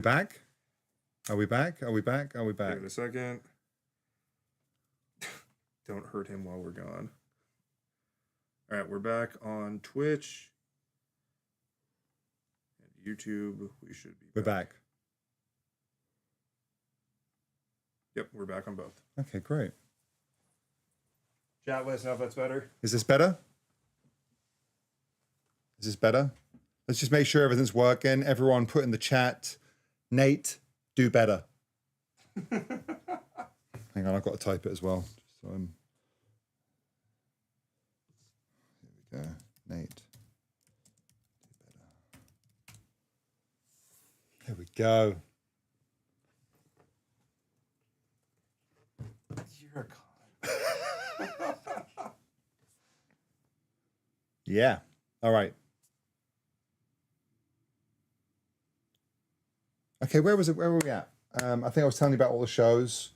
Back? Are we back? Are we back? Are we back? Give it a second. Don't hurt him while we're gone. All right, we're back on Twitch and YouTube. We should be. We're back. Yep, we're back on both. Okay, great. Chat, let us know if that's better. Is this better? Is this better? Let's just make sure everything's working. Everyone put in the chat, Nate, do better. Hang on, I've got to type it as well. So I'm... Here we go. Nate, do better. There we go. You're a con. Yeah. All right. Okay, where was it? Where were we at? I think I was telling you about all the shows.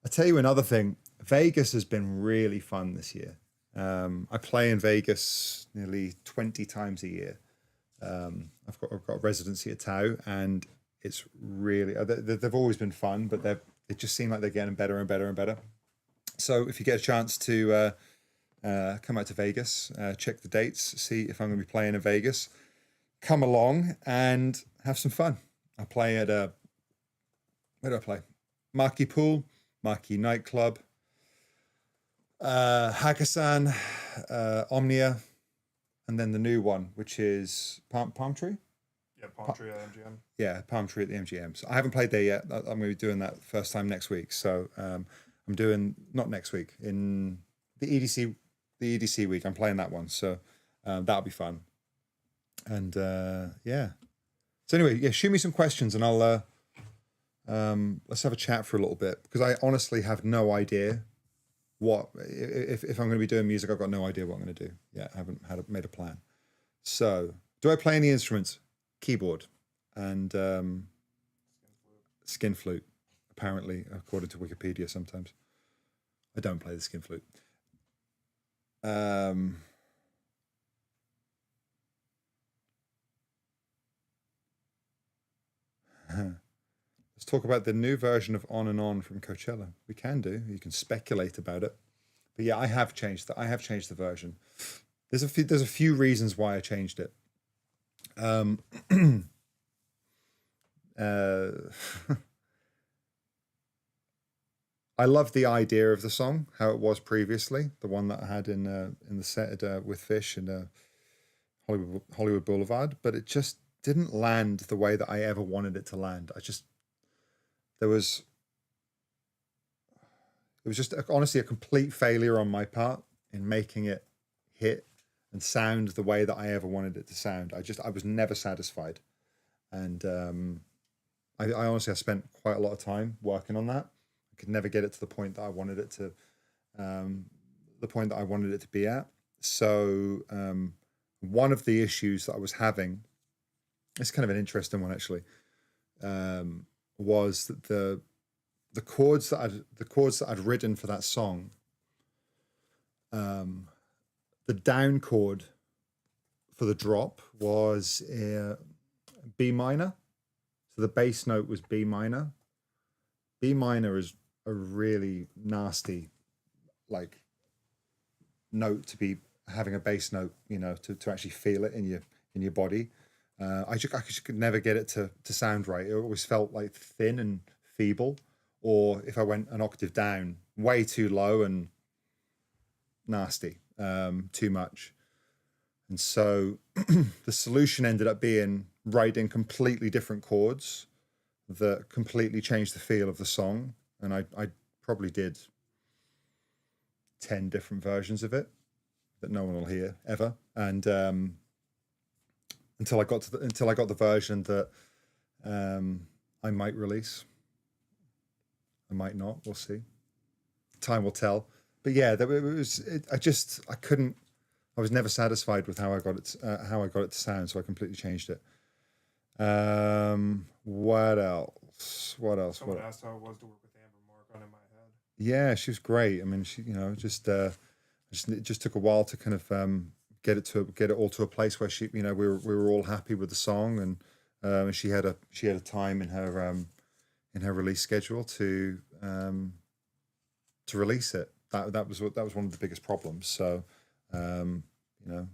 I'll tell you another thing. Vegas has been really fun this year. I play in Vegas nearly 20 times a year. I've got a residency at Tau, and it's really, they've always been fun, but it just seem like they're getting better and better and better. So if you get a chance to come out to Vegas, check the dates, see if I'm going to be playing in Vegas, come along and have some fun. I play at where do I play? Marquee Pool, Marquee Nightclub, Hakkasan, Omnia, and then the new one, which is Palm Tree? Yeah, Palm Tree at MGM. Yeah, Palm Tree at the MGM. So I haven't played there yet. I'm going to be doing that first time next week. So I'm doing, not next week, in the EDC week. I'm playing that one. So that'll be fun. And yeah. So anyway, yeah, shoot me some questions and I'll let's have a chat for a little bit, because I honestly have no idea what if I'm going to be doing music. I've got no idea what I'm going to do. Yeah, I haven't made a plan. So, do I play any instruments? Keyboard and skin flute. Apparently, according to Wikipedia, sometimes I don't play the skin flute. Let's talk about the new version of On and On from Coachella. We can do. You can speculate about it, but yeah, I have changed that. I have changed the version. There's a few reasons why I changed it. I love the idea of the song, how it was previously, the one that I had in the set with Fish and Hollywood Boulevard, but it just didn't land the way that I ever wanted it to land. It was just honestly a complete failure on my part in making it hit and sound the way that I ever wanted it to sound. I was never satisfied. And I honestly, I spent quite a lot of time working on that. I could never get it to the point that I wanted it to, be at. So one of the issues that I was having, it's kind of an interesting one actually, was that the chords that I'd written for that song, the down chord for the drop was B minor. So the bass note was B minor. B minor is a really nasty note to be having a bass note, to actually feel it in your body. I just could never get it to sound right. It always felt like thin and feeble, or if I went an octave down, way too low and nasty, too much. And so the solution ended up being writing completely different chords that completely changed the feel of the song. And I probably did 10 different versions of it that no one will hear ever. And until I got the version that I might release. I might not. We'll see. Time will tell. But yeah, I was never satisfied with how I got it to sound, so I completely changed it. What else? Someone asked how it was to work with Amber Mark on In My Head. Yeah, she was great. I mean, she, it just took a while to kind of get it all to a place where we were all happy with the song, and and she had a time in her release schedule to release it. That was one of the biggest problems. So, you know,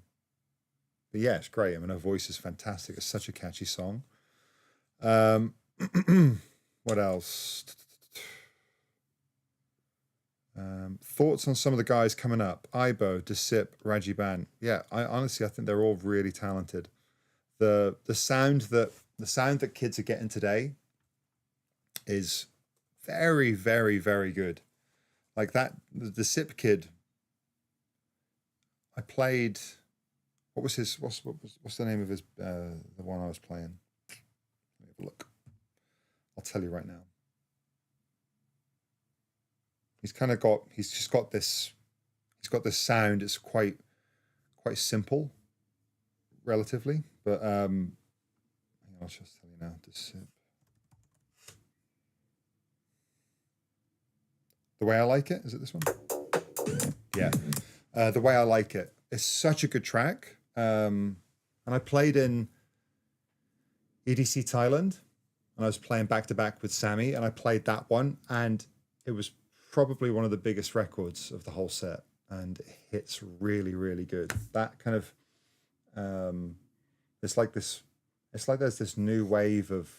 but yeah, it's great. I mean, her voice is fantastic. It's such a catchy song. What else? Thoughts on some of the guys coming up? Ibo, Desip, Raji Ban. Yeah, I honestly, I think they're all really talented. The sound that kids are getting today is very, very, very good. Like that, the Sip kid. I played. What's the name of his the one I was playing? Let me have a look. I'll tell you right now. He's just got this sound. It's quite simple, relatively, but I'll just tell you now. The Way I Like It, is it this one? Yeah. The Way I Like It. It's such a good track. And I played in EDC Thailand, and I was playing back to back with Sammy, and I played that one, and it was probably one of the biggest records of the whole set, and it hits really, really good. That kind of it's like there's this new wave of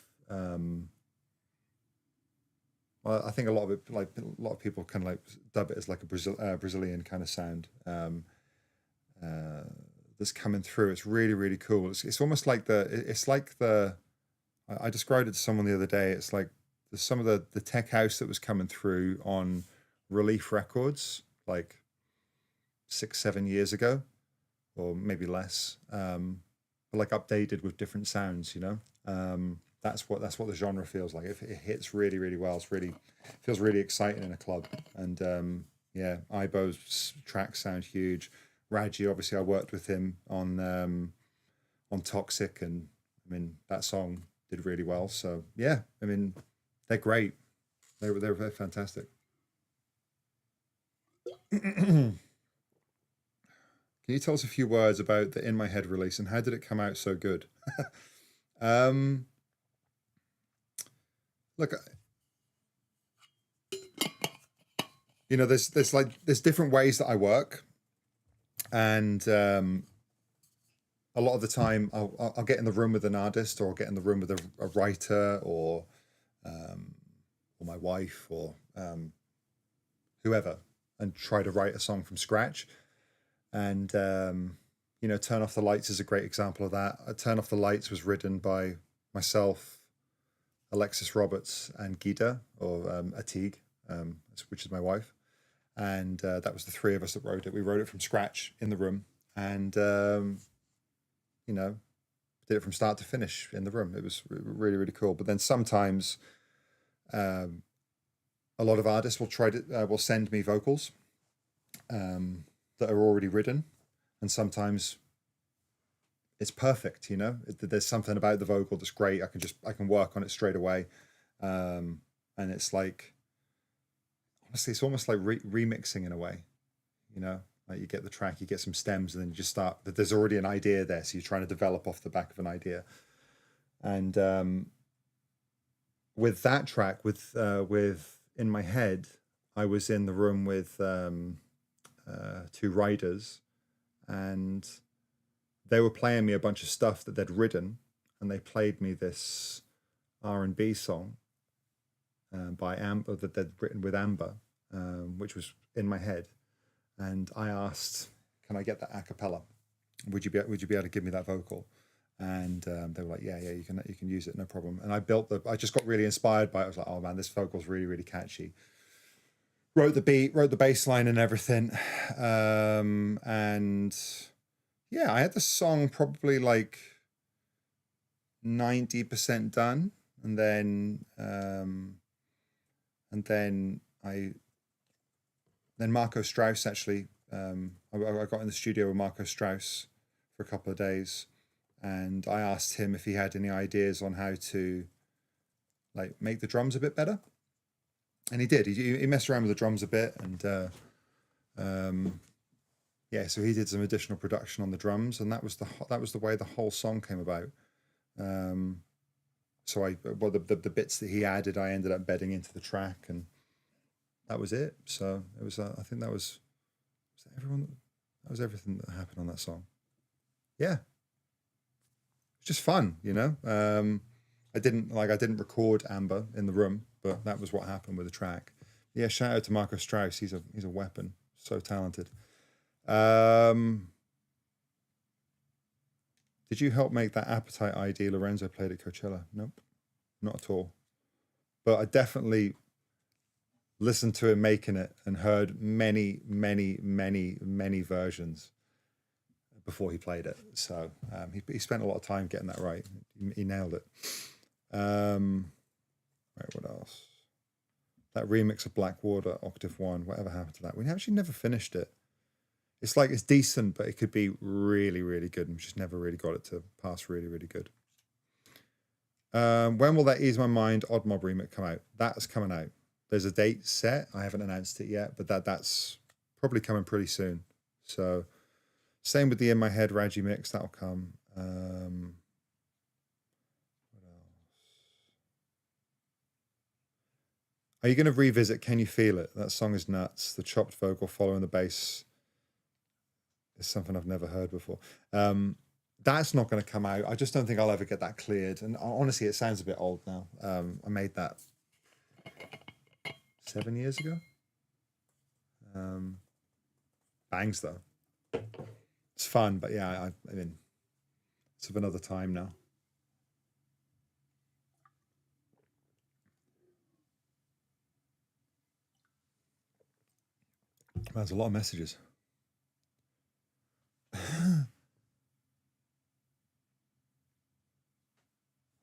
well, I think a lot of people kind of like dub it as like a Brazilian kind of sound that's coming through. It's really, really cool. It's almost like I described it to someone the other day. It's like some of the tech house that was coming through on Relief Records like 6-7 years ago, or maybe less, but like updated with different sounds, you know. That's what the genre feels like. It hits really, really well. Feels really exciting in a club. And yeah, Ibo's tracks sound huge. Raji, obviously, I worked with him on Toxic, and I mean that song did really well. So yeah, I mean they're great. They're fantastic. Can you tell us a few words about the In My Head release and how did it come out so good? Look, you know, there's different ways that I work, and a lot of the time I'll get in the room with an artist, or I'll get in the room with a writer, or my wife, or whoever, and try to write a song from scratch. And you know, Turn Off the Lights is a great example of that. Turn Off the Lights was written by myself, Alexis Roberts, and Gita, or Atig, which is my wife. And that was the three of us that wrote it. We wrote it from scratch in the room, and you know, did it from start to finish in the room. It was really, really cool. But then sometimes a lot of artists will send me vocals that are already written, and sometimes it's perfect. You know, there's something about the vocal that's great. I can work on it straight away, and it's like, honestly, it's almost like remixing in a way. You know, like you get the track, you get some stems, and then you just start. There's already an idea there, so you're trying to develop off the back of an idea. And with that track, with In My Head, I was in the room with two writers, and they were playing me a bunch of stuff that they'd written, and they played me this R&B song by Amber that they'd written with Amber, which was In My Head, and I asked, "Can I get that a cappella? Would you be able to give me that vocal?" And they were like, "Yeah, you can use it, no problem." And I just got really inspired by it. I was like, "Oh man, this vocal's really, really catchy." Wrote the beat, wrote the bass line and everything. And yeah, I had the song probably like 90% done. And then Marco Strauss actually, I got in the studio with Marco Strauss for a couple of days, and I asked him if he had any ideas on how to like make the drums a bit better. And he did. He messed around with the drums a bit, and yeah, so he did some additional production on the drums, and that was the way the whole song came about. So the bits that he added, I ended up bedding into the track, and that was it. So it was, I think was that everyone, that was everything that happened on that song. Yeah. It's just fun, you know? I didn't record Amber in the room, but that was what happened with the track. Yeah. Shout out to Marco Strauss. He's a weapon. So talented. Did you help make that Appetite ID Lorenzo played at Coachella? Nope, not at all. But I definitely listened to him making it and heard many, many, many, many versions before he played it. So he spent a lot of time getting that right. He nailed it. Right, what else? That remix of Blackwater, Octave 1, whatever happened to that? We actually never finished it. It's like, it's decent, but it could be really, really good. And we just never really got it to pass really, really good. When will that Ease My Mind Odd Mob remix come out? That's coming out. There's a date set. I haven't announced it yet, but that's probably coming pretty soon. So same with the In My Head Raji mix. That'll come. What else? Are you going to revisit Can You Feel It? That song is nuts. The chopped vocal following the bass is something I've never heard before. That's not going to come out. I just don't think I'll ever get that cleared. And honestly, it sounds a bit old now. I made that 7 years ago. Bangs though. It's fun, but yeah, I mean, it's of another time now. There's a lot of messages.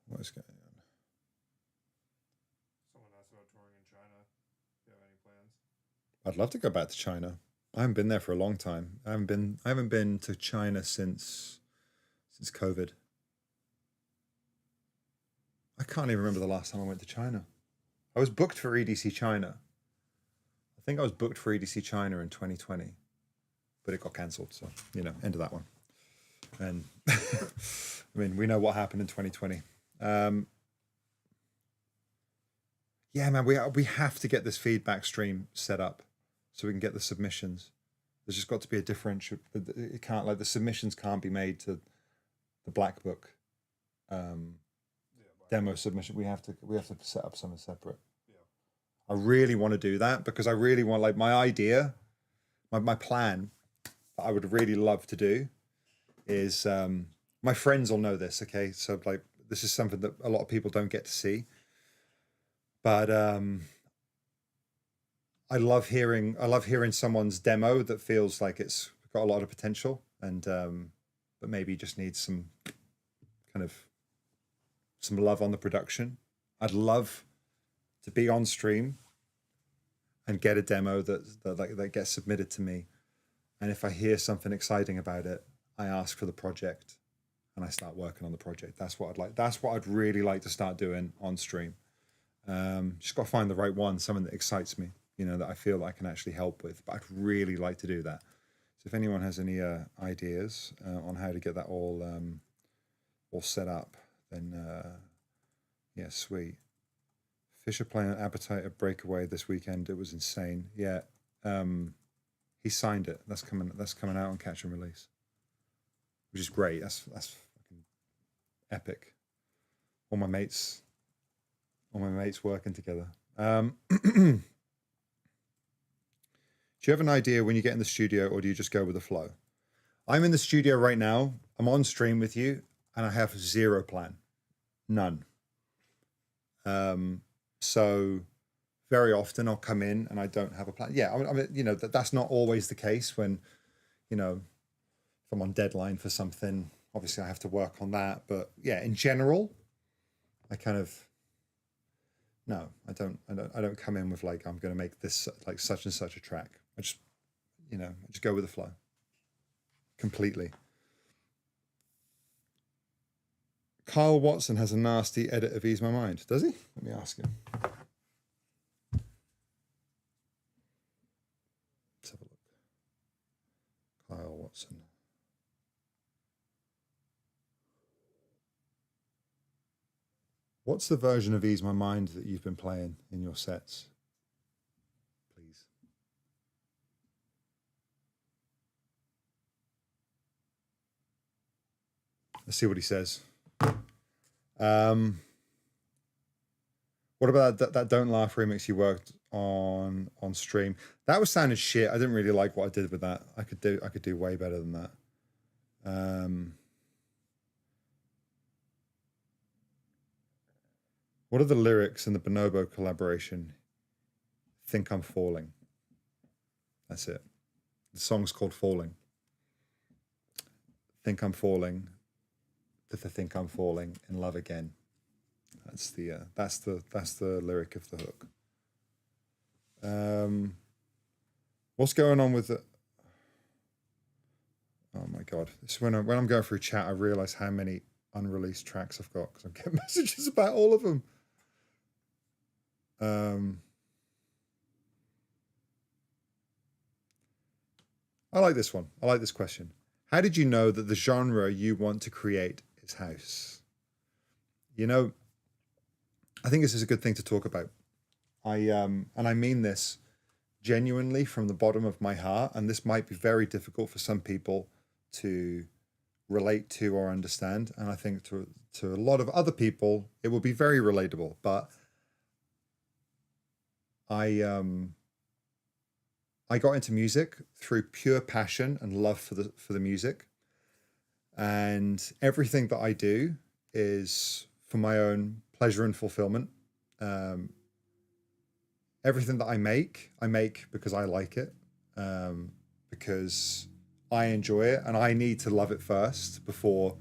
What is going on? Someone asked about touring in China. Do you have any plans? I'd love to go back to China. I haven't been there for a long time. I haven't been to China since COVID. I can't even remember the last time I went to China. I was booked for EDC China. I think I was booked for EDC China in 2020, but it got cancelled. So, you know, end of that one. And I mean, we know what happened in 2020. Yeah, man, we have to get this feedback stream set up so we can get the submissions. There's just got to be a differential. It can't, like, the submissions can't be made to the Black Book demo submission. We have to set up something separate. I really want to do that because I really want, like, my idea, my plan that I would really love to do is, my friends will know this, okay? So, like, this is something that a lot of people don't get to see. But I love hearing someone's demo that feels like it's got a lot of potential, and but maybe just needs some kind of some love on the production. I'd love to be on stream and get a demo that gets submitted to me, and if I hear something exciting about it, I ask for the project and I start working on the project. That's what I'd like. That's what I'd really like to start doing on stream. Just got to find the right one, something that excites me, you know, that I feel that I can actually help with. But I'd really like to do that. So if anyone has any ideas on how to get that all set up, then yeah, sweet. Fisher playing Appetite at Breakaway this weekend. It was insane. Yeah, he signed it. That's coming out on Catch and Release, which is great. That's fucking epic. All my mates working together. Do you have an idea when you get in the studio, or do you just go with the flow? I'm in the studio right now. I'm on stream with you, and I have zero plan, none. So very often I'll come in and I don't have a plan. Yeah, I mean, you know, that's not always the case when, you know, if I'm on deadline for something. Obviously, I have to work on that. But yeah, in general, I kind of. No, I don't come in with, like, I'm going to make this like such and such a track. I just go with the flow completely. Kyle Watson has a nasty edit of Ease My Mind. Does he? Let me ask him. Let's have a look. Kyle Watson. What's the version of Ease My Mind that you've been playing in your sets? Please. Let's see what he says. What about that Don't Laugh remix you worked on stream? That was sounding shit. I didn't really like what I did with that. I could do way better than that. What are the lyrics in the Bonobo collaboration? Think I'm Falling. That's it. The song's called Falling. Think I'm falling. That I think I'm falling in love again. That's the lyric of the hook. What's going on with the? Oh my god! It's when I'm going through chat, I realize how many unreleased tracks I've got because I'm getting messages about all of them. I like this one. I like this question. How did you know that the genre you want to create is house? You know, I think this is a good thing to talk about. And I mean this genuinely from the bottom of my heart, and this might be very difficult for some people to relate to or understand. And I think to a lot of other people, it will be very relatable. But I got into music through pure passion and love for the music. And everything that I do is for my own pleasure and fulfillment. Everything that I make because I like it, because I enjoy it, and I need to love it first before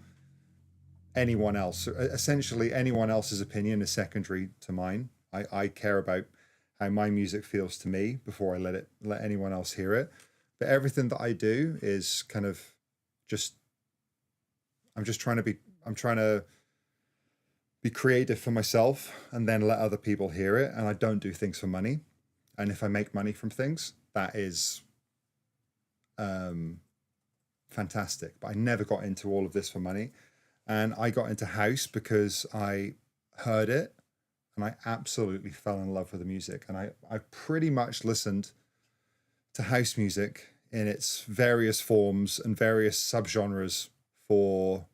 anyone else. Essentially, anyone else's opinion is secondary to mine. I care about how my music feels to me before I let anyone else hear it. But everything that I do is kind of just, I'm trying to be creative for myself and then let other people hear it. And I don't do things for money. And if I make money from things, that is fantastic. But I never got into all of this for money. And I got into house because I heard it and I absolutely fell in love with the music. And I pretty much listened to house music in its various forms and various subgenres for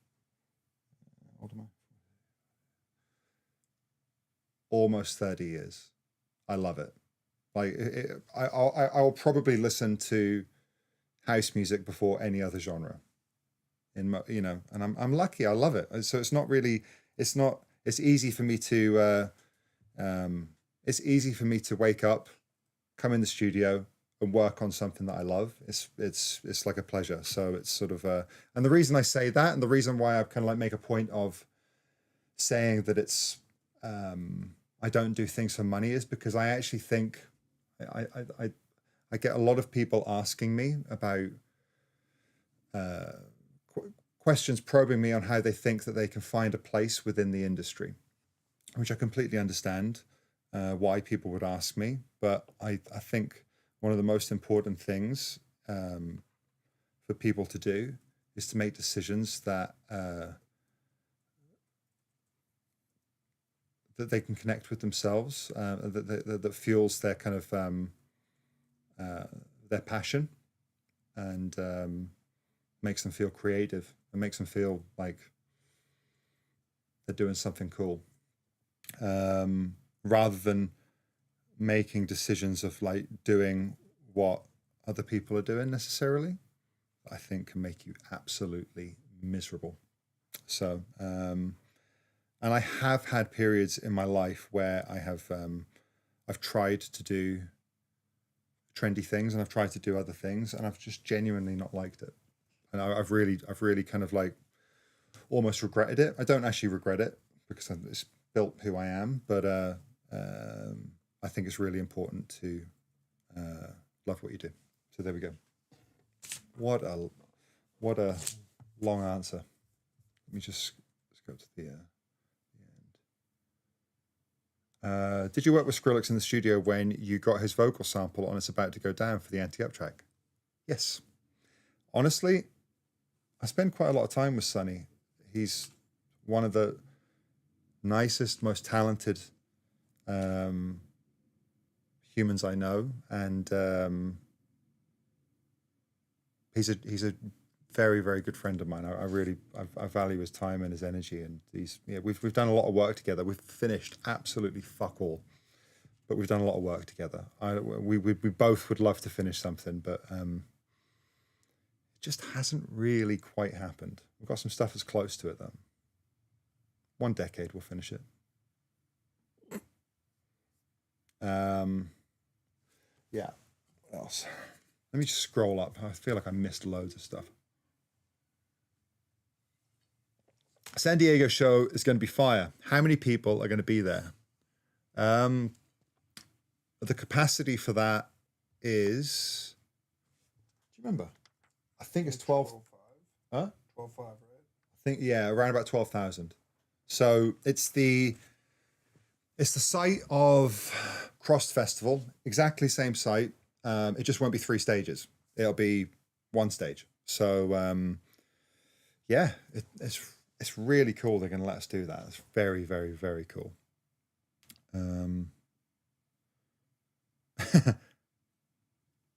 almost 30 years. I love it. Like I'll probably listen to house music before any other genre. And I'm lucky. I love it. So it's easy for me to wake up, come in the studio and work on something that I love. It's like a pleasure. So it's sort of and the reason I say that, and the reason why I kind of like make a point of saying that it's I don't do things for money is because I actually think I get a lot of people asking me about questions, probing me on how they think that they can find a place within the industry, which I completely understand why people would ask me. But I think one of the most important things for people to do is to make decisions that they can connect with themselves, that fuels their kind of their passion, and makes them feel creative and makes them feel like they're doing something cool, rather than making decisions of like doing what other people are doing necessarily. I think can make you absolutely miserable. So and I have had periods in my life where I've tried to do trendy things and I've tried to do other things and I've just genuinely not liked it. And I've really kind of like almost regretted it. I don't actually regret it because it's built who I am, but I think it's really important to love what you do. So there we go. What a long answer. Let me just go to the end. Did you work with Skrillex in the studio when you got his vocal sample on It's About to Go Down for the Anti-Up track? Yes. Honestly, I spend quite a lot of time with Sonny. He's one of the nicest, most talented humans I know, and he's a very, very good friend of mine. I value his time and his energy, and we've done a lot of work together. We've finished absolutely fuck all, but we've done a lot of work together. We both would love to finish something, but it just hasn't really quite happened. We've got some stuff that's close to it though. 1 decade we'll finish it. Yeah. What else? Let me just scroll up. I feel like I missed loads of stuff. San Diego show is going to be fire. How many people are going to be there? The capacity for that is, do you remember? I think it's 12. 12.5. Huh? 12.5, right? I think, yeah, around about 12,000. So it's the site of Crossed Festival, exactly same site. It just won't be 3 stages. It'll be 1 stage. So yeah, it's really cool. They're going to let us do that. It's very, very, very cool.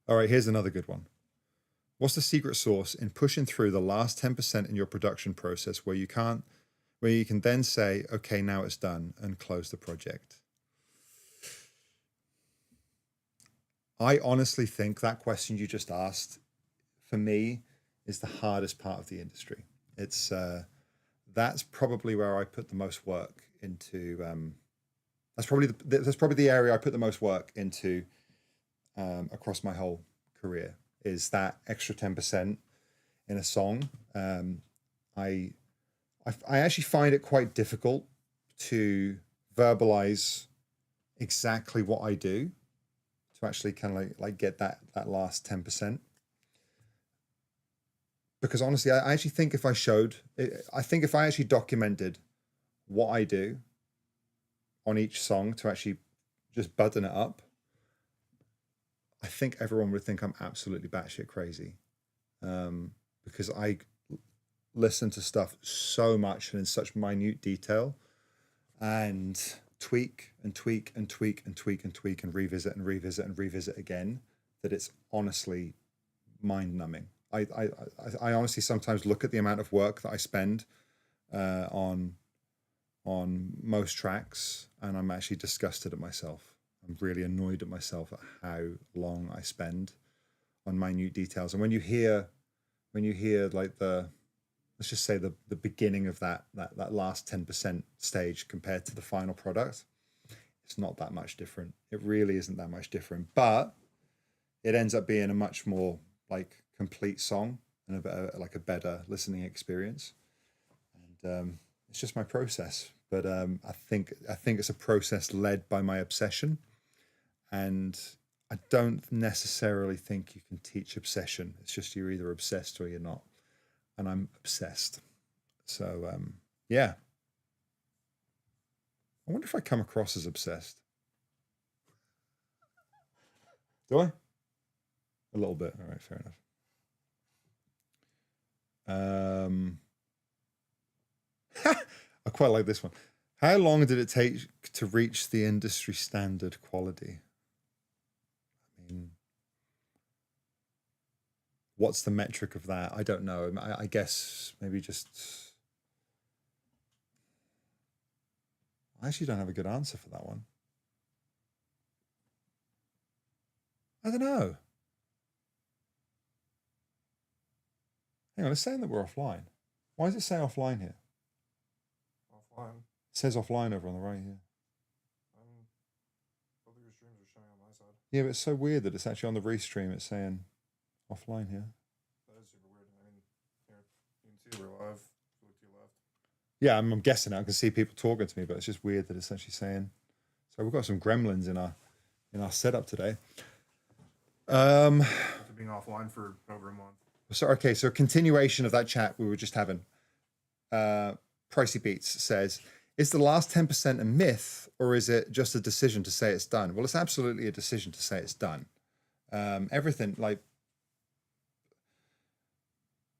All right, here's another good one. What's the secret sauce in pushing through the last 10% in your production process where you can then say, okay, now it's done, and close the project? I honestly think that question you just asked, for me, is the hardest part of the industry. It's that's probably where I put the most work into. That's probably the area I put the most work into across my whole career, is that extra 10% in a song. I actually find it quite difficult to verbalize exactly what I do to actually kind of like get that last 10%. Because honestly, I actually think if I actually documented what I do on each song to actually just button it up, I think everyone would think I'm absolutely batshit crazy. Because I listen to stuff so much and in such minute detail, and tweak and tweak and tweak and tweak and tweak and revisit and revisit and revisit again, that it's honestly mind-numbing. I honestly sometimes look at the amount of work that I spend on most tracks, and I'm actually disgusted at myself. I'm really annoyed at myself at how long I spend on minute details. And when you hear like let's just say the beginning of that last 10% stage compared to the final product, it's not that much different. It really isn't that much different, but it ends up being a much more like complete song and a better listening experience. And it's just my process. But I think it's a process led by my obsession, and I don't necessarily think you can teach obsession. It's just you're either obsessed or you're not, and I'm obsessed. So yeah. I wonder if I come across as obsessed. Do I? A little bit. All right, fair enough. I quite like this one. How long did it take to reach the industry standard quality? I mean, what's the metric of that? I don't know. I guess maybe just... I actually don't have a good answer for that one. I don't know. Hang on, it's saying that we're offline. Why does it say offline here? Offline. It says offline over on the right here. Both of your streams are showing on my side. Yeah, but it's so weird that it's actually on the restream. It's saying offline here. That is super weird. I mean, here, you can see we're live. Look to your left. Yeah, I'm guessing I can see people talking to me, but it's just weird that it's actually saying. So we've got some gremlins in our setup today. After being offline for over a month. So okay, so a continuation of that chat we were just having. Pricey Beats says, is the last 10% a myth, or is it just a decision to say it's done? Well, it's absolutely a decision to say it's done. Everything, like,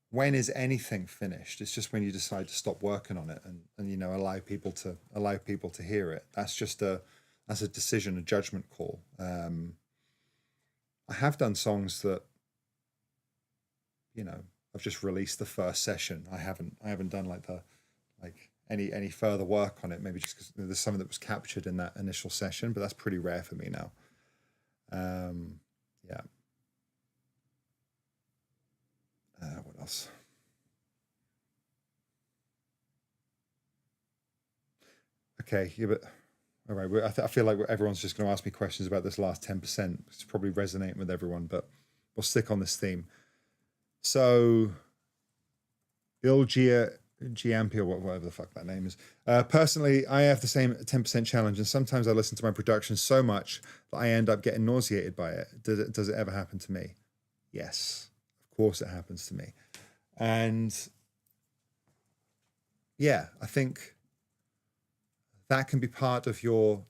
when is anything finished? It's just when you decide to stop working on it and you know allow people to hear it. That's a decision, a judgment call. I have done songs that, you know, I've just released the first session. I haven't done like any further work on it. Maybe just because there's something that was captured in that initial session, but that's pretty rare for me now. Yeah. What else? Okay, yeah, but all right. I feel like everyone's just going to ask me questions about this last 10%. It's probably resonating with everyone, but we'll stick on this theme. So, Il Giampi, or whatever the fuck that name is. Personally, I have the same 10% challenge, and sometimes I listen to my production so much that I end up getting nauseated by it. Does it ever happen to me? Yes, of course it happens to me. And yeah, I think that can be part of your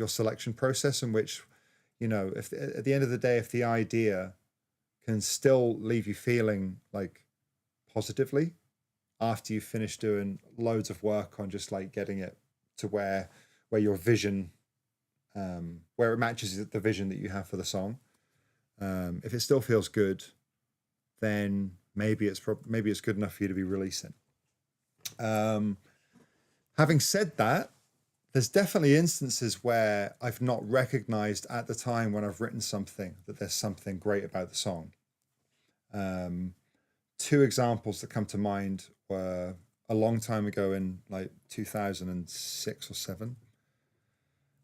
selection process, in which, you know, if at the end of the day, if the idea can still leave you feeling like positively after you've finished doing loads of work on just like getting it to where your vision, where it matches the vision that you have for the song, if it still feels good, then maybe it's good enough for you to be releasing. Having said that, there's definitely instances where I've not recognized at the time when I've written something that there's something great about the song. Two examples that come to mind were a long time ago in like 2006 or 7.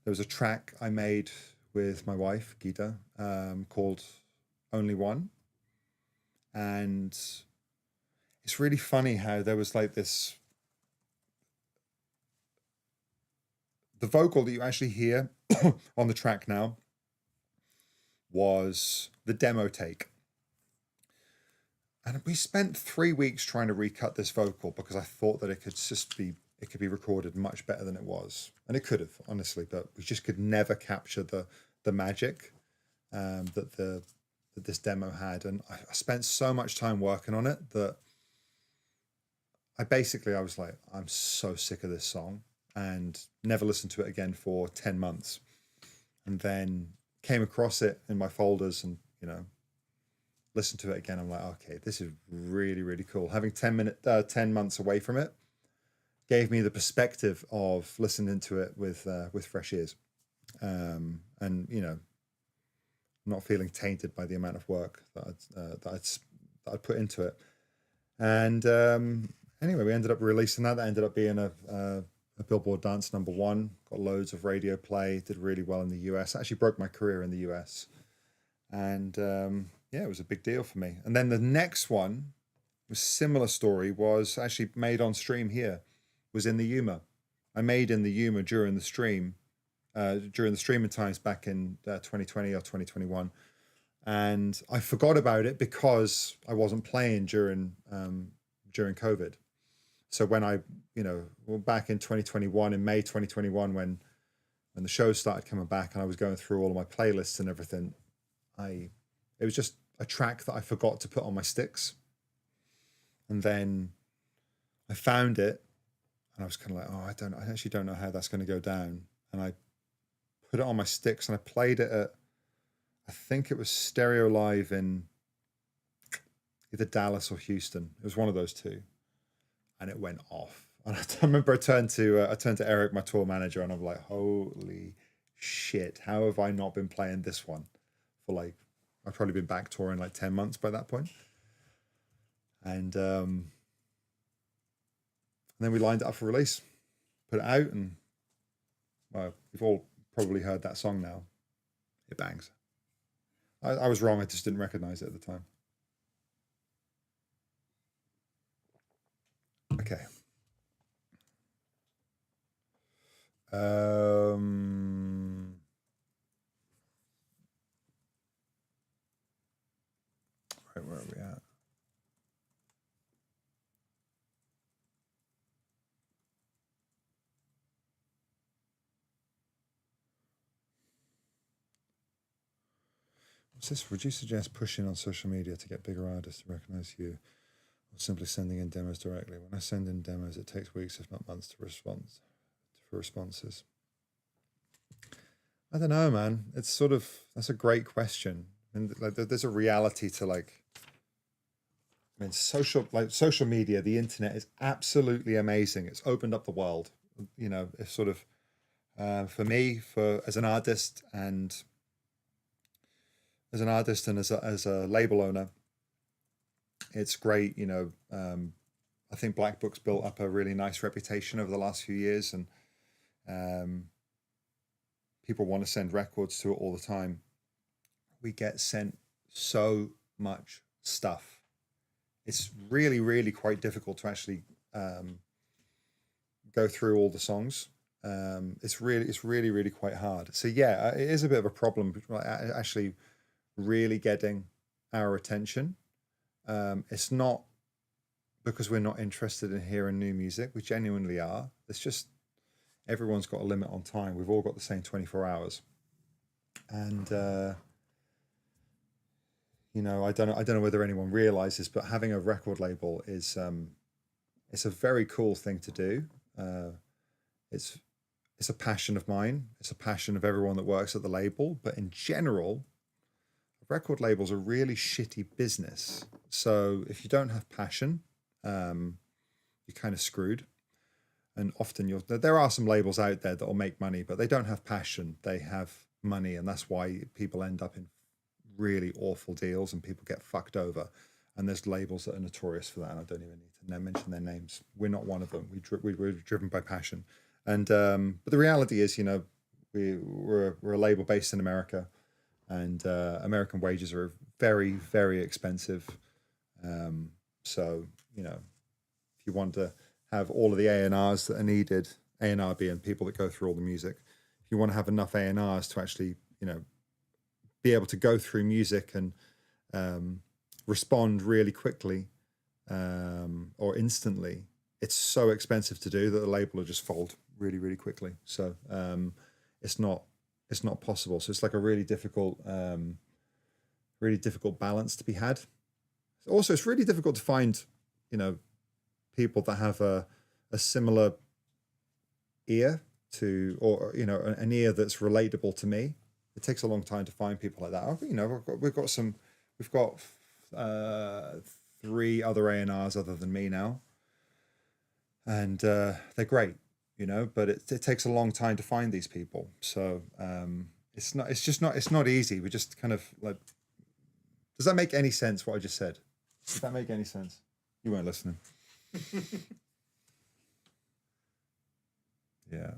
There was a track I made with my wife, Gita, called Only One. And it's really funny how there was like this, the vocal that you actually hear on the track now was the demo take. And we spent 3 weeks trying to recut this vocal because I thought that it could be recorded much better than it was. And it could have, honestly, but we just could never capture the magic that this demo had. And I spent so much time working on it that I was like, I'm so sick of this song, and never listened to it again for 10 months. And then came across it in my folders and, you know, listened to it again. I'm like, okay, this is really, really cool. Having 10 months away from it gave me the perspective of listening to it with fresh ears. And, you know, not feeling tainted by the amount of work that I'd put into it. And anyway, we ended up releasing that. That ended up being a Billboard Dance #1. Got loads of radio play. Did really well in the US. Actually broke my career in the US. And yeah, it was a big deal for me. And then the next one was similar story. Was actually made on stream here. Was in the Yuma. I made in the Yuma during the streaming times back in 2020 or 2021. And I forgot about it because I wasn't playing during COVID. So when back in 2021, in May 2021, when the shows started coming back and I was going through all of my playlists and everything, it was just a track that I forgot to put on my sticks. And then I found it and I was kind of like, I actually don't know how that's going to go down. And I put it on my sticks and I played it at, I think it was Stereo Live in either Dallas or Houston. It was one of those two. And it went off. And I remember I turned to Eric, my tour manager, and I'm like, holy shit, how have I not been playing this one for like, I've probably been back touring like 10 months by that point. And then we lined it up for release, put it out, and well, you've all probably heard that song now. It bangs. I was wrong, I just didn't recognize it at the time. Okay. Right, where are we at? Would you suggest pushing on social media to get bigger artists to recognize you, or simply sending in demos directly? When I send in demos, it takes weeks, if not months, to respond for responses. I don't know, man. It's sort of, that's a great question. And like, there's a reality to like, I mean, social media, the internet is absolutely amazing. It's opened up the world. You know, it's sort of, for me, as an artist and as a label owner, it's great. You know, I think Black Book's built up a really nice reputation over the last few years, and people want to send records to it all the time. We get sent so much stuff. It's really, really quite difficult to actually go through all the songs. It's really, really quite hard. So yeah, it is a bit of a problem actually really getting our attention. It's not because we're not interested in hearing new music. We genuinely are. It's just everyone's got a limit on time. We've all got the same 24 hours. And you know, I don't know whether anyone realizes, but having a record label is it's a very cool thing to do. It's a passion of mine. It's a passion of everyone that works at the label. But in general, record labels are really shitty business. So if you don't have passion, you're kind of screwed. And often there are some labels out there that will make money, but they don't have passion. They have money, and that's why people end up in really awful deals and people get fucked over. And there's labels that are notorious for that, and I don't even need to mention their names. We're not one of them. We're driven by passion. And but the reality is, you know, we're a label based in America, and American wages are very, very expensive. So, you know, if you want to have all of the A&Rs that are needed, A&R being people that go through all the music, if you want to have enough A&Rs to actually, you know, be able to go through music and respond really quickly or instantly, it's so expensive to do that the label will just fold really, really quickly. So it's not possible. So it's like a really difficult balance to be had. Also, it's really difficult to find, you know, people that have a similar ear to, or, you know, an ear that's relatable to me. It takes a long time to find people like that. You know, we've got 3 other A&Rs other than me now, and they're great, you know. But it takes a long time to find these people. So it's not easy. We just kind of like. Does that make any sense? What I just said? Does that make any sense? You weren't listening. Yeah.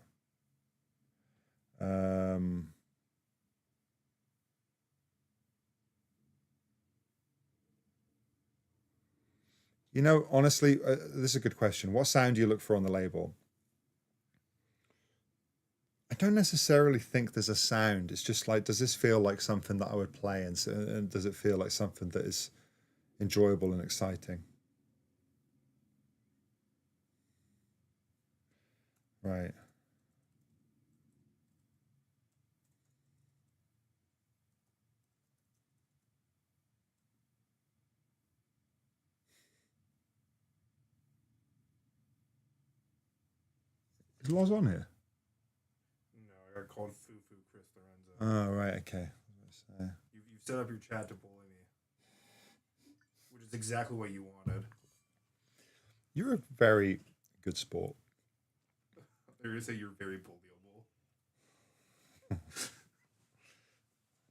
You know, honestly, this is a good question. What sound do you look for on the label? I don't necessarily think there's a sound. It's just like, does this feel like something that I would play? And does it feel like something that is enjoyable and exciting? Right. Is Loz on here? No, I got called Foo Chris Lorenzo. Oh, right. Okay. You've set up your chat to bully me, which is exactly what you wanted. You're a very good sport. They're going to say you're very bullyable.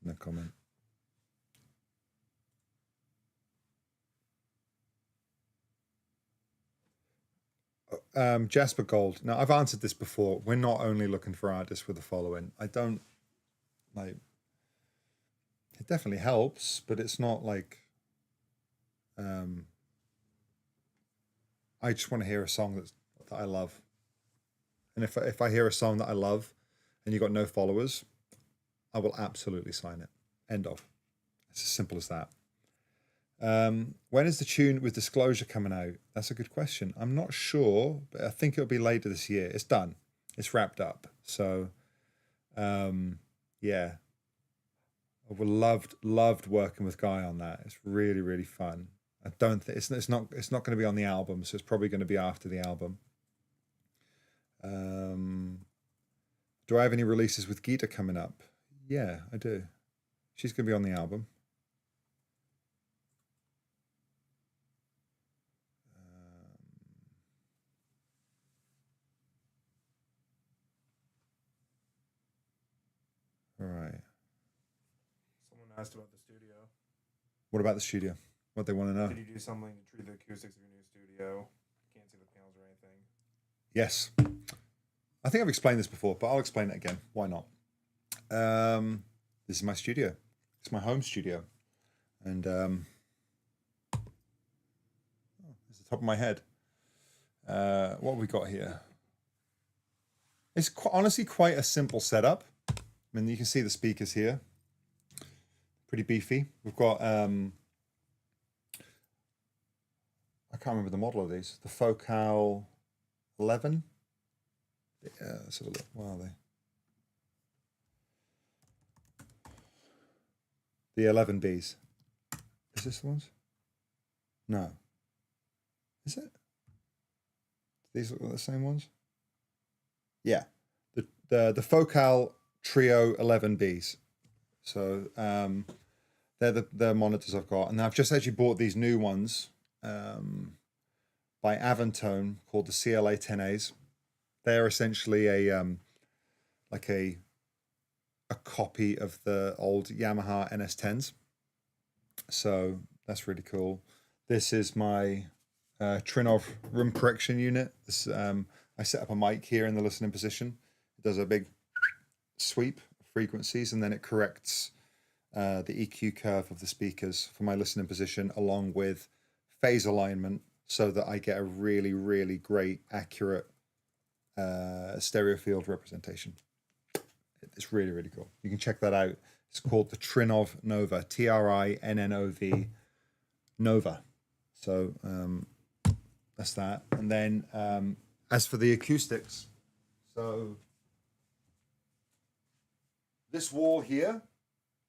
No comment. Jasper Gold. Now, I've answered this before. We're not only looking for artists with a following. I don't like. It definitely helps, but it's not like. I just want to hear a song that I love, and if I hear a song that I love, and you got no followers, I will absolutely sign it. End of. It's as simple as that. When is the tune with Disclosure coming out? That's a good question. I'm not sure, but I think it'll be later this year. It's done. It's wrapped up. So, yeah. I've loved working with Guy on that. It's really, really fun. I don't think it's not going to be on the album, so it's probably going to be after the album. Do I have any releases with Geeta coming up? Yeah, I do. She's going to be on the album. All right. Someone asked about the studio. What about the studio? What they want to know? Did you do something to treat the acoustics of your new studio? Can't see the panels or anything. Yes. I think I've explained this before, but I'll explain it again. Why not? This is my studio. It's my home studio. And it's the top of my head. What have we got here? It's honestly quite a simple setup. I mean, you can see the speakers here. Pretty beefy. We've got, I can't remember the model of these. The Focal 11. Yeah, let's have a look. What are they? The 11Bs. Is this the ones? No. Is it? These look like the same ones? Yeah. The Focal Trio 11Bs. So they're the monitors I've got. And I've just actually bought these new ones by Avantone called the CLA 10As. They're essentially a copy of the old Yamaha NS10s. So that's really cool. This is my Trinnov room correction unit. This, I set up a mic here in the listening position. It does a big sweep of frequencies, and then it corrects the EQ curve of the speakers for my listening position, along with phase alignment, so that I get a really, really great, accurate stereo field representation. It's really, really cool. You can check that out. It's called the Trinnov Nova, TRINNOV Nova. So that's that. And then as for the acoustics, so this wall here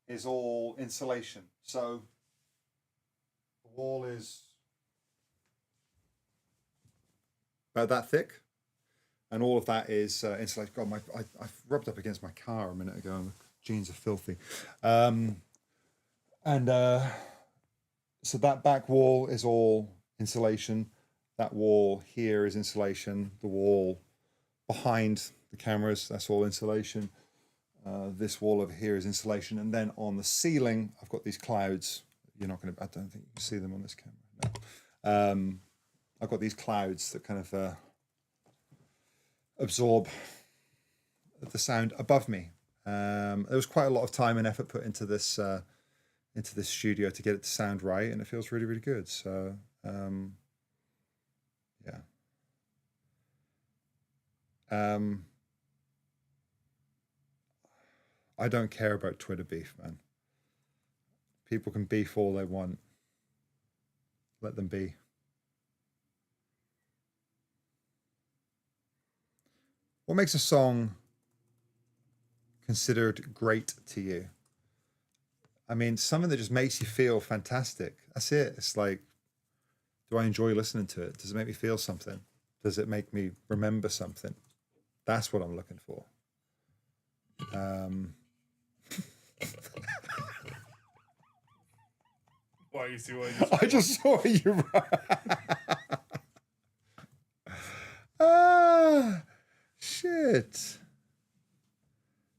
is all insulation. So the wall is about that thick. And all of that is insulated. God, I rubbed up against my car a minute ago. And the jeans are filthy. So that back wall is all insulation. That wall here is insulation. The wall behind the cameras, that's all insulation. This wall over here is insulation. And then on the ceiling, I've got these clouds. You're not going to, I don't think you can see them on this camera. No. I've got these clouds that kind of absorb the sound above me. There was quite a lot of time and effort put into this studio to get it to sound right, and it feels really, really good. So yeah. I don't care about Twitter beef, man. People can beef all they want. Let them be. What makes a song considered great to you? I mean, something that just makes you feel fantastic. That's it. It's like, do I enjoy listening to it? Does it make me feel something? Does it make me remember something? That's what I'm looking for. Why you see what I just saw you. Ah. Shit.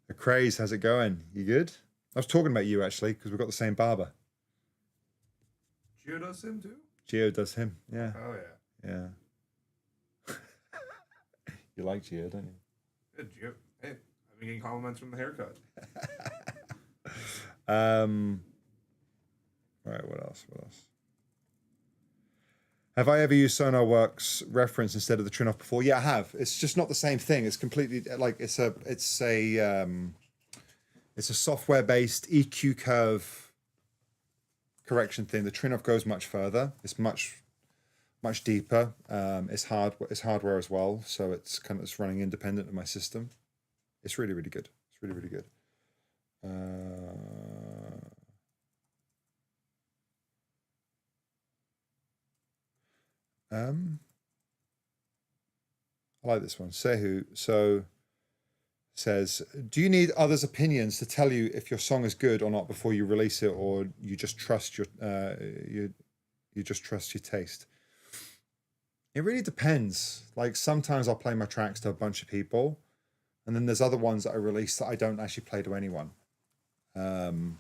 The craze, how's it going? You good? I was talking about you actually, because we've got the same barber. Gio does him too? Gio does him, yeah. Oh yeah. Yeah. You like Gio, don't you? Good, Gio. Hey, I've been getting compliments from the haircut. All right, what else? Have I ever used SonarWorks reference instead of the Trinnov before? Yeah, I have. It's just not the same thing. It's completely like it's a software-based EQ curve correction thing. The Trinnov goes much further. It's much deeper. It's hardware as well, so it's running independent of my system. It's really, really good. It's really, really good. I like this one. Sehu says, do you need others' opinions to tell you if your song is good or not before you release it, or you just trust your you just trust your taste? It really depends. Like sometimes I'll play my tracks to a bunch of people, and then there's other ones that I release that I don't actually play to anyone. Turn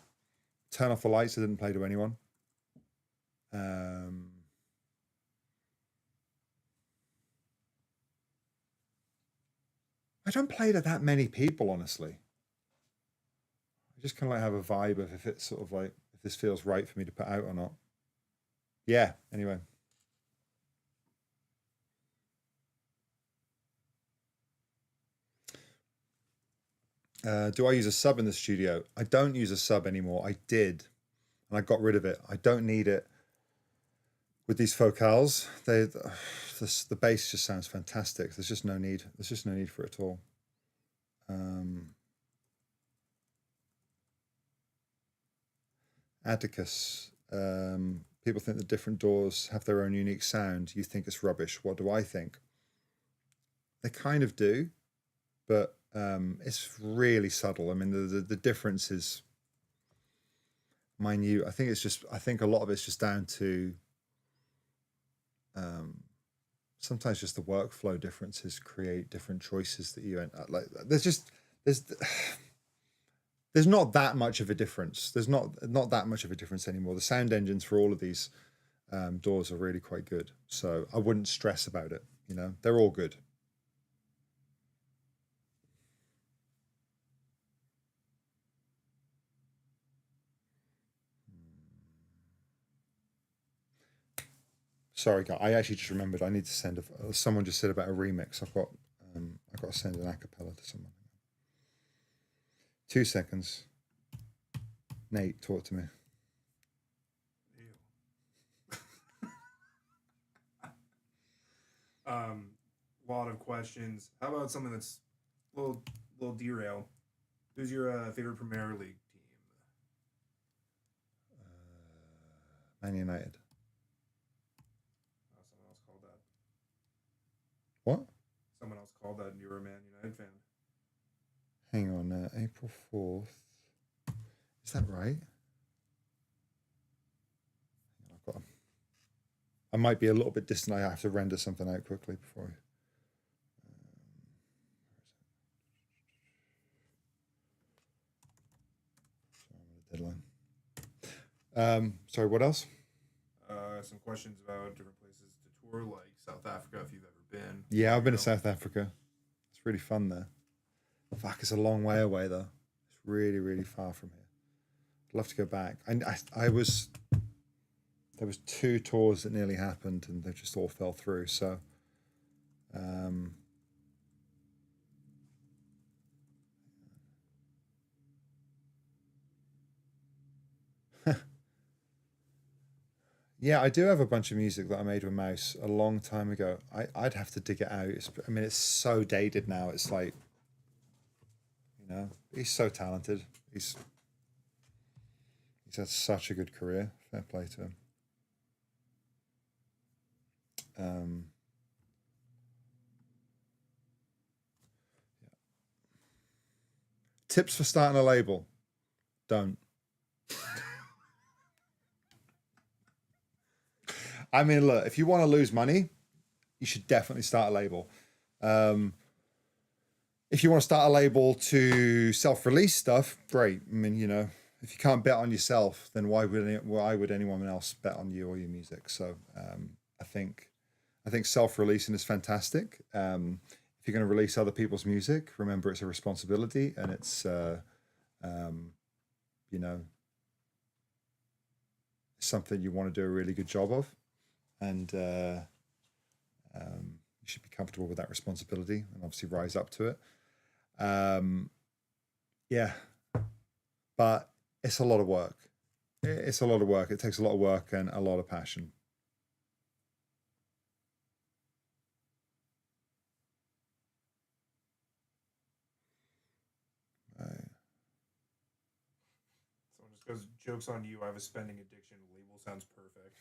Off the Lights, I didn't play to anyone. I don't play to that many people, honestly. I just kind of like have a vibe of if it's sort of like, if this feels right for me to put out or not. Yeah, anyway. Do I use a sub in the studio? I don't use a sub anymore. I did, and I got rid of it. I don't need it with these focals. The bass just sounds fantastic. There's just no need. There's just no need for it at all. Atticus. People think the different doors have their own unique sound. You think it's rubbish. What do I think? They kind of do, but it's really subtle. I mean, the difference is minute. I think a lot of it's just down to sometimes just the workflow differences create different choices that you end up like. There's not that much of a difference. There's not that much of a difference anymore. The sound engines for all of these doors are really quite good. So I wouldn't stress about it. You know, they're all good. Sorry, guy. I actually just remembered. I need to send someone just said about a remix. I've got to send an acapella to someone. 2 seconds. Nate, talk to me. Lot of questions. How about something that's a little derail? Who's your favorite Premier League team? Man United. Someone else called that. What? Someone else called that, and you're a Man United fan. Hang on, April 4th. Is that right? I might be a little bit distant. I have to render something out quickly before. Deadline. Sorry, what else? Some questions about different places to tour, like South Africa, if you've ever been. Yeah, I've been to South Africa. It's really fun there. Fuck, it's a long way away though. It's really, really far from here. I'd love to go back. There was 2 tours that nearly happened and they just all fell through. So, yeah, I do have a bunch of music that I made with Mouse a long time ago. I'd have to dig it out. It's so dated now. It's like, you know, he's so talented. He's had such a good career. Fair play to him. Yeah. Tips for starting a label: don't. I mean, look, if you want to lose money, you should definitely start a label. If you want to start a label to self-release stuff, great. I mean, you know, if you can't bet on yourself, then why would anyone else bet on you or your music? So I think self-releasing is fantastic. If you're going to release other people's music, remember it's a responsibility, and it's you know, something you want to do a really good job of, and you should be comfortable with that responsibility and obviously rise up to it. Yeah, but it's a lot of work. It's a lot of work. It takes a lot of work and a lot of passion. Someone just goes, "Joke's on you. I have a spending addiction. Label sounds perfect."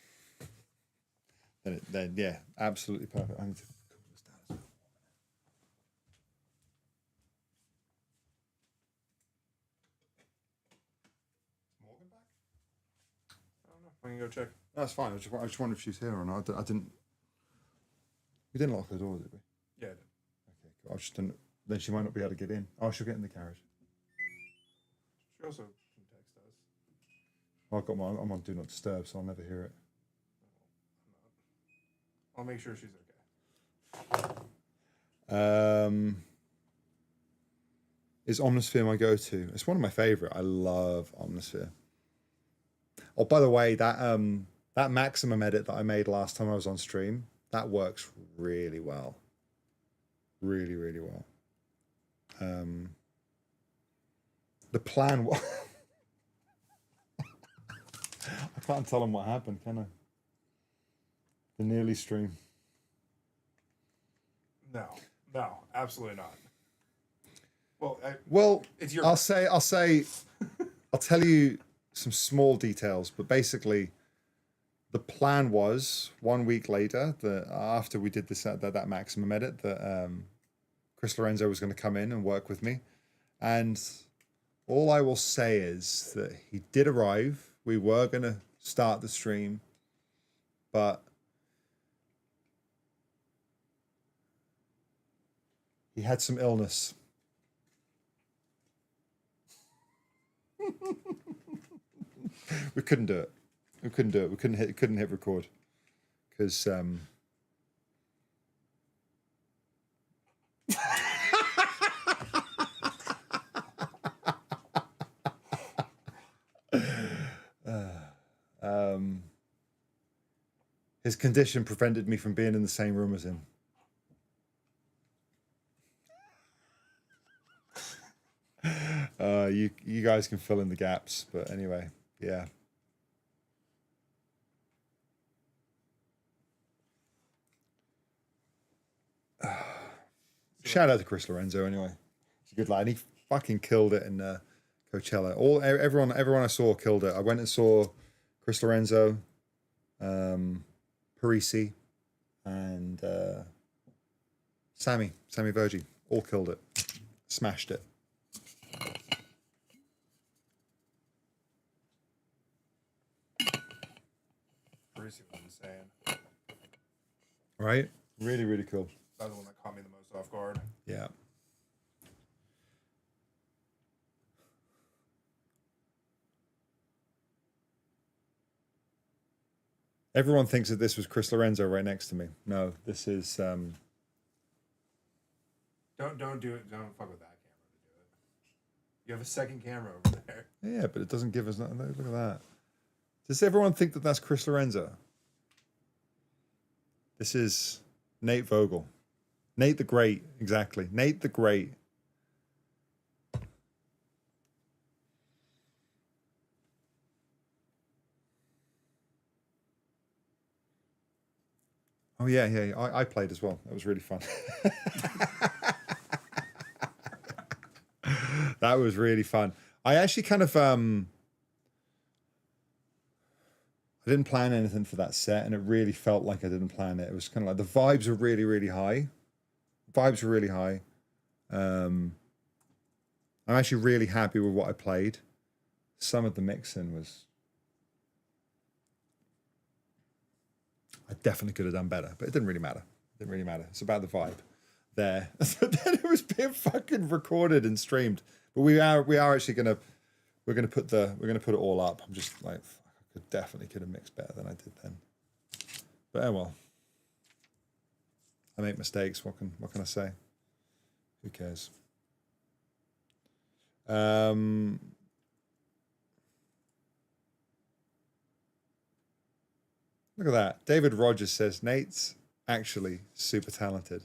then yeah, absolutely perfect. I need to cool this down as well. Morgan back? I don't know. I can go check. That's fine. I just wondered if she's here or not. I didn't. We didn't lock the door, did we? Yeah, I did. Okay, cool. I just didn't. Then she might not be able to get in. Oh, she'll get in the carriage. She also can text us. I'm on Do Not Disturb, so I'll never hear it. I'll make sure she's okay. Is Omnisphere my go-to? It's one of my favorite. I love Omnisphere. Oh, by the way, that maximum edit that I made last time I was on stream, that works really well. Really, really well. The plan was... I can't tell them what happened, can I? The nearly stream. No, absolutely not. Well, it's your. I'll tell you some small details, but basically, the plan was 1 week later that after we did this that maximum edit that Chris Lorenzo was going to come in and work with me, and all I will say is that he did arrive. We were going to start the stream, but he had some illness. We couldn't do it. We couldn't hit record because his condition prevented me from being in the same room as him. You guys can fill in the gaps, but anyway, yeah. Shout out to Chris Lorenzo anyway. He's a good lad. He fucking killed it in Coachella. Everyone I saw killed it. I went and saw Chris Lorenzo, Parisi, and Sammy Virgie. All killed it. Smashed it. Parisi was insane. Right? Really, really cool. That was the one that caught me the most off guard. Yeah. Everyone thinks that this was Chris Lorenzo right next to me. No, this is Don't do it. Don't fuck with that camera to do it. You have a second camera over there. yeah, but it doesn't give us nothing. Look at that. Does everyone think that that's Chris Lorenzo? This is Nate Vogel. Nate the Great, exactly. Nate the Great. Oh yeah. I played as well. That was really fun. That was really fun. I actually kind of I didn't plan anything for that set, and it really felt like I didn't plan it. It was kind of like the vibes were really, really high. Vibes were really high. I'm actually really happy with what I played. Some of the mixing was... I definitely could have done better, but it didn't really matter. It didn't really matter. It's about the vibe there. So then it was being fucking recorded and streamed. But we are actually gonna put it all up. I'm just like, fuck, I could have mixed better than I did then. But oh well. I make mistakes. What can I say? Who cares? Look at that. David Rogers says Nate's actually super talented.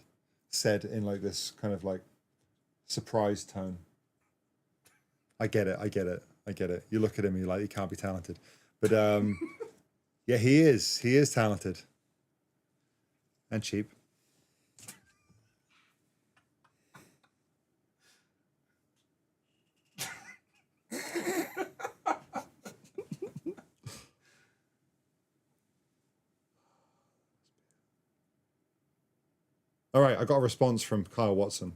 Said in like this kind of like surprised tone. I get it. You look at him and you're like, he can't be talented. But yeah, he is. He is talented. And cheap. All right, I got a response from Kyle Watson.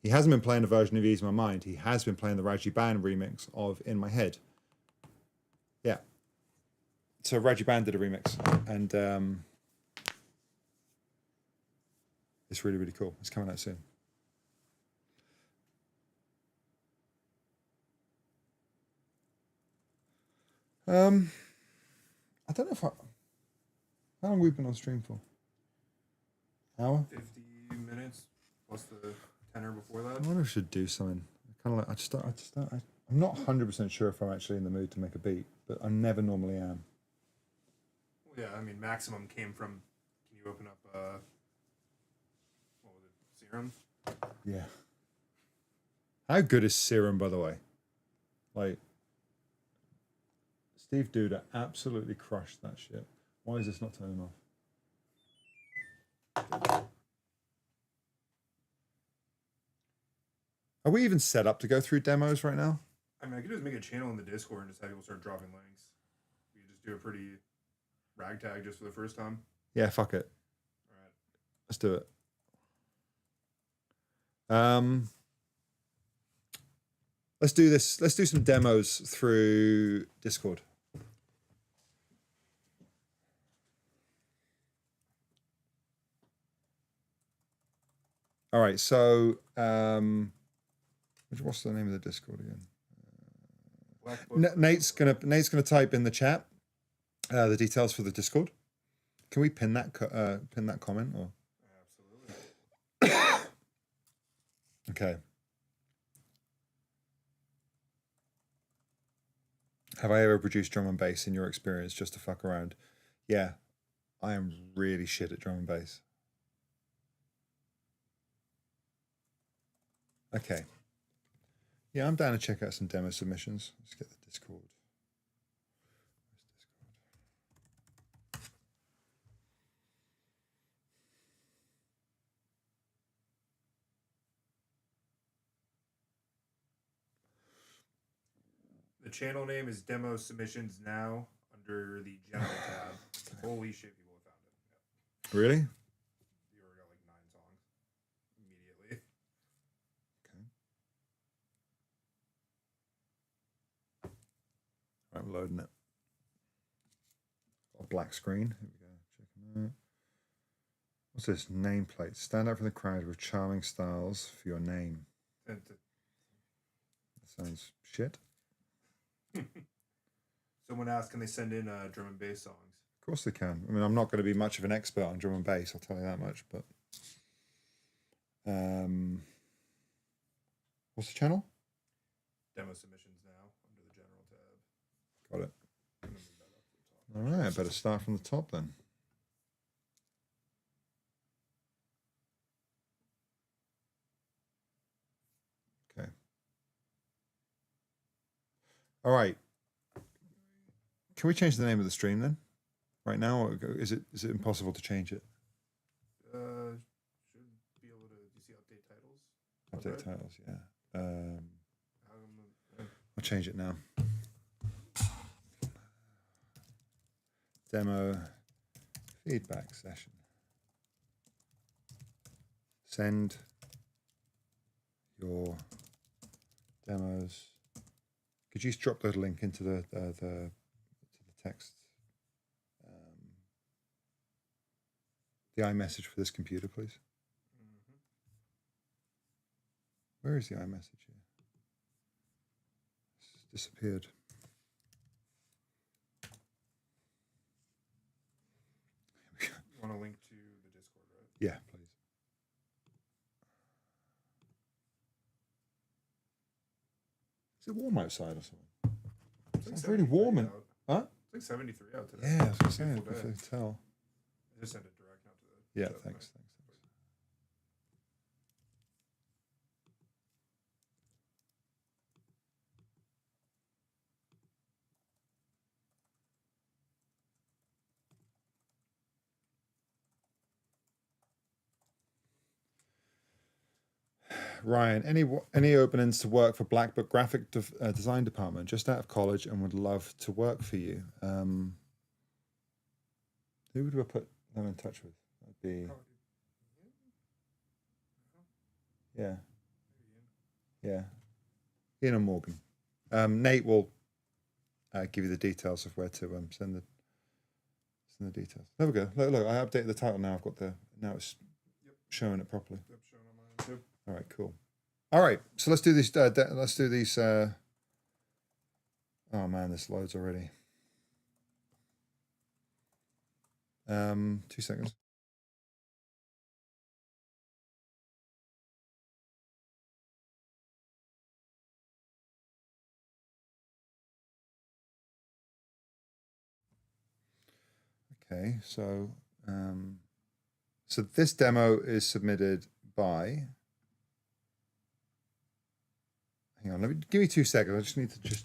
He hasn't been playing a version of Ease My Mind. He has been playing the Raji Band remix of In My Head. Yeah. So Raji Band did a remix, and it's really, really cool. It's coming out soon. I don't know if how long have we been on stream for? Hour? 50 minutes plus the tenor before that. I wonder if I should do something. Kind of like I'm not 100% sure if I'm actually in the mood to make a beat, but I never normally am. Well, yeah, I mean, Maximum came from. Can you open up? What was it? Serum. Yeah. How good is Serum, by the way? Like, Steve Duda absolutely crushed that shit. Why is this not turning off? Are we even set up to go through demos right now? I mean, I could just make a channel in the Discord and just have people start dropping links. We could just do a pretty ragtag just for the first time. Yeah, fuck it. All right. Let's do it. Let's do this. Let's do some demos through Discord. All right. So, what's the name of the Discord again? Nate's gonna type in the chat the details for the Discord. Can we pin that comment or? Absolutely. Okay. Have I ever produced drum and bass in your experience just to fuck around? Yeah, I am really shit at drum and bass. Okay. Yeah, I'm down to check out some demo submissions. Let's get the Discord. The channel name is Demo Submissions Now under the General tab. Holy shit, people have found it. Yep. Really? You already got like 9 songs immediately. Okay. Right, I'm loading it. Got a black screen. Here we go. Check them out. What's this? Nameplate. Stand out from the crowd with charming styles for your name. That sounds shit. Someone asked, can they send in drum and bass songs? Of course they can. I mean, I'm not going to be much of an expert on drum and bass, I'll tell you that much, but what's the channel? Demo Submissions Now under the General tab. Got it. I'm gonna move that up to the top. All right, I better start from the top then. Okay. All right. Can we change the name of the stream then? Right now, or is it impossible to change it? Should be able to. Do you see update titles? Update titles, yeah. I'll change it now. Demo feedback session. Send your demos. Could you just drop the link into the text? The iMessage for this computer, please. Mm-hmm. Where is the iMessage here? It's disappeared. You want a link to the Discord, right? Yeah, please. Is it warm outside or something? It's really warm. Huh? It's like 73 out today. Yeah, I was going to say, Beautiful I day. can tell. I just sent it direct now to the Yeah, chat, thanks. Ryan, any openings to work for Black Book graphic design department? Just out of college and would love to work for you. Who would we put I'm in touch with? That'd be Probably. yeah, Maybe yeah. Ian and Morgan. Nate will give you the details of where to send the details. There we go. Look, I updated the title now. I've got now it's Yep. showing it properly. Yep, showing on mine too. All right, cool. All right, so let's do these. Let's do these. Oh man, there's loads already. 2 seconds. Okay, so this demo is submitted by. Hang on, give me 2 seconds. I just need to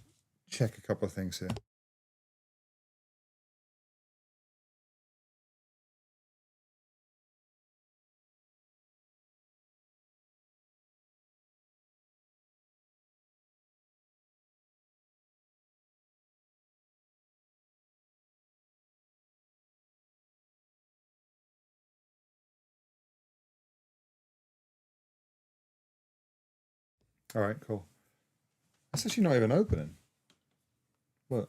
check a couple of things here. All right, cool. It's actually not even opening. What?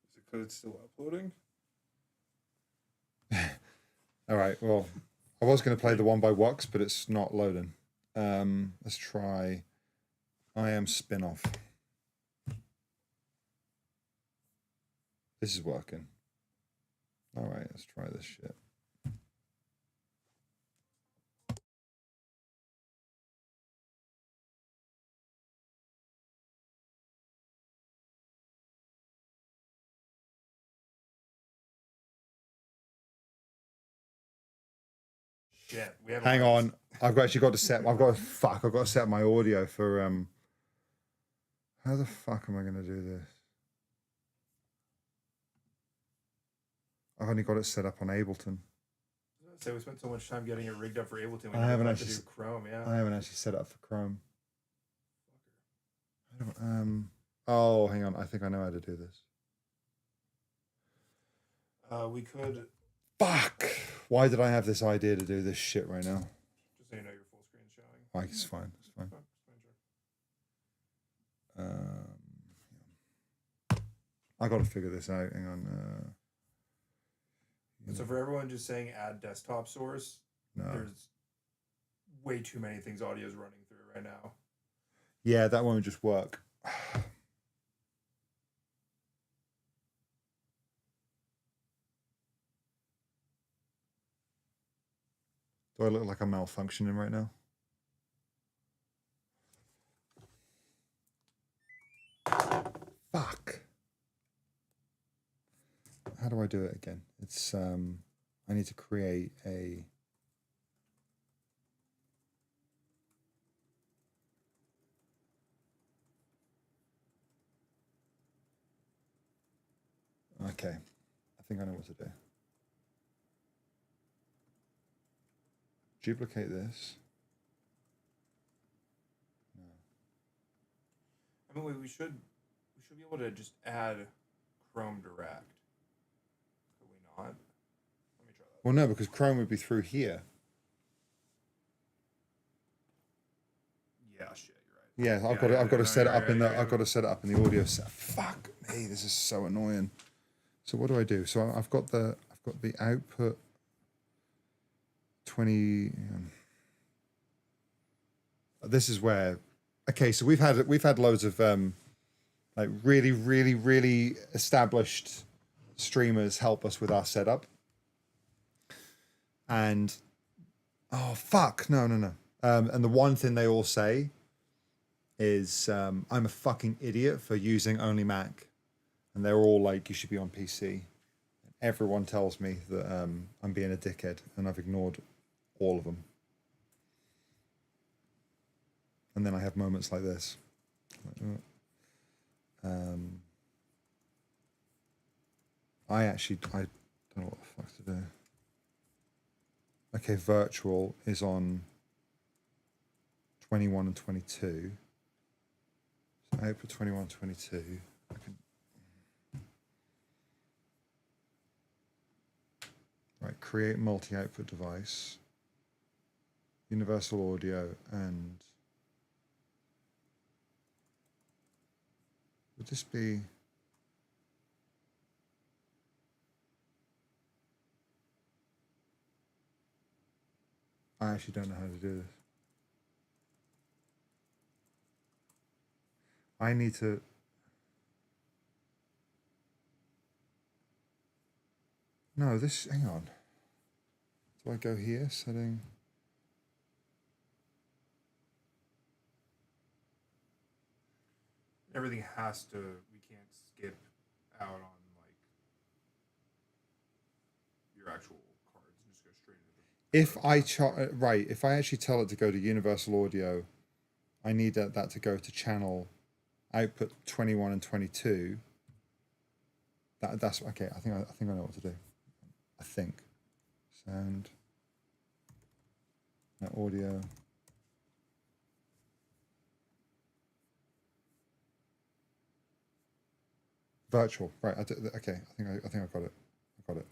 Is it because it's still uploading? All right. Well, I was going to play the one by Wux, but it's not loading. Let's try. I am Spinoff. This is working. All right. Let's try this shit. Shit, we have. Hang on. I've actually got to set. I've got to set my audio for. How the fuck am I going to do this? I've only got it set up on Ableton. So we spent so much time getting it rigged up for Ableton. We I haven't never thought actually to do Chrome. Yeah. I haven't actually set it up for Chrome. Oh, hang on. I think I know how to do this. We could. Fuck! Why did I have this idea to do this shit right now? Just so you know, your full screen showing. Like, it's fine. It's fine. I got to figure this out. Hang on. So for everyone just saying add desktop source, No. there's way too many things audio's running through right now. Yeah, that won't just work. Do I look like I'm malfunctioning right now? Fuck. How do I do it again? It's I need to create a okay. I think I know what to do. Duplicate this. No. I mean, we should be able to just add Chrome Direct. Could we not? Let me try that. Well, no, because Chrome would be through here. Yeah, shit, you're right. Yeah, I've got to set it up in the I've got to set it up in the audio set. Fuck me, this is so annoying. So what do I do? So I've got the output 20. This is where. Okay, so we've had loads of like really established streamers help us with our setup. And oh fuck, no. And the one thing they all say is I'm a fucking idiot for using only Mac, and they're all like, you should be on PC. Everyone tells me that I'm being a dickhead, and I've ignored all of them. And then I have moments like this. I don't know what the fuck to do. Okay, virtual is on 21 and 22. output 21, 22. I can... Right, create multi-output device, universal audio, and would this be? I actually don't know how to do this. I need to. No, this, hang on. Do I go here, setting? Everything has to, we can't skip out on like your actual cards and just go straight into the. Right, if I actually tell it to go to Universal Audio, I need that to go to channel output 21 and 22. That's okay. I think I know what to do. I think sound, audio. Virtual, right? Okay, I think I got it. I got it.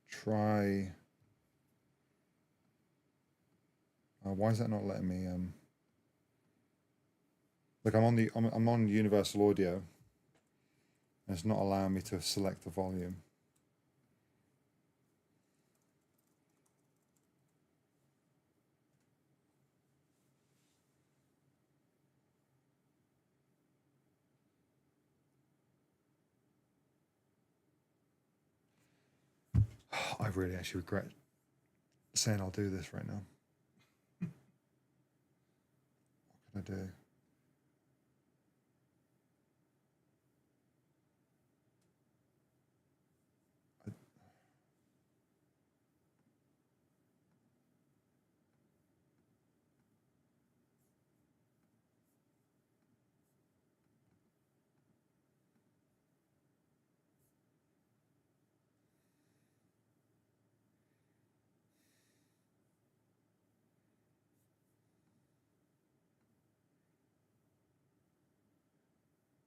Try. Why is that not letting me? Look, I'm on Universal Audio, and it's not allowing me to select the volume. I really actually regret saying I'll do this right now. What can I do?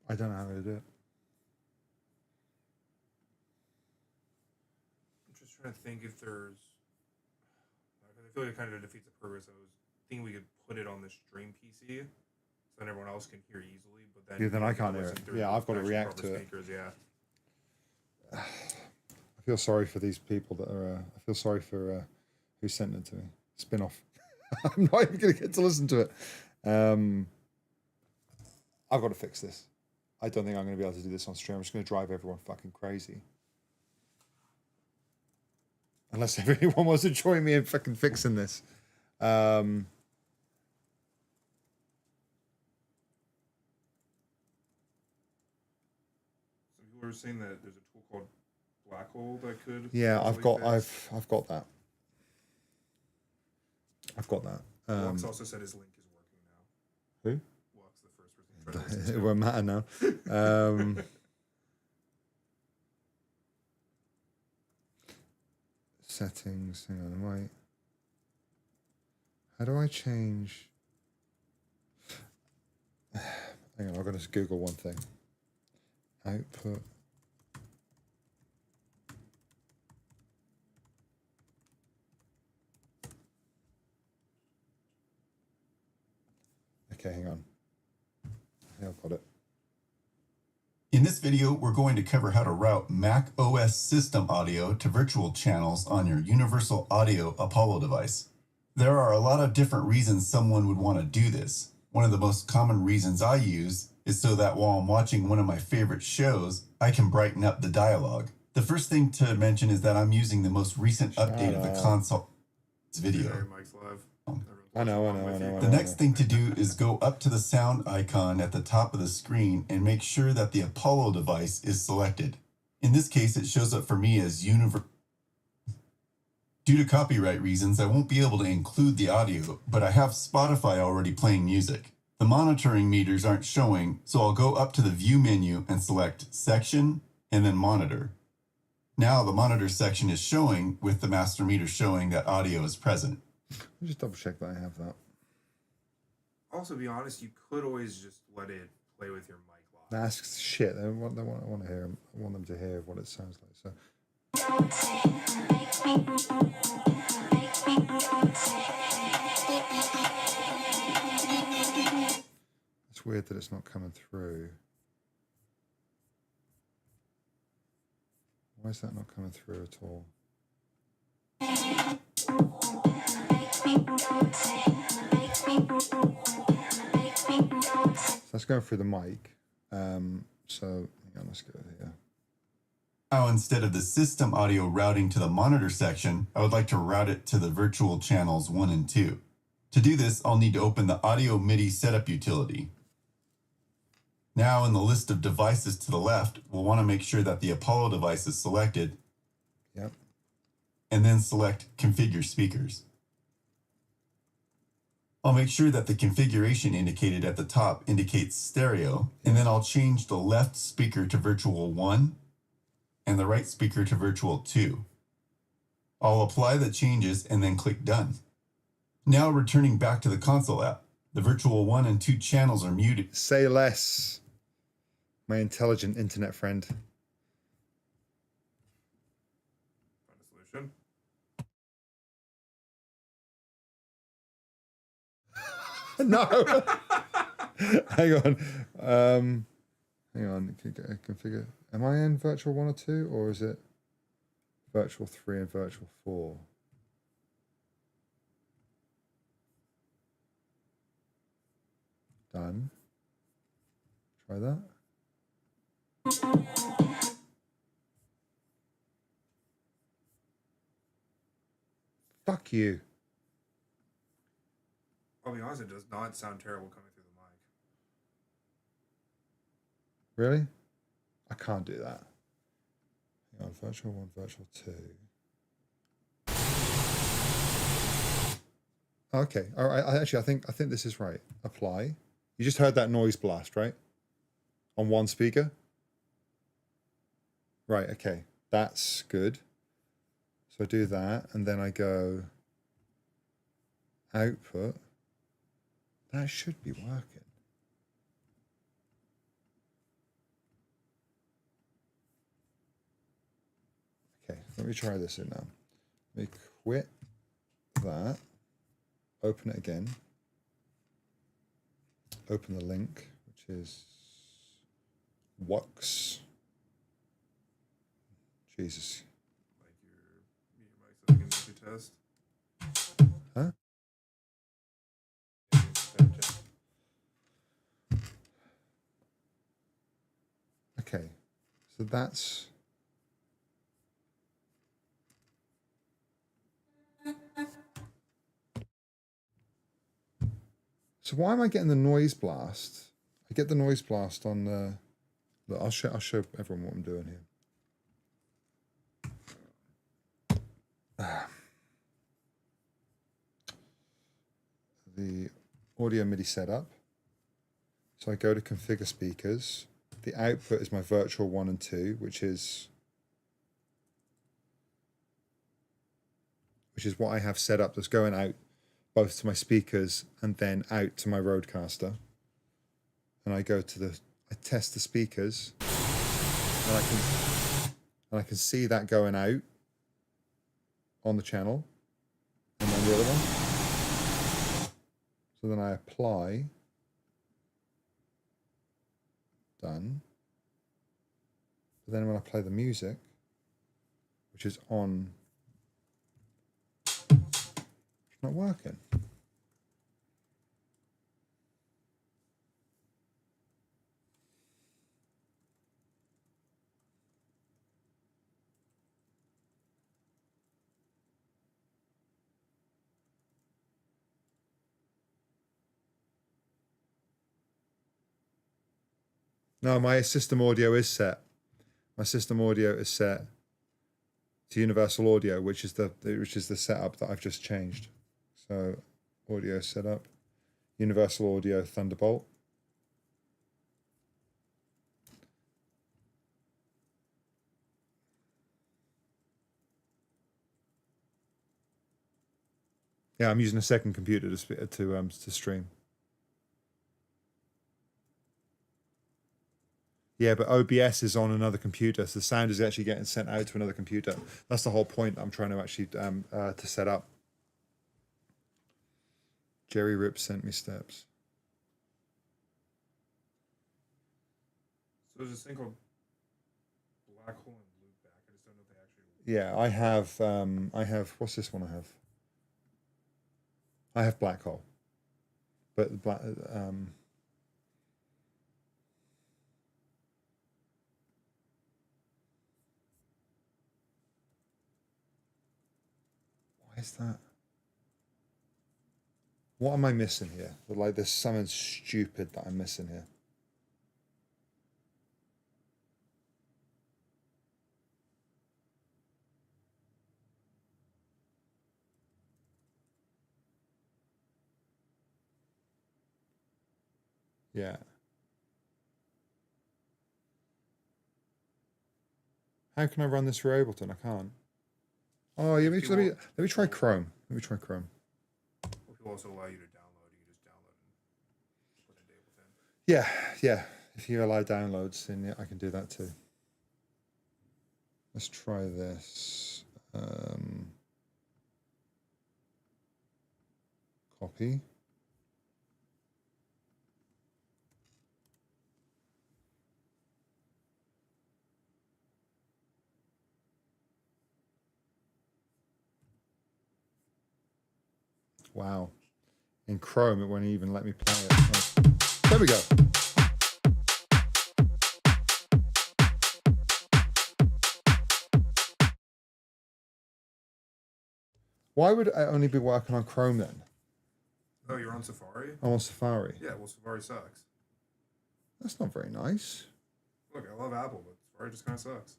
I don't know how to do it. I'm just trying to think if there's. I feel like it kind of defeats the purpose. I was thinking we could put it on the stream PC, so then everyone else can hear easily. But then, yeah, then I can't hear it. Yeah, I've got to react to speakers, it. Yeah. I feel sorry for these people that are. I feel sorry for who sent it to me. Spinoff. I'm not even going to get to listen to it. I've got to fix this. I don't think I'm going to be able to do this on stream. I'm just going to drive everyone fucking crazy. Unless everyone wants to join me in fucking fixing this. So people are saying that there's a tool called Black Hole that could. Yeah, I've got that. I've got that. Lux also said his link is working now. Who? Lux, the first person tried to listen It won't matter now. Settings. Hang on, wait. How do I change? Hang on, I've got to just Google one thing. Output. Okay, hang on. Yeah, I've got it. In this video, we're going to cover how to route Mac OS system audio to virtual channels on your Universal Audio Apollo device. There are a lot of different reasons someone would want to do this. One of the most common reasons I use is so that while I'm watching one of my favorite shows, I can brighten up the dialogue. The first thing to mention is that I'm using the most recent update of the console video. I know. The next thing to do is go up to the sound icon at the top of the screen and make sure that the Apollo device is selected. In this case, it shows up for me as Universal. Due to copyright reasons, I won't be able to include the audio, but I have Spotify already playing music. The monitoring meters aren't showing, so I'll go up to the View menu and select Section and then Monitor. Now the monitor section is showing with the master meter showing that audio is present. Let me just double check that I have that. Also, be honest, you could always just let it play with your mic live. That's shit. I want to hear. I want them to hear what it sounds like. So. It's weird that it's not coming through. Why is that not coming through at all? So that's going through the mic. So hang on, let's go here. Now, instead of the system audio routing to the monitor section, I would like to route it to the virtual channels 1 and 2. To do this, I'll need to open the Audio MIDI Setup utility. Now, in the list of devices to the left, we'll want to make sure that the Apollo device is selected. Yep. And then select Configure Speakers. I'll make sure that the configuration indicated at the top indicates stereo, and then I'll change the left speaker to Virtual 1 and the right speaker to Virtual 2. I'll apply the changes and then click Done. Now returning back to the console app, the Virtual 1 and 2 channels are muted. Say less, my intelligent internet friend. Find a solution. No. Hang on. Hang on. Configure. Am I in virtual 1 or 2, or is it virtual 3 and virtual 4? Done. Try that. Fuck you. I'll be honest, it does not sound terrible coming through the mic. Really? I can't do that. Hang on, virtual 1, virtual 2. Okay. All right. I think this is right. Apply. You just heard that noise blast, right? On one speaker. Right. Okay. That's good. So I do that, and then I go output. That should be working. Okay, let me try this in now. Let me quit that. Open it again. Open the link, which is Wux. Jesus. Like your mic so we can do test. Huh? Okay, so that's... So why am I getting the noise blast? I get the noise blast on the... Look, I'll show everyone what I'm doing here. The audio MIDI setup. So I go to configure speakers. The output is my virtual 1 and 2, which is what I have set up. That's going out both to my speakers and then out to my Rodecaster. And I go to I test the speakers, and I can see that going out on the channel, and then the other one. So then I apply. Done. But then when I play the music, which is on, it's not working. No, my system audio is set. My system audio is set to universal audio, which is the setup that I've just changed. So audio setup, universal audio Thunderbolt. Yeah, I'm using a second computer to stream. Yeah, but OBS is on another computer, so the sound is actually getting sent out to another computer. That's the whole point that I'm trying to actually to set up. Jerry Rip sent me steps. So there's this thing called black hole and loopback. I just don't know if they actually. Yeah, I have. What's this one I have? I have black hole, but the black. Why is that? What am I missing here? Like, there's something stupid that I'm missing here. Yeah. How can I run this through Ableton? I can't. Oh, yeah, let me try Chrome. Let me try Chrome. Well, people also allow you to download. You can just download and put it into Ableton. Yeah, yeah. If you allow downloads, then yeah, I can do that too. Let's try this. Copy. Wow. In Chrome, it won't even let me play it. Oh. There we go. Why would I only be working on Chrome then? Oh, you're on Safari? I'm on Safari. Yeah, well, Safari sucks. That's not very nice. Look, I love Apple, but Safari just kind of sucks.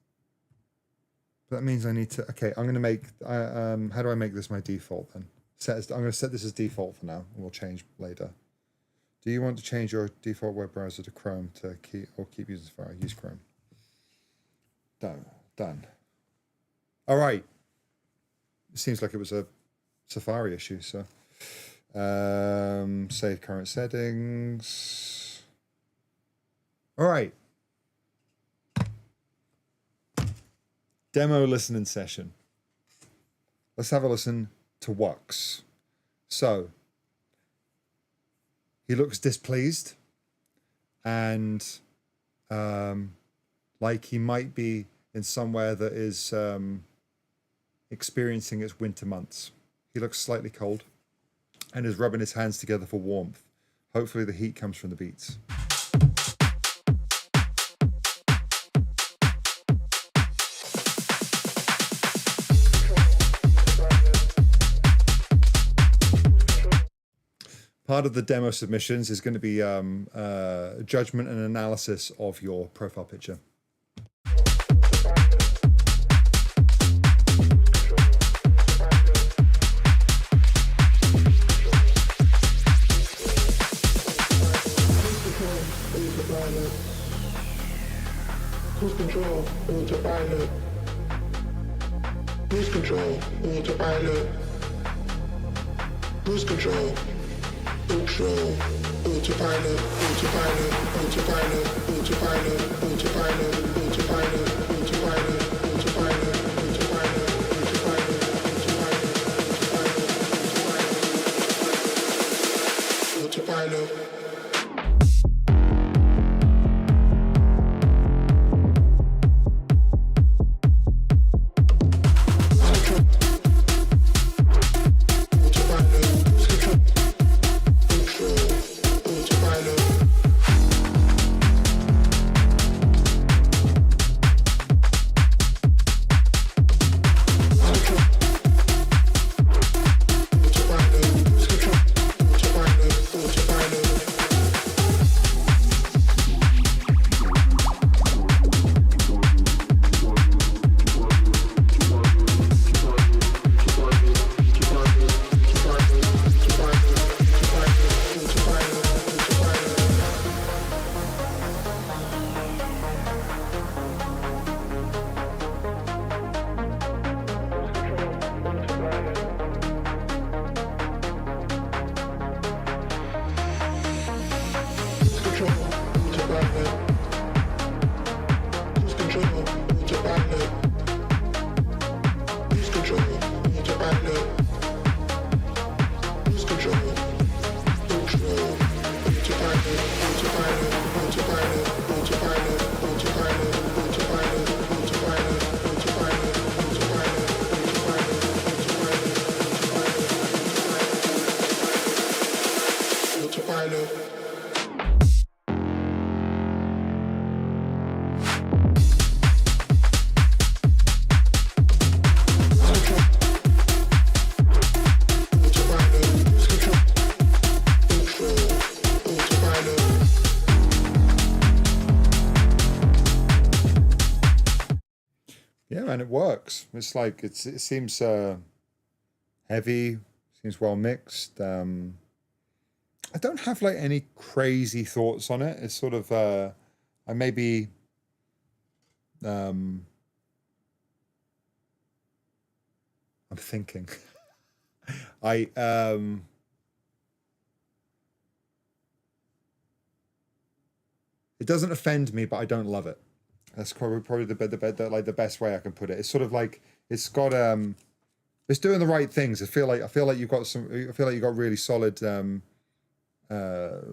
But that means I need to. Okay, I'm going to make. How do I make this my default then? I'm going to set this as default for now, and we'll change later. Do you want to change your default web browser to Chrome to keep using Safari? Use Chrome. Done. All right. It seems like it was a Safari issue. So, save current settings. All right. Demo listening session. Let's have a listen to Wux. So he looks displeased and like he might be in somewhere that is experiencing its winter months. He looks slightly cold and is rubbing his hands together for warmth. Hopefully the heat comes from the beats. Part of the demo submissions is going to be judgment and analysis of your profile picture. Cruise control, autopilot. Cruise control, autopilot. Cruise control. Control, autopilot, autopilot, autopilot, autopilot, autopilot, autopilot, autopilot, autopilot, autopilot, autopilot, autopilot. Yeah, and it works. It's like it seems heavy, seems well mixed. I don't have like any crazy thoughts on it. It's sort of I maybe I'm thinking. I it doesn't offend me, but I don't love it. That's probably the best way I can put it. It's sort of like it's got it's doing the right things. I feel like you've got some. I feel like you've got really solid a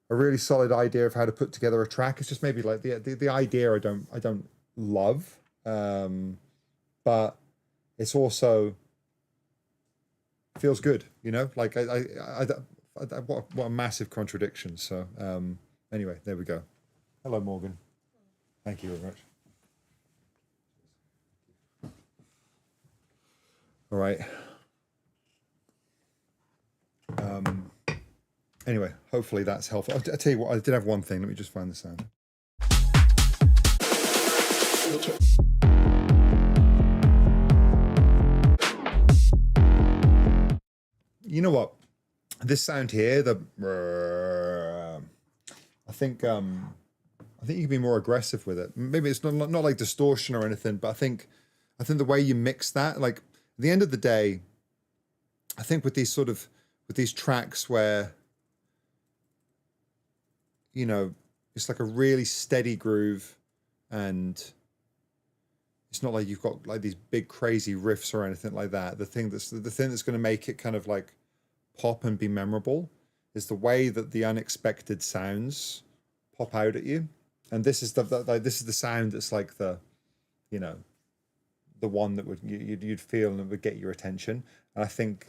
really solid idea of how to put together a track. It's just maybe like the idea I don't love, but it's also feels good. You know, like what a massive contradiction. So anyway, there we go. Hello, Morgan. Thank you very much. All right. Anyway, hopefully that's helpful. I'll tell you what, I did have one thing. Let me just find the sound. You know what? This sound here, I think you can be more aggressive with it. Maybe it's not like distortion or anything, but I think the way you mix that, like at the end of the day, I think with these tracks where, you know, it's like a really steady groove, and it's not like you've got like these big crazy riffs or anything like that. The thing that's going to make it kind of like pop and be memorable is the way that the unexpected sounds pop out at you. And this is this is the sound that's like the, you know, the one that you'd feel and would get your attention. And I think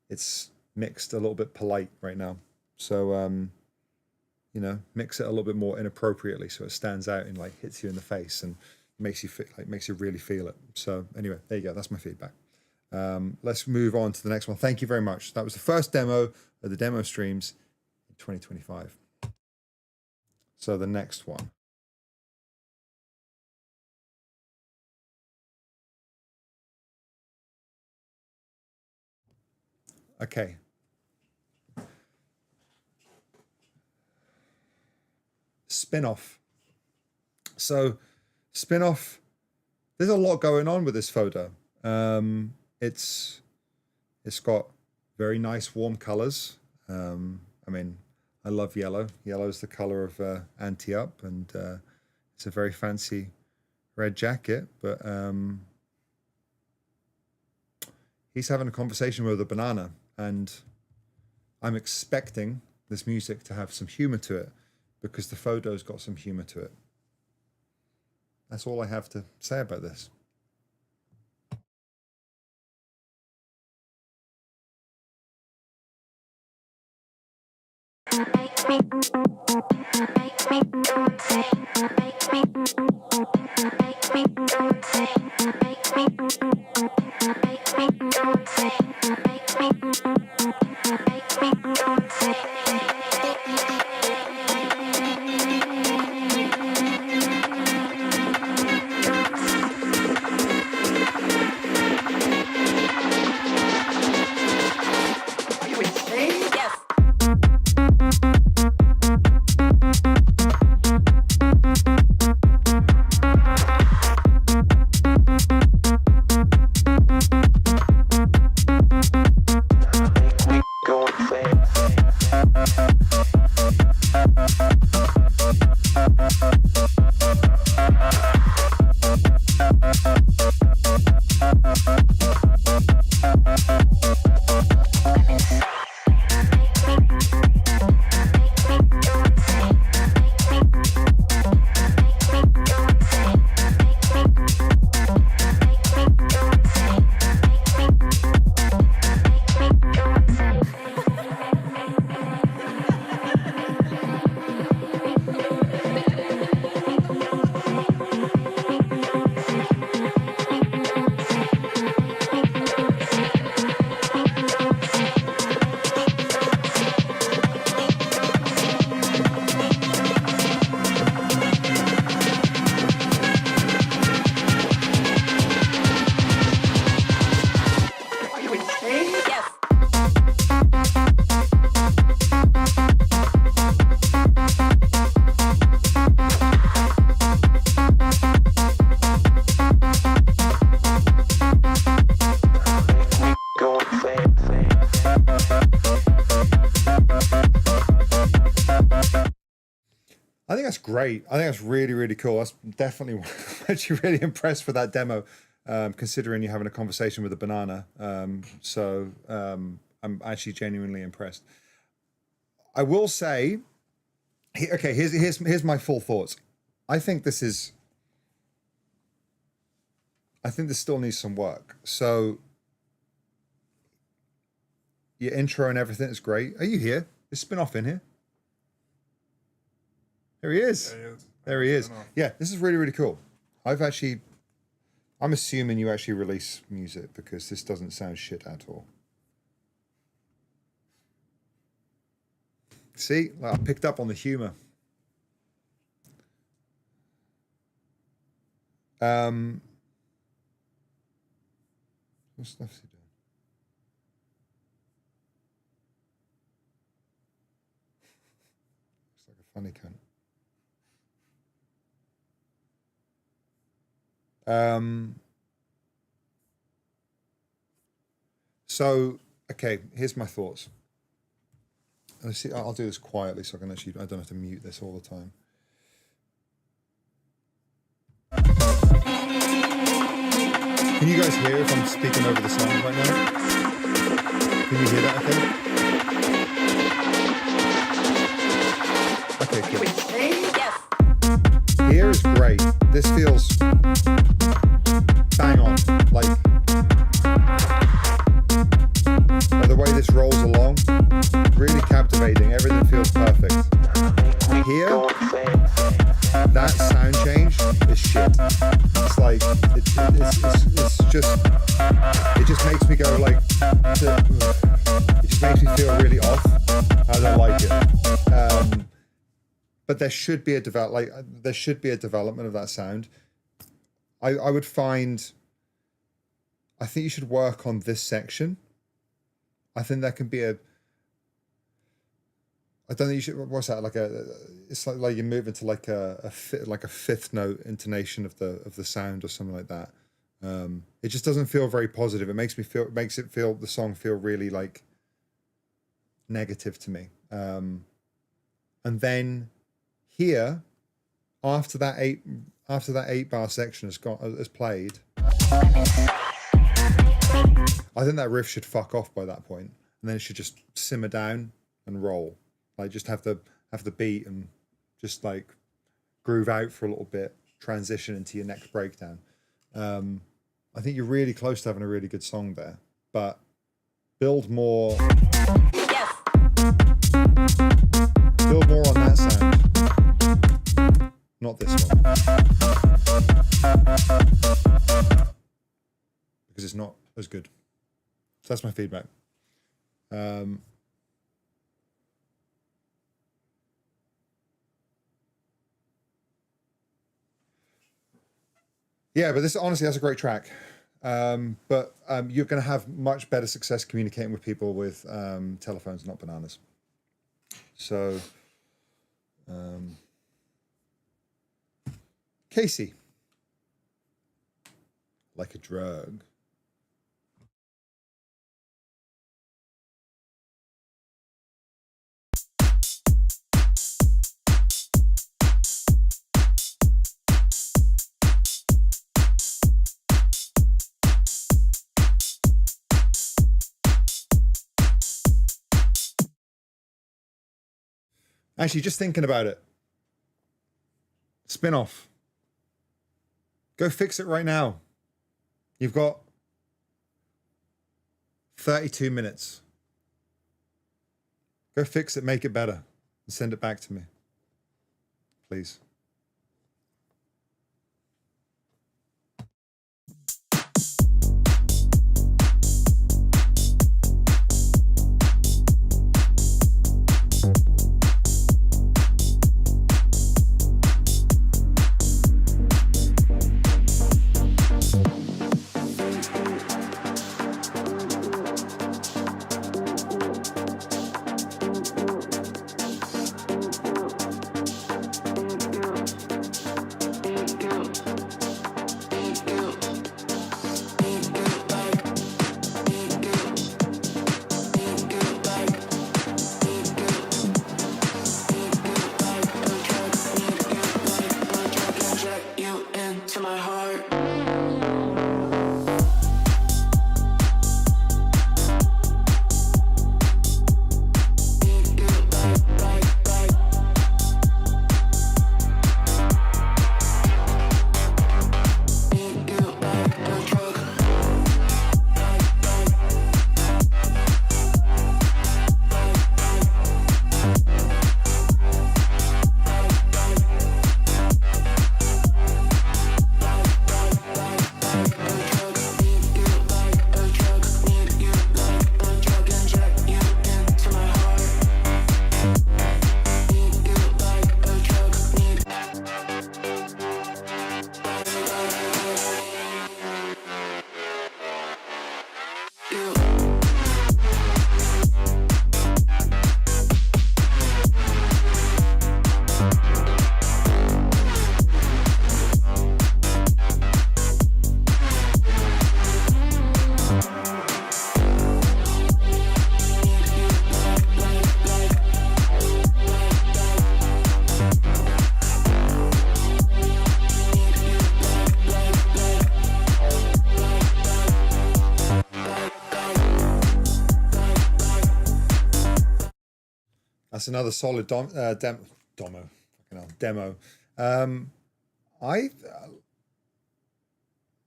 it's mixed a little bit polite right now. So you know, mix it a little bit more inappropriately so it stands out and like hits you in the face and makes you really feel it. So anyway, there you go. That's my feedback. Let's move on to the next one. Thank you very much. That was the first demo of the demo streams in 2025. So the next one. Okay. Spinoff. So Spinoff, there's a lot going on with this photo. It's got very nice warm colors. I mean, I love yellow. Yellow is the color of Anti-Up, and it's a very fancy red jacket, but he's having a conversation with a banana, and I'm expecting this music to have some humor to it because the photo's got some humor to it. That's all I have to say about this. Yes. great. I think that's really, really cool. That's definitely actually really impressed with that demo, considering you're having a conversation with a banana. So I'm actually genuinely impressed. I will say, okay, here's my full thoughts. I think this still needs some work. So your intro and everything is great. Are you here? Is Spinoff in here? There he is. There he is. Yeah, this is really, really cool. I'm assuming you actually release music because this doesn't sound shit at all. See, like I picked up on the humor. What stuff's he doing? Looks like a funny cunt. So, okay, here's my thoughts. Let's see, I'll do this quietly so I don't have to mute this all the time. Can you guys hear if I'm speaking over the sound right now? Can you hear that okay? Okay, good. Here is great. This feels bang on. Like the way this rolls along, really captivating. Everything feels perfect. Here, that sound change is shit. It's like it just makes me go like, it just makes me feel really off. I don't like it. But there should be a development of that sound. I would find. I think you should work on this section. I think that can be a. I don't think you should. What's that? It's like you're moving to like a fifth note intonation of the sound or something like that. It just doesn't feel very positive. It makes the song feel really like negative to me. And then here, after that 8-bar section has played, I think that riff should fuck off by that point, and then it should just simmer down and roll. Like just have the beat and just like groove out for a little bit, transition into your next breakdown. I think you're really close to having a really good song there, but build more. Yes. Build more on that sound, not this one, because it's not as good. So that's my feedback. Yeah, but that's a great track. But you're going to have much better success communicating with people with telephones, not bananas. So, Casey, like a drug. Actually, just thinking about it. Spinoff. Go fix it right now. You've got 32 minutes. Go fix it, make it better, and send it back to me. Please. inject you into my heart. That's another solid demo. I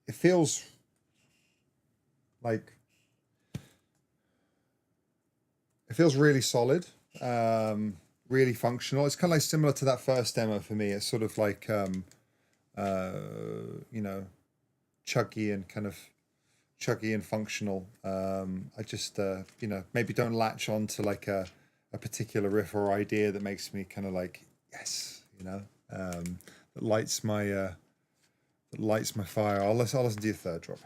it feels like really solid, really functional. It's kind of like similar to that first demo for me. It's sort of like you know, chuggy and functional. I just you know, maybe don't latch on to like a particular riff or idea that makes me kind of like, yes, you know, that lights my fire. I'll listen to your third drop.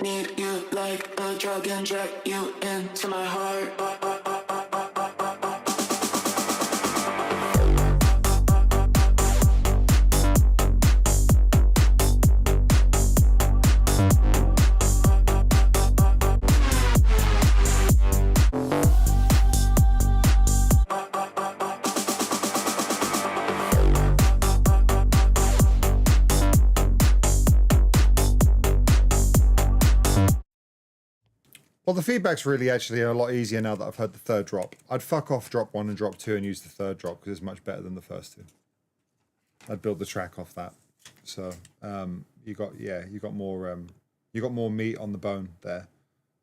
Need you like a drug, inject you into my heart. Well, the feedback's really actually a lot easier now that I've heard the third drop. I'd fuck off drop 1 and drop 2 and use the third drop because it's much better than the first 2. I'd build the track off that. So you got more meat on the bone there.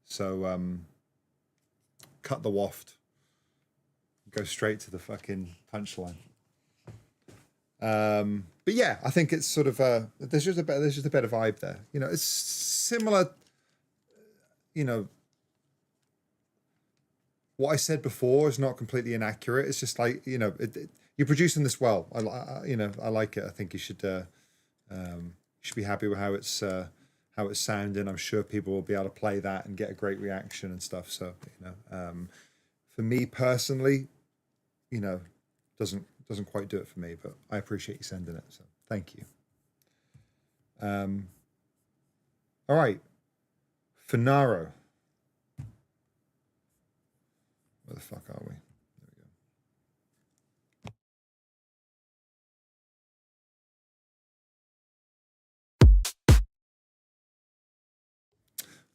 So cut the waft, go straight to the fucking punchline. But yeah, I think it's sort of there's just a better vibe there. You know, it's similar. You know, what I said before is not completely inaccurate. It's just like, you know, you're producing this well. You know, I like it. I think you should be happy with how it's sounding. I'm sure people will be able to play that and get a great reaction and stuff. So, you know, for me personally, you know, doesn't quite do it for me, but I appreciate you sending it. So thank you. All right. Finaro. Where the fuck are we? There we go.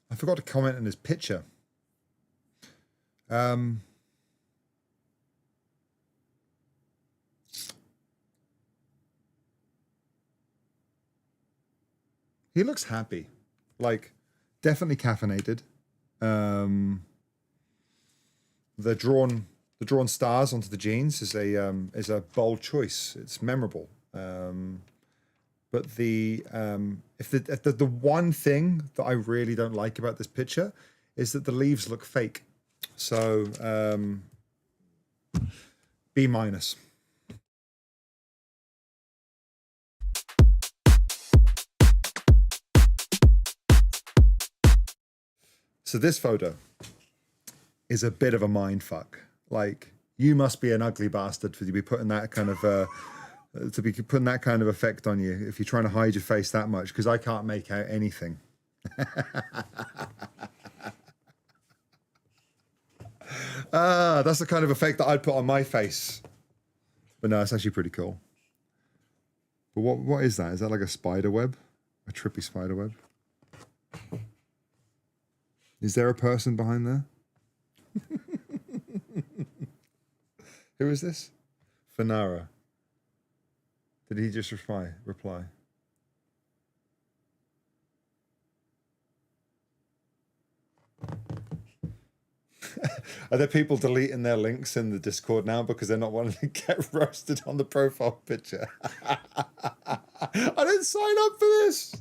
I forgot to comment on his picture. He looks happy. Like, definitely caffeinated. The drawn stars onto the jeans is a bold choice. It's memorable. But the one thing that I really don't like about this picture is that the leaves look fake. So B-. So this photo is a bit of a mind fuck. Like, you must be an ugly bastard to be putting that kind of effect on you if you're trying to hide your face that much, because I can't make out anything. That's the kind of effect that I'd put on my face. But no, it's actually pretty cool. But what is that? Is that like a spider web? A trippy spider web? Is there a person behind there? Who is this? Fanara. Did he just reply? Are there people deleting their links in the Discord now because they're not wanting to get roasted on the profile picture? I didn't sign up for this.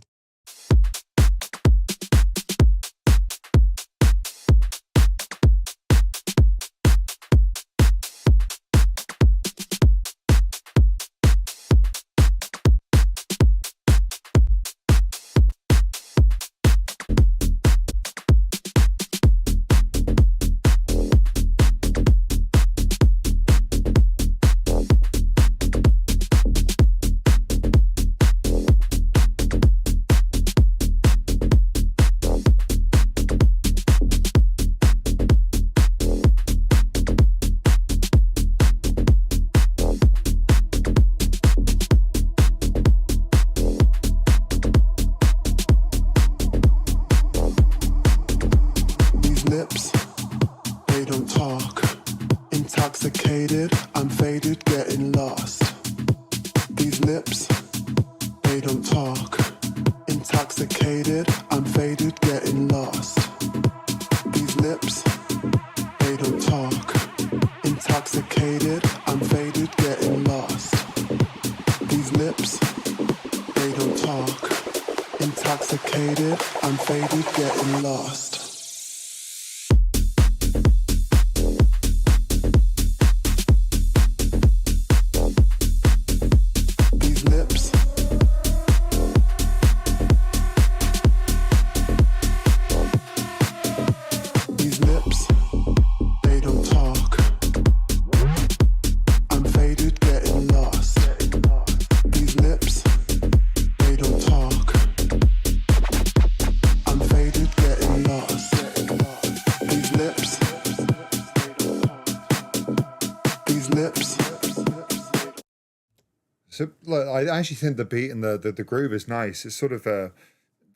So look, I actually think the beat and the groove is nice. It's sort of a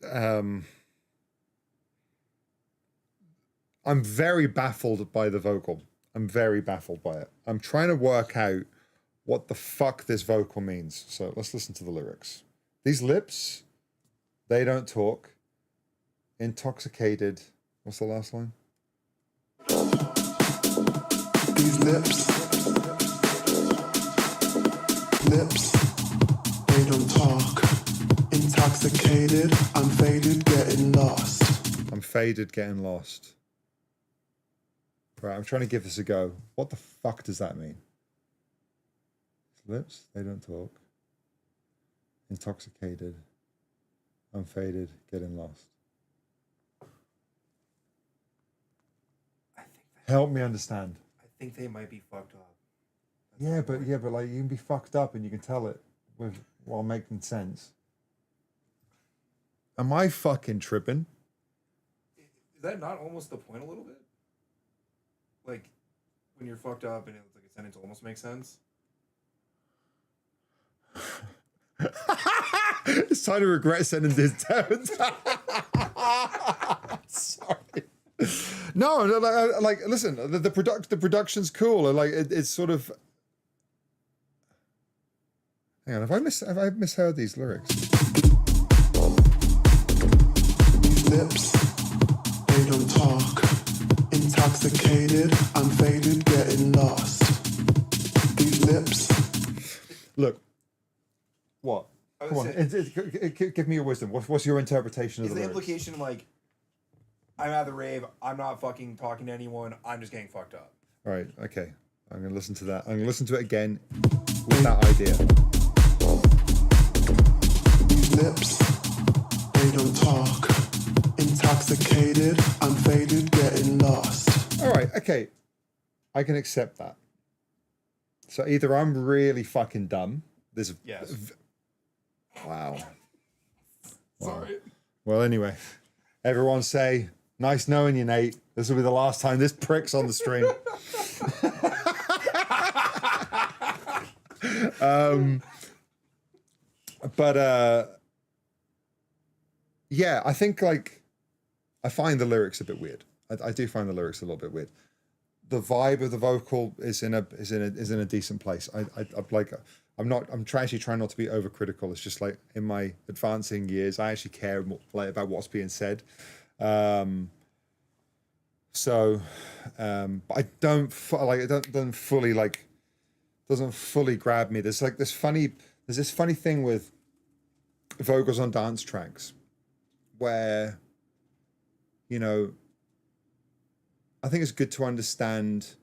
I'm very baffled by the vocal. I'm very baffled by it. I'm trying to work out what the fuck this vocal means. So let's listen to the lyrics. These lips, they don't talk. Intoxicated. What's the last line? These lips, they don't talk. Intoxicated, I'm faded, getting lost. I'm faded, getting lost. Right, I'm trying to give this a go. What the fuck does that mean? Lips, they don't talk. Intoxicated, I'm faded, getting lost. Help me understand. I think they might be fucked up. Yeah, but like you can be fucked up and you can tell it while making sense. Am I fucking tripping? Is that not almost the point a little bit? Like when you're fucked up and it's like a sentence almost makes sense. It's time to regret sending this down. Sorry. No, like listen, the production's cool. Like it's sort of. Hang on, have I misheard these lyrics? Lips, they don't talk. Intoxicated, I'm faded, getting lost. These lips. Look. What? Come on, give me your wisdom. What's your interpretation of the lyrics? Implication like, I'm at the rave, I'm not fucking talking to anyone, I'm just getting fucked up. All right, okay. I'm going to listen to that. I'm going to listen to it again with that idea. These lips, they don't talk. Intoxicated, I'm faded, okay, I can accept that. So either I'm really fucking dumb. There's Yes. Wow. Sorry. Well, anyway, everyone say, nice knowing you, Nate. This will be the last time this prick's on the stream. Yeah, I think like I find the lyrics a bit weird. I do find the lyrics a little bit weird. The vibe of the vocal is in a decent place. I'm actually trying not to be overcritical. It's just like in my advancing years, I actually care more, like, about what's being said. But I don't doesn't fully grab me. There's this funny thing with vocals on dance tracks where, you know, I think it's good to understand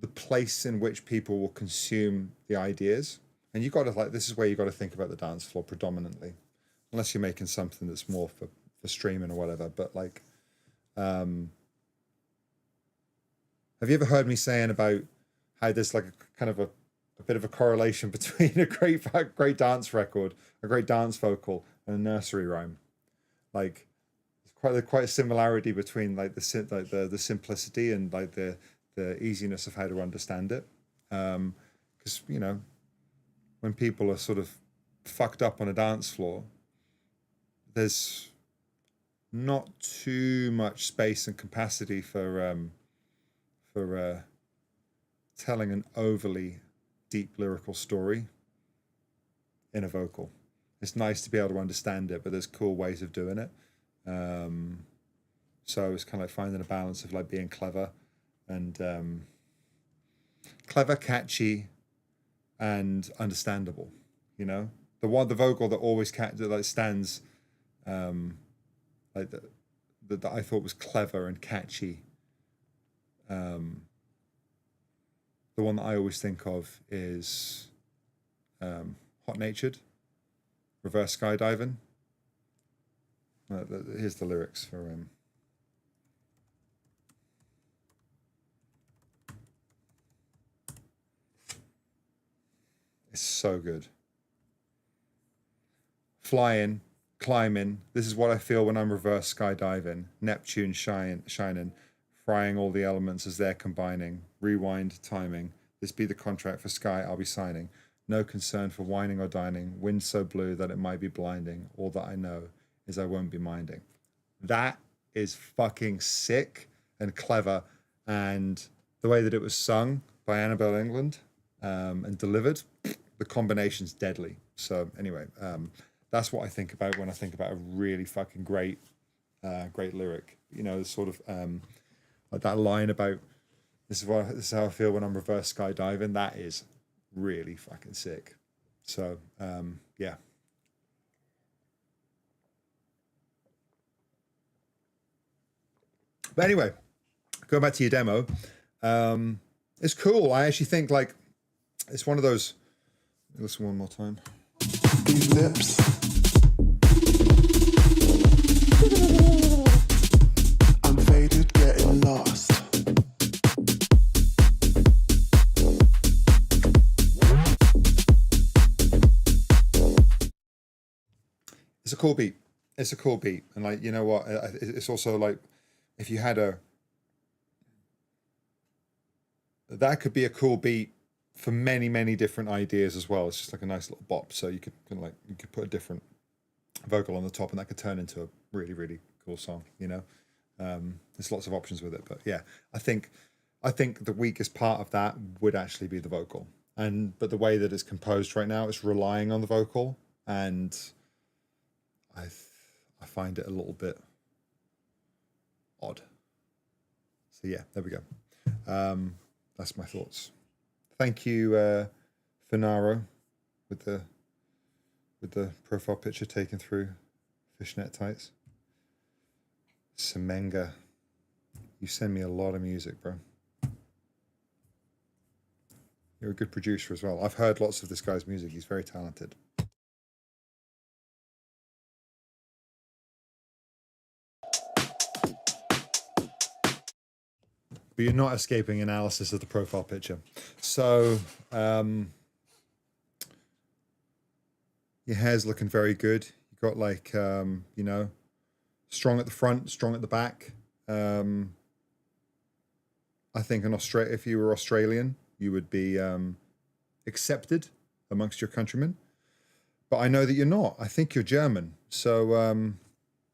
the place in which people will consume the ideas. And you've got to this is where you've got to think about the dance floor predominantly, unless you're making something that's more for streaming or whatever. But like, have you ever heard me saying about how there's like a kind of a bit of a correlation between a great dance record, a great dance vocal, and a nursery rhyme? Like, quite a similarity between like the simplicity and like the easiness of how to understand it. Because you know, when people are sort of fucked up on a dance floor, there's not too much space and capacity for telling an overly deep lyrical story in a vocal. It's nice to be able to understand it, but there's cool ways of doing it. So it's kind of like finding a balance of like being clever and catchy, and understandable. You know, the vocal that always stands, like that I thought was clever and catchy. The one that I always think of is Hot Natured, Reverse Skydiving. Here's the lyrics for it's so good. Flying, climbing, this is what I feel when I'm reverse skydiving. Neptune shining, frying all the elements as they're combining. Rewind, timing, this be the contract for sky I'll be signing. No concern for whining or dining. Wind so blue that it might be blinding. All that I know is I won't be minding. That is fucking sick and clever. And the way that it was sung by Annabelle England and delivered, the combination's deadly. So anyway, that's what I think about when I think about a really fucking great lyric. You know, sort of like that line about this is how I feel when I'm reverse skydiving. That is really fucking sick. So yeah. But anyway, going back to your demo, it's cool. I actually think like it's one of those. Listen one more time. These lips. I'm faded, getting lost. It's a cool beat. It's a cool beat, and like, you know what? It's also like if you had that could be a cool beat for many different ideas as well. It's just like a nice little bop. So you could put a different vocal on the top, and that could turn into a really cool song. You know, there's lots of options with it. But yeah, I think the weakest part of that would actually be the vocal, but the way that it's composed right now, it's relying on the vocal, and I find it a little bit odd. So yeah, there we go. That's my thoughts. Thank you, Finaro, with the profile picture taken through fishnet tights. Semenga, you send me a lot of music, bro. You're a good producer as well. I've heard lots of this guy's music. He's very talented. but you're not escaping analysis of the profile picture. So your hair's looking very good. You got like you know, strong at the front, strong at the back. I think if you were Australian, you would be accepted amongst your countrymen. But I know that you're not. I think you're German. So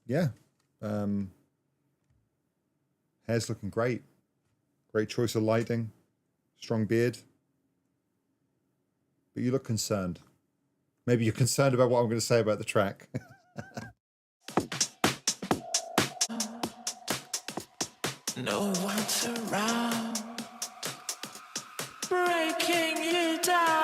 yeah, hair's looking great. Great choice of lighting, strong beard. But you look concerned. Maybe you're concerned about what I'm going to say about the track. No one's around, breaking you down.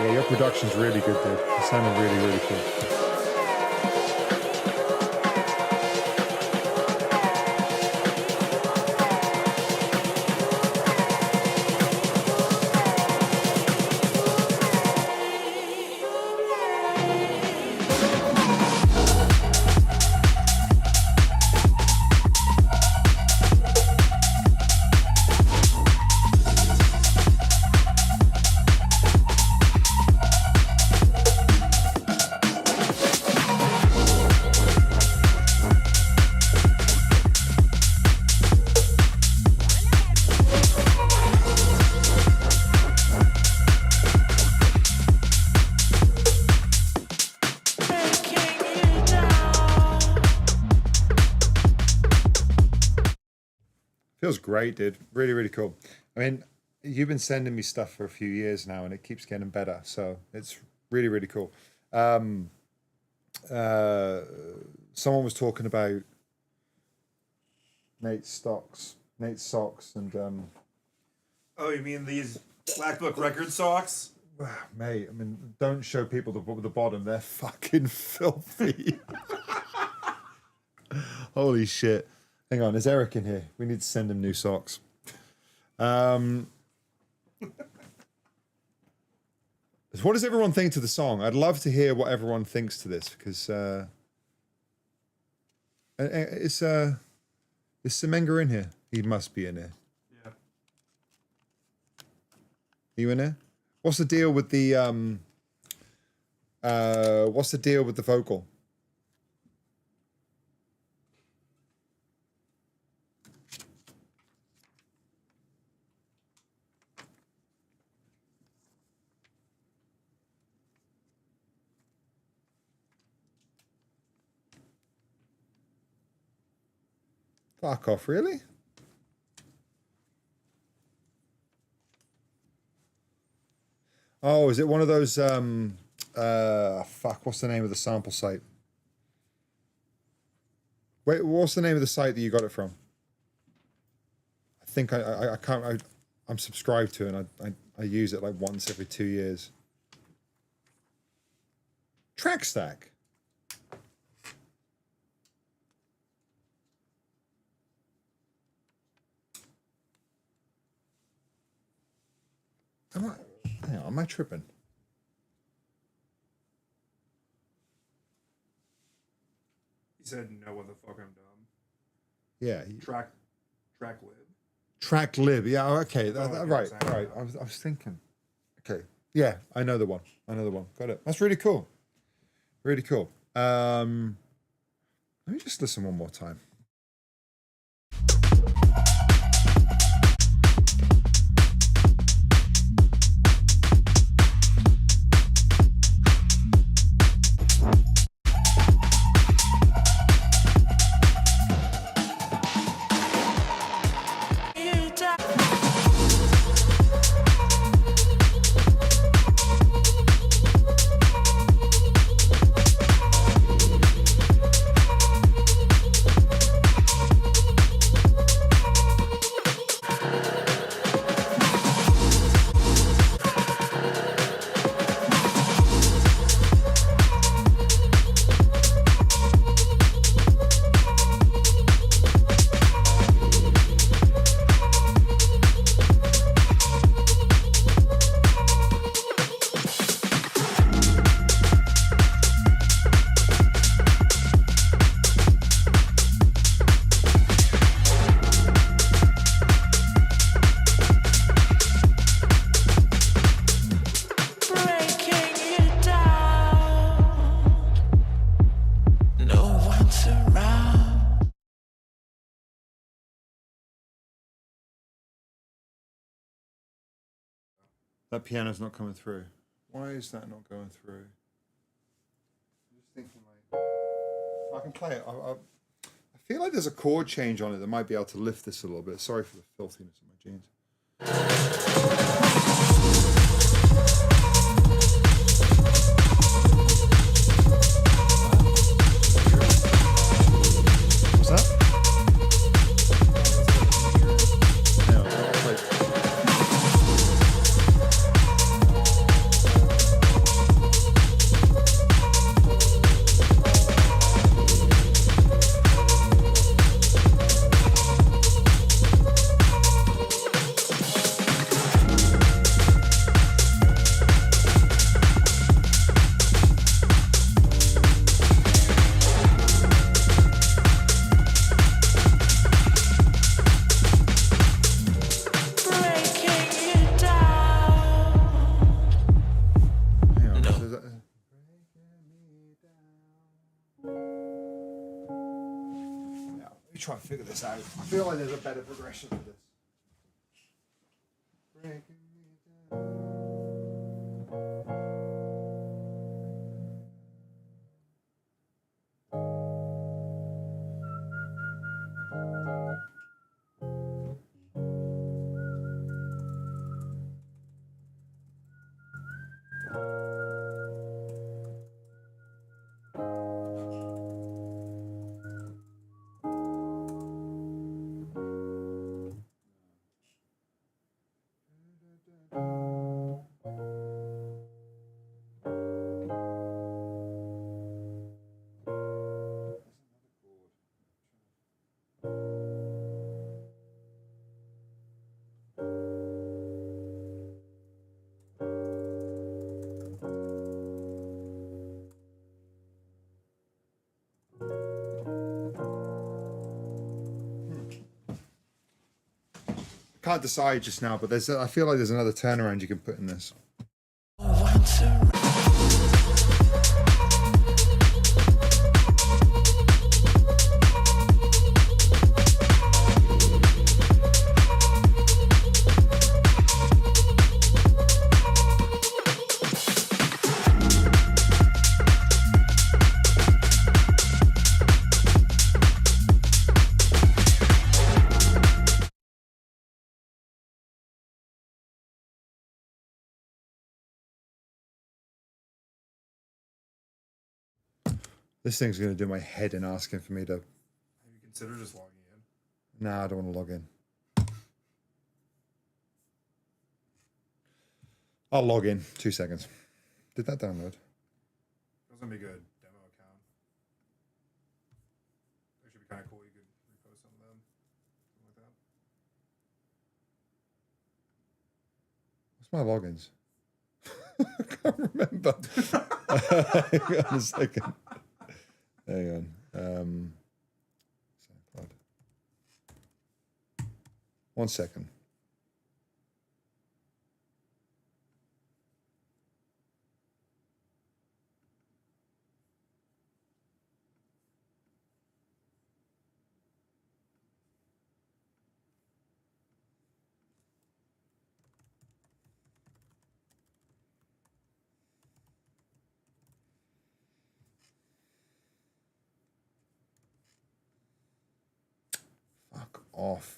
Yeah, your production's really good, dude. It sounded really, really cool. Feels great, dude. Really, really cool. I mean, you've been sending me stuff for a few years now, and it keeps getting better. So it's really, really cool. Someone was talking about Nate's socks, and Oh, you mean these Black Book record socks? mate. I mean, don't show people the bottom. They're fucking filthy. Holy shit. Hang on, is Eric in here? We need to send him new socks. What does everyone think to the song? I'd love to hear what everyone thinks to this, because is Semenga in here? He must be in here. Yeah. Are you in here? What's the deal with the vocal? Fuck off, really? Oh, is it one of those fuck, what's the name of the sample site? Wait, what's the name of the site that you got it from? I think I can't I'm subscribed to it and I use it like once every 2 years. TrackStack. Am I tripping? He said, "No, what the fuck, I'm dumb." Yeah. Track lib. Track lib. Yeah. Okay. Right. exactly. Right. I was thinking. Okay. Yeah. I know the one. Got it. That's really cool. Really cool. Let me just listen one more time. That piano's not coming through. Why is that not going through? I'm just thinking, like, I can play it. I feel like there's a chord change on it that might be able to lift this a little bit. Sorry for the filthiness of my jeans. What's that? No, I'll play. Try and figure this out. I feel like there's a better progression for this. Breaking me can't decide just now, but I feel like there's another turnaround you can put in this. This thing's going to do my head in asking for me to... Have you considered just logging in? Nah, I don't want to log in. I'll log in. 2 seconds. Did that download? That was gonna be a good demo account. That should be kind of cool. You could repost some of them, something like that. What's my logins? I can't remember. Hang on a second. Hang on. SoundCloud. 1 second. Fuck off.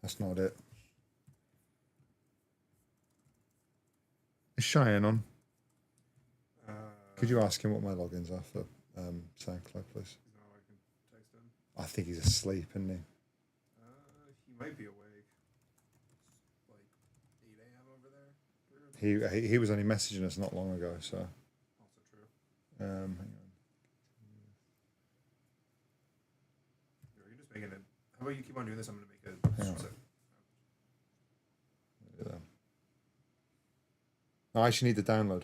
That's not it. Is Cheyenne on? Could you ask him what my logins are for SoundCloud, please? No, I can text him. I think he's asleep, isn't he? He might be awake. It's like 8 a.m. over there. He was only messaging us not long ago, so. Also true. Hang on. You're just making it. How about you keep on doing this? I'm gonna make it. Hang on. No, I actually need the download.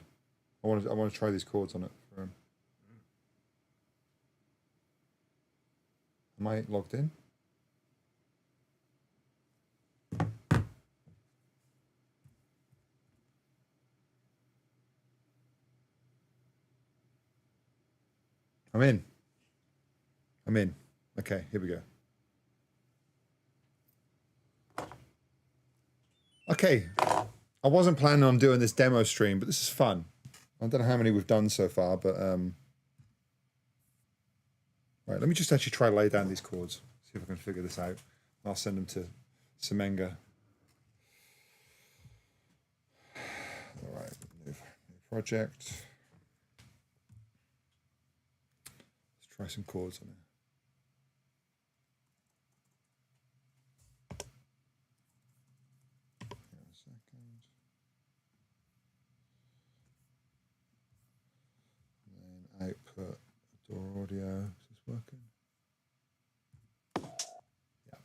I want to try these chords on it for him. Am I logged in? I'm in. Okay, here we go. Okay. I wasn't planning on doing this demo stream, but this is fun. I don't know how many we've done so far, but right, let me just actually try to lay down these chords, see if I can figure this out. I'll send them to Semenga. All right, new project. Let's try some chords on it. Output door audio. Is this working? Yeah.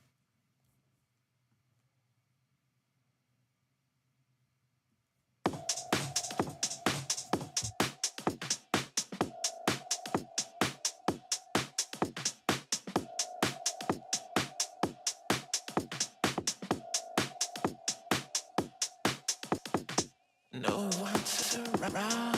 No one's around.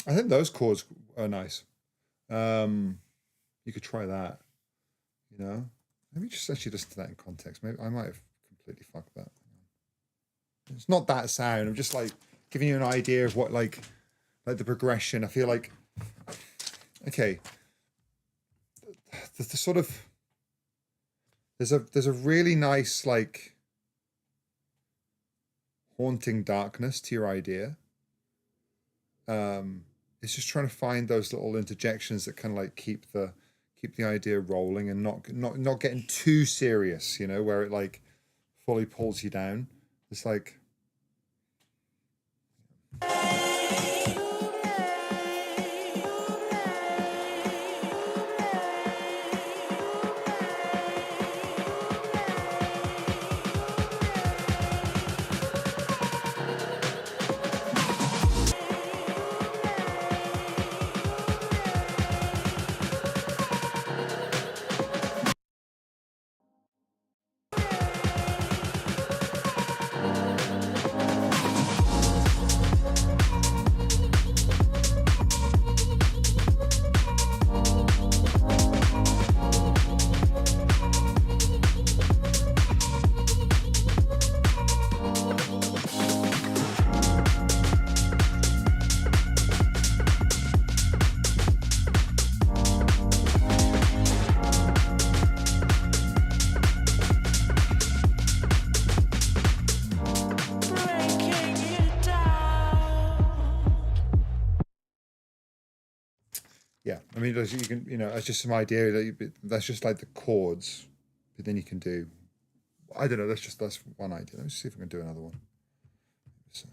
I think those chords are nice. You could try that. You know, let me just actually listen to that in context. Maybe I might have completely fucked that. It's not that sound. I'm just like giving you an idea of what like the progression. I feel like okay. The sort of there's a really nice like haunting darkness to your idea. It's just trying to find those little interjections that kind of like keep the idea rolling and not getting too serious, you know, where it like fully pulls you down. It's like yeah, I mean, you can, you know, that's just some idea that that's just like the chords, but then you can do, I don't know, that's one idea. Let me see if I can do another one. So.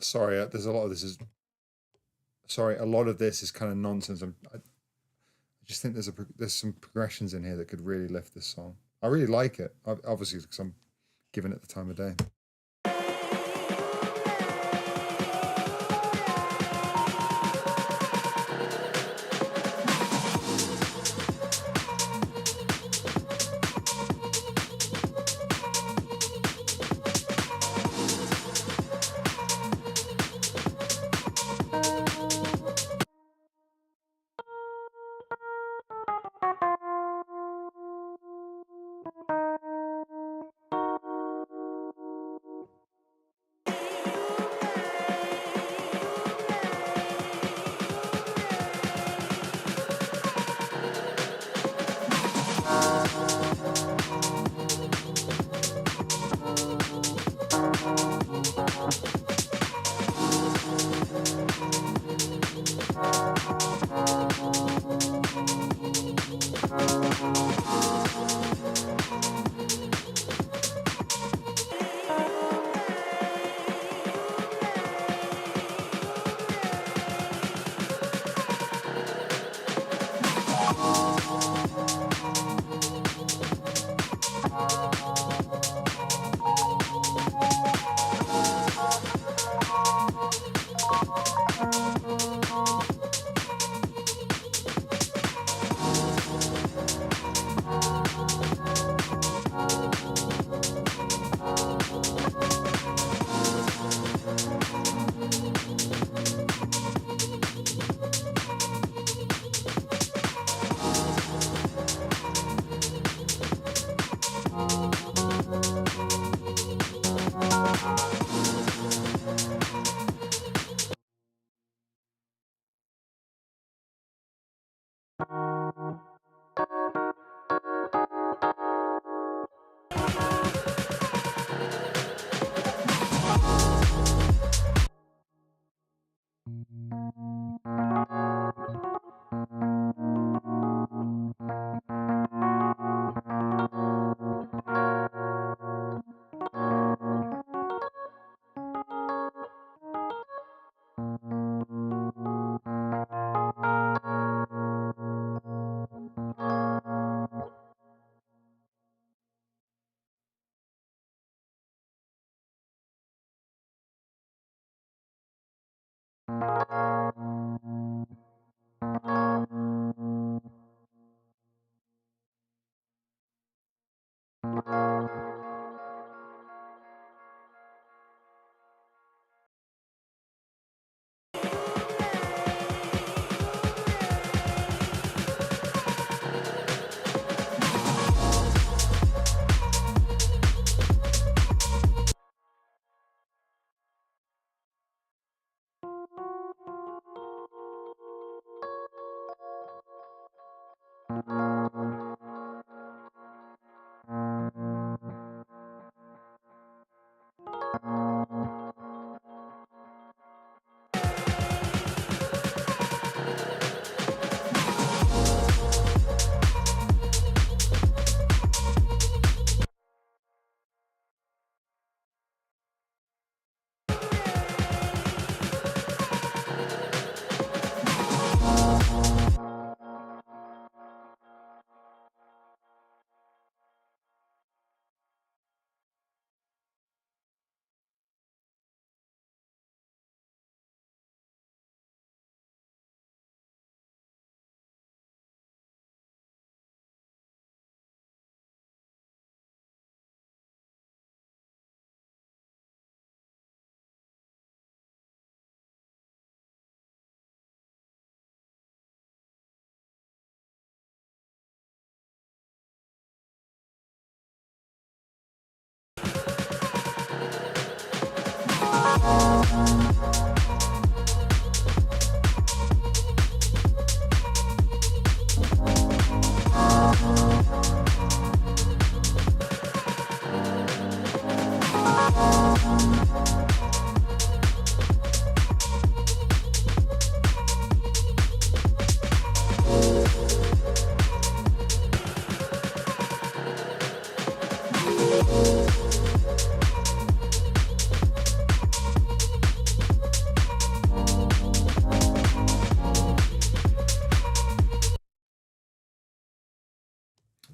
Sorry, there's a lot of this is. Sorry, a lot of this is kind of nonsense. I just think there's some progressions in here that could really lift this song. I really like it, obviously because I'm giving it the time of day.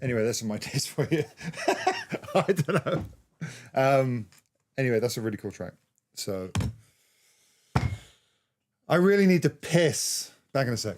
Anyway, that's my taste for you. I don't know. Anyway, that's a really cool track. So I really need to piss. Back in a sec.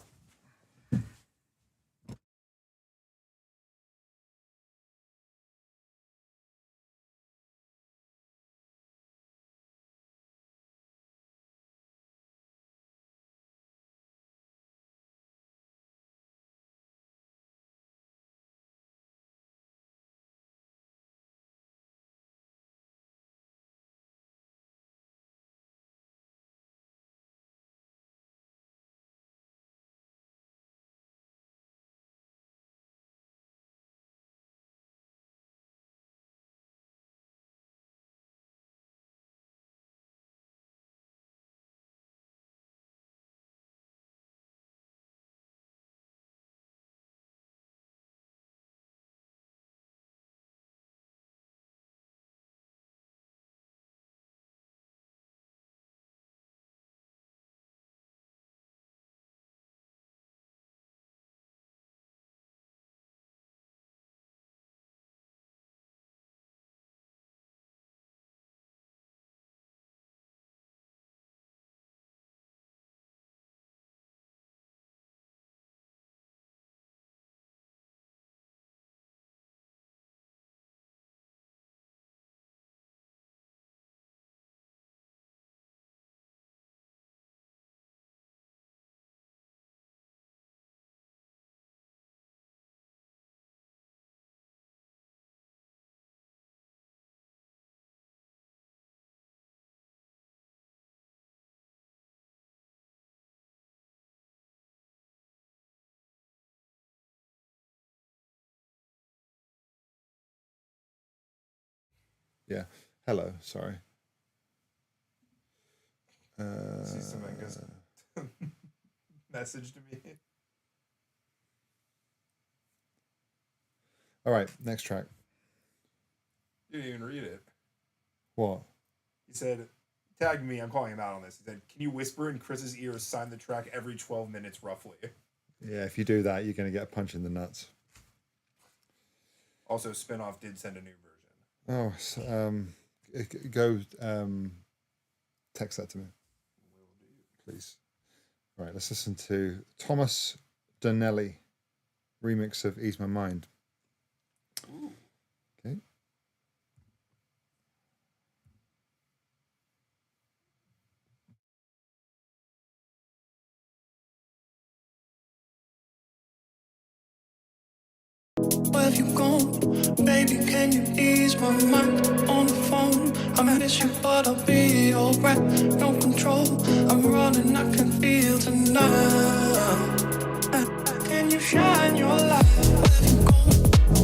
Yeah. Hello. Sorry. See somebody just message to me. All right. Next track. You didn't even read it. What? He said, tag me, I'm calling him out on this. He said, can you whisper in Chris's ear, sign the track every 12 minutes roughly? Yeah, if you do that, you're going to get a punch in the nuts. Also, Spinoff did send a new version. Oh, go text that to me, please. All right, let's listen to Thomas Donnelly remix of Ease My Mind. Ooh. Okay. Where have you gone? Baby, can you ease my mind on the phone? I miss you, but I'll be alright. No control, I'm running, I can feel tonight. Can you shine your light? Where have you gone?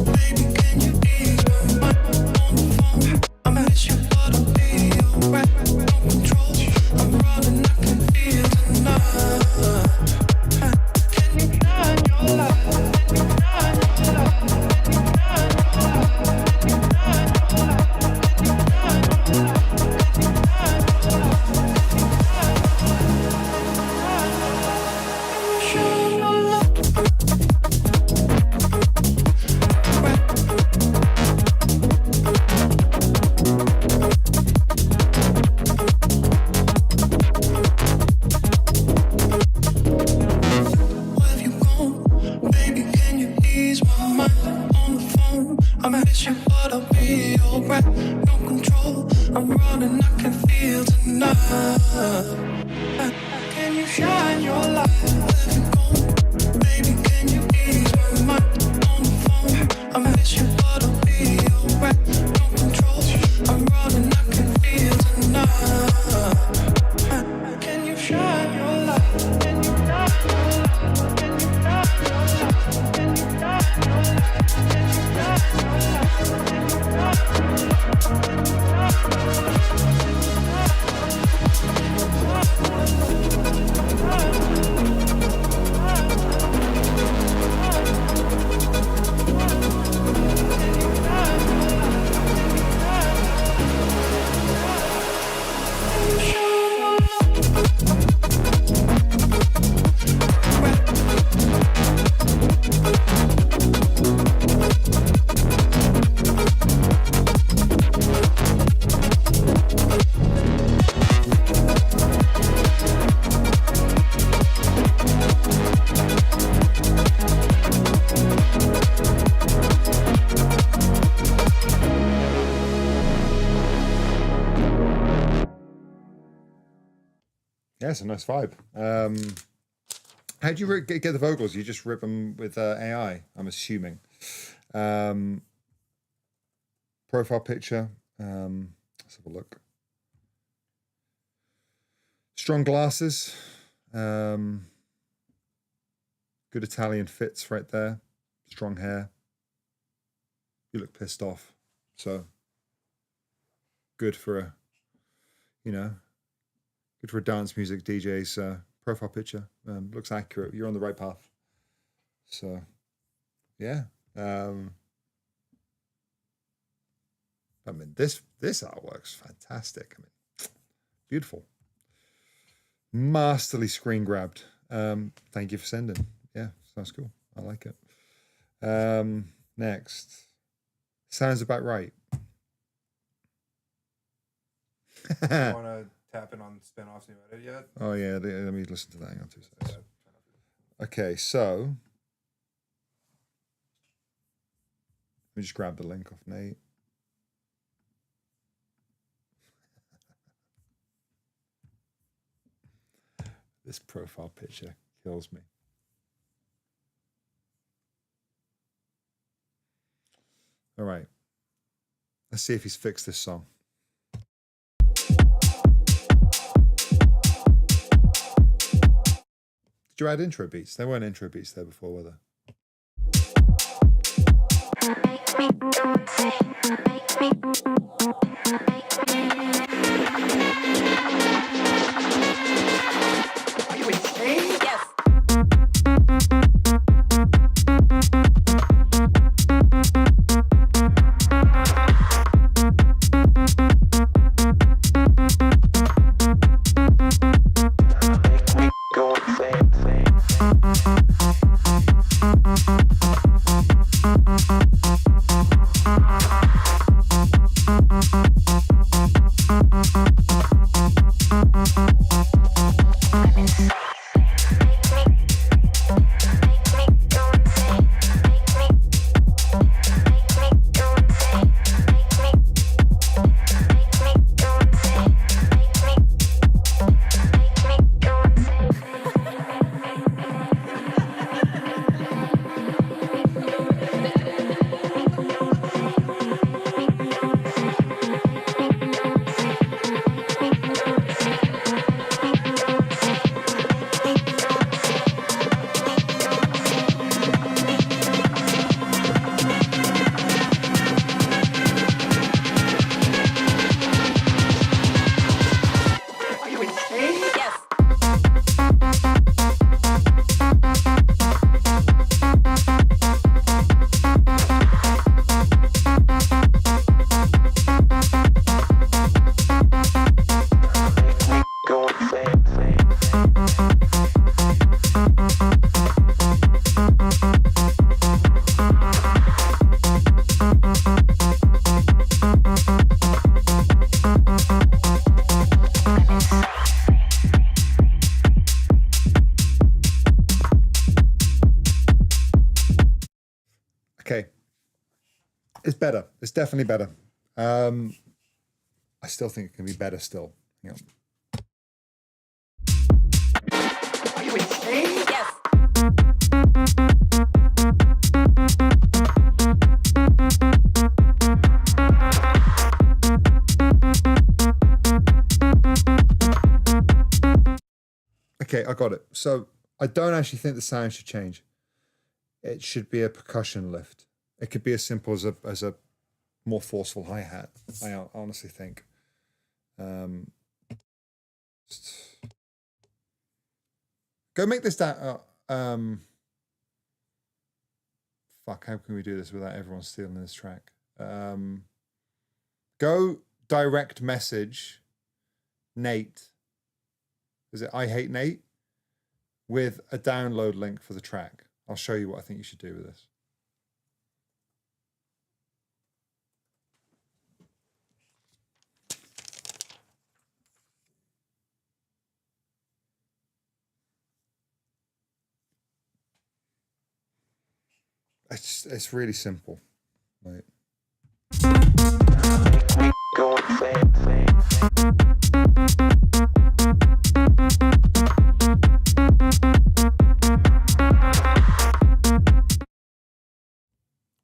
Baby, can you ease my mind on the phone? I miss you, but I'll be alright. No control, I'm running, I can feel tonight. Can you shine your light? Yeah, it's a nice vibe. How do you get the vocals? You just rip them with AI, I'm assuming. Profile picture. Let's have a look. Strong glasses. Good Italian fits right there. Strong hair. You look pissed off. So good for a, good for a dance music DJ's profile picture. Looks accurate. You're on the right path. So, yeah. I mean, this artwork's fantastic. I mean, beautiful. Masterly screen grabbed. Thank you for sending. Yeah, sounds cool. I like it. Next. Sounds about right. You want to tap in on Spinoff's new edit yet? Oh, yeah. Let me listen to that. Hang on 2 seconds. Okay, so let me just grab the link off Nate. This profile picture kills me. All right. Let's see if he's fixed this song. Did you add intro beats? There weren't intro beats there before, were there? Make me Okay. It's better. It's definitely better. I still think it can be better still. Hang on. Okay, I got it. So I don't actually think the sound should change. It should be a percussion lift. It could be as simple as a more forceful hi-hat. I honestly think. Go make this down. Fuck, how can we do this without everyone stealing this track? Go direct message Nate. Is it I Hate Nate? With a download link for the track. I'll show you what I think you should do with this. It's really simple. Right.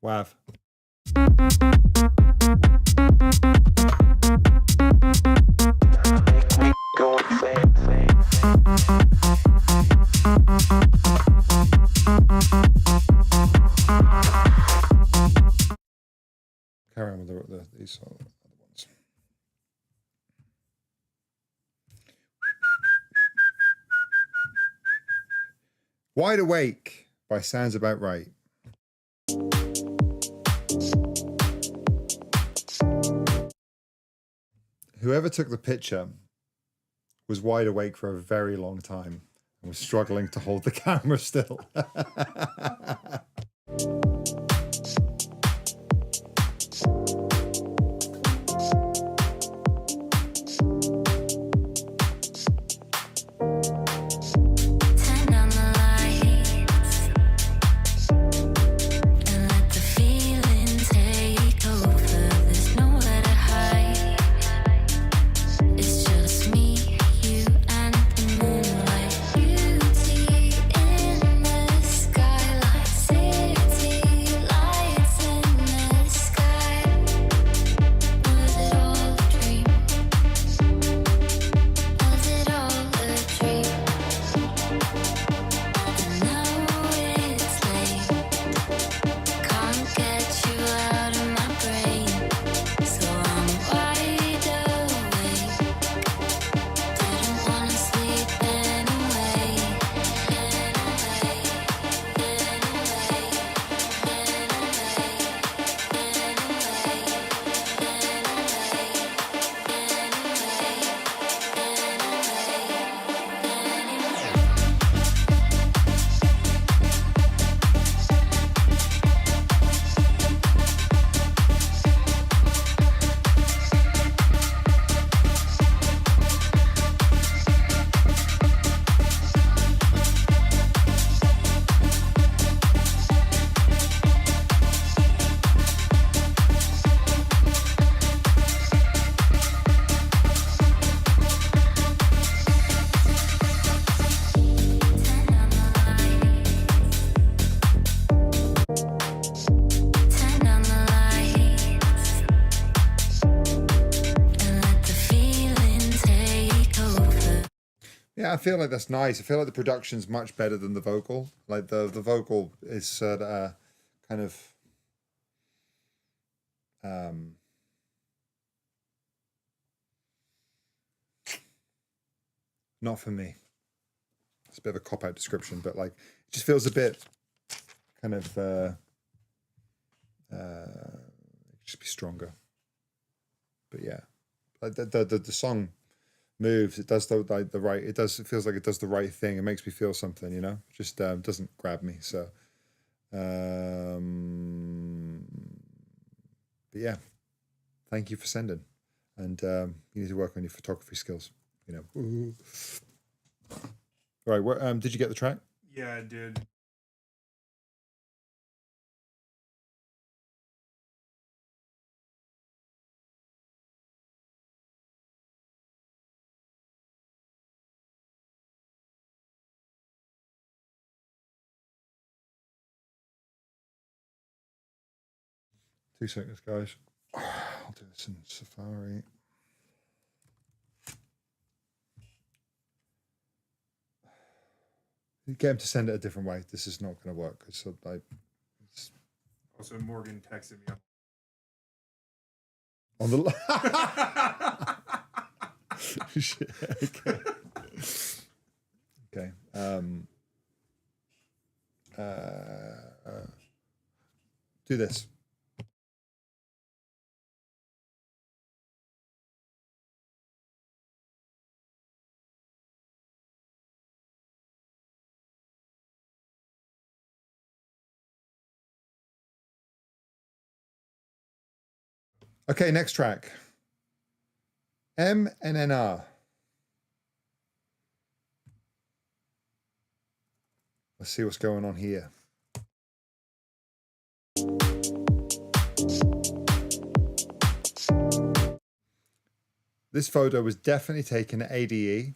Wav. Carry on with these other ones. Wide Awake by Sounds About Right. Whoever took the picture was wide awake for a very long time and was struggling to hold the camera still. Beauty in the skylight city. Yeah, I feel like that's nice. I feel like the production's much better than the vocal. Like the vocal is kind of not for me. It's a bit of a cop-out description, but like it just feels a bit kind of it could just be stronger. But yeah, like the song moves. It does the right. It does. It feels like it does the right thing. It makes me feel something. You know, just doesn't grab me. So, but yeah, thank you for sending. And you need to work on your photography skills. You know. Ooh. Right. Where, did you get the track? Yeah, I did. Two seconds, guys. I'll do this in Safari. Get him to send it a different way. This is not going to work. So like, Also, Morgan texted me on the shit. Okay. Okay. Do this. Okay, next track. M and NR. Let's see what's going on here. This photo was definitely taken at ADE.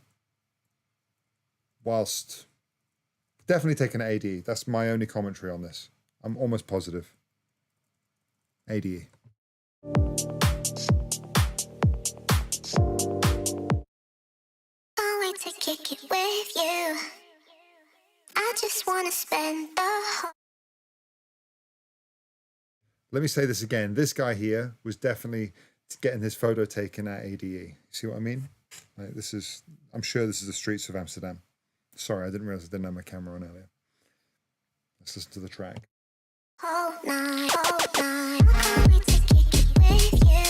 Whilst definitely taken at ADE. That's my only commentary on this. I'm almost positive. ADE. Can't wait to kick it with you. I just wanna spend the whole. Let me say this again. This guy here was definitely getting his photo taken at ADE. See what I mean? Like this is, I'm sure this is the streets of Amsterdam. Sorry, I didn't realize I didn't have my camera on earlier. Let's listen to the track. Whole night, whole night. I can't wait to kick it with you.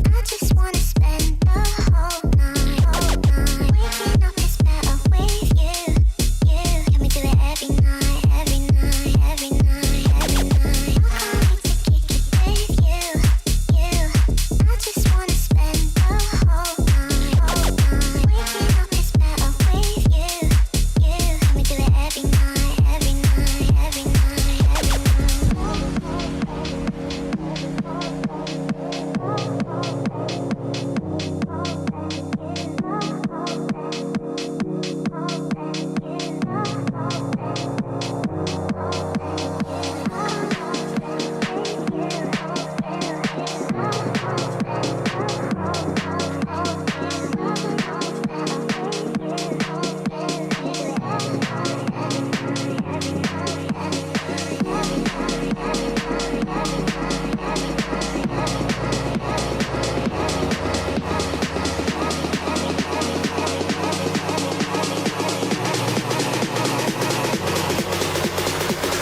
I just wanna spend the whole night, whole night. Waking up is better with you. You, can we do it every night, every night, every night, every night? I can't wait to kick it with you. You, I just wanna spend the whole night, whole night. Waking up is better with you. You, can we do it every night, every night, every night, every night?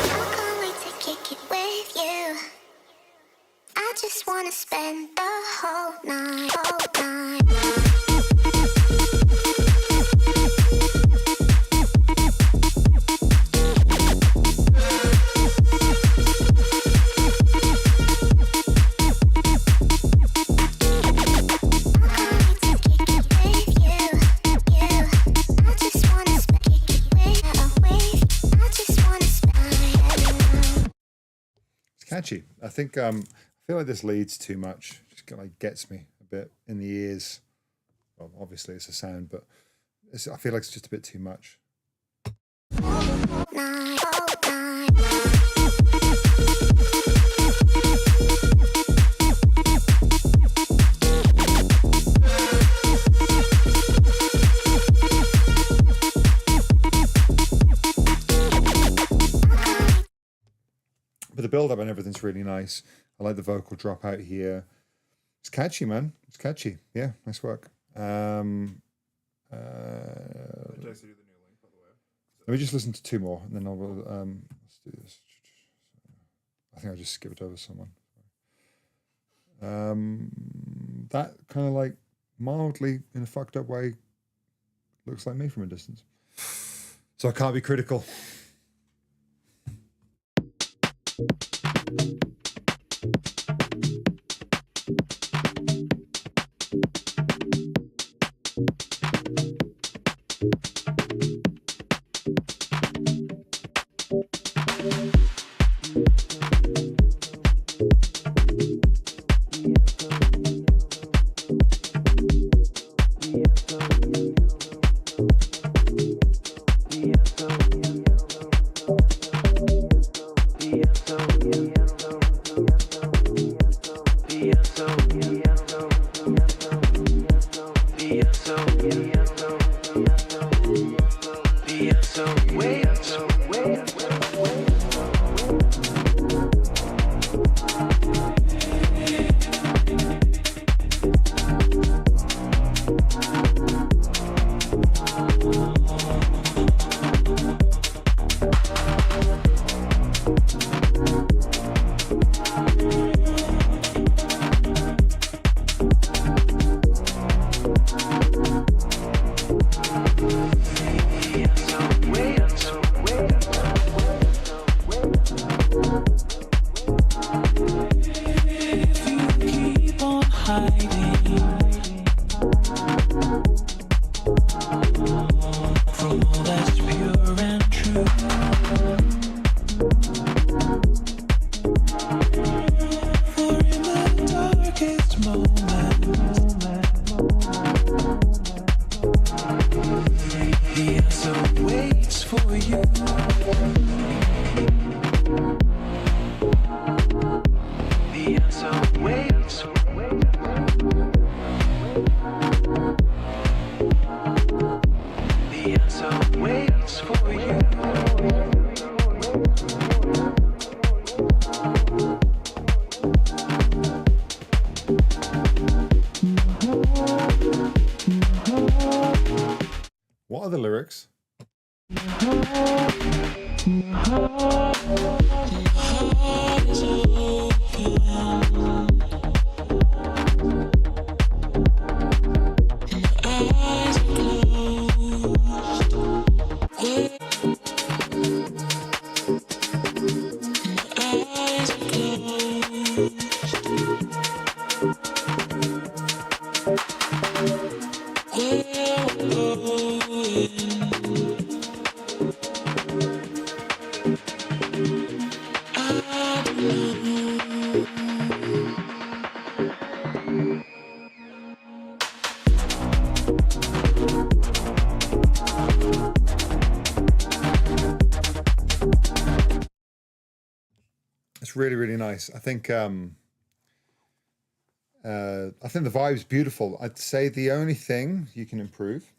I can't wait to kick it with you. I just wanna spend the whole night, whole night. It's catchy. I think I feel like this leads too much. Just like gets me a bit in the ears. Well, obviously it's a sound, but I feel like it's just a bit too much. Night, whole night. build up and everything's really nice. I like the vocal drop out here. It's catchy, man. It's catchy. Yeah, nice work. Did I send you the new link, by the way? Let me just listen to two more, and then I'll let's do this. I think I just skipped over someone. That kind of like mildly in a fucked up way looks like me from a distance. So I can't be critical. What are the lyrics? It's really, really nice. I think the vibe's beautiful. I'd say the only thing you can improve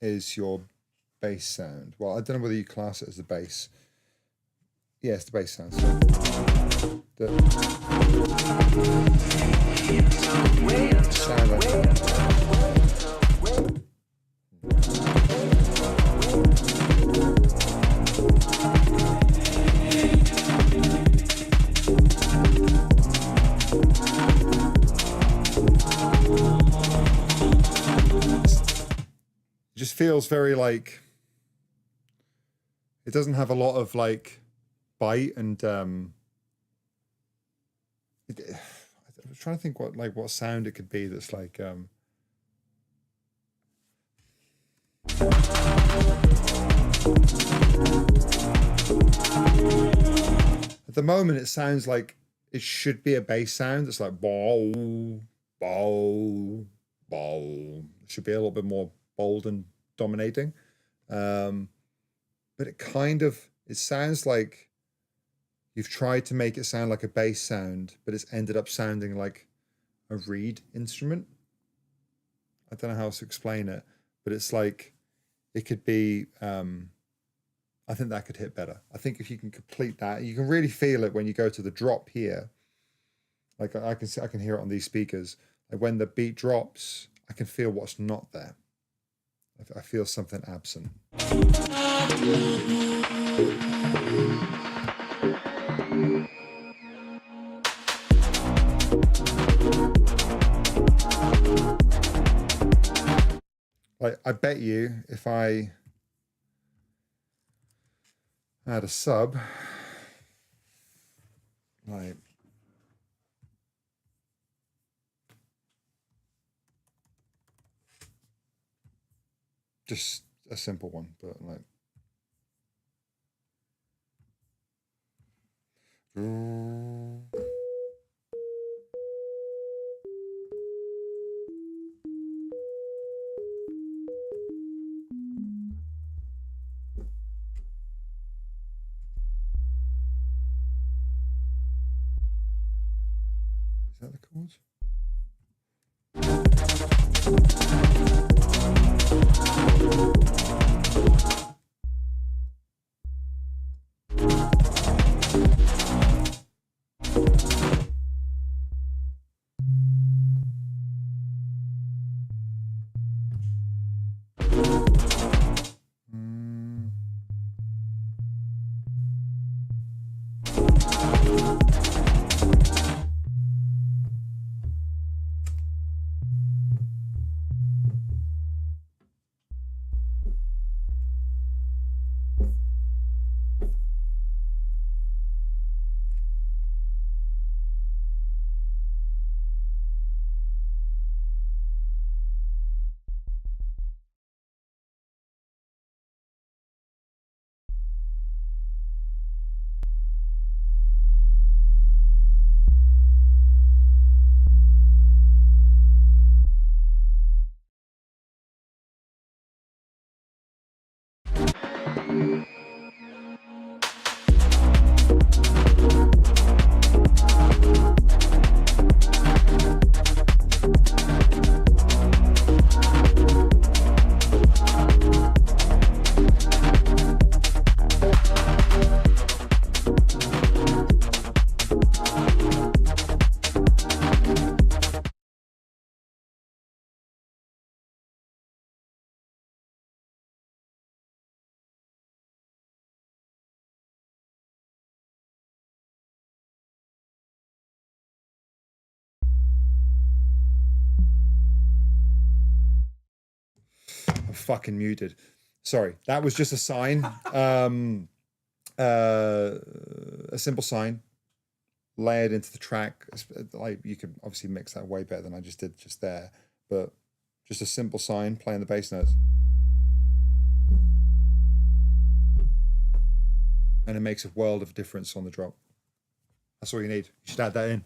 is your bass sound. Well, I don't know whether you class it as the bass. Yeah, it's the bass sound. So it just feels very like, it doesn't have a lot of like bite and I'm trying to think what sound it could be that's like at the moment it sounds like it should be a bass sound. It's like bow, bow, bow. It should be a little bit more bold and dominating. But it sounds like you've tried to make it sound like a bass sound, but it's ended up sounding like a reed instrument. I don't know how else to explain it, but it's like, it could be I think that could hit better. I think if you can complete that, you can really feel it when you go to the drop here. Like I can hear it on these speakers. Like when the beat drops, I can feel what's not there. I feel something absent. Like I bet you if I had a sub, like just a simple one, but like is that the chords? Fucking muted. Sorry, that was just a sign. A simple sign layered into the track. Like you could obviously mix that way better than I just did just there, but just a simple sign playing the bass notes, and it makes a world of difference on the drop. That's all you need. You should add that in.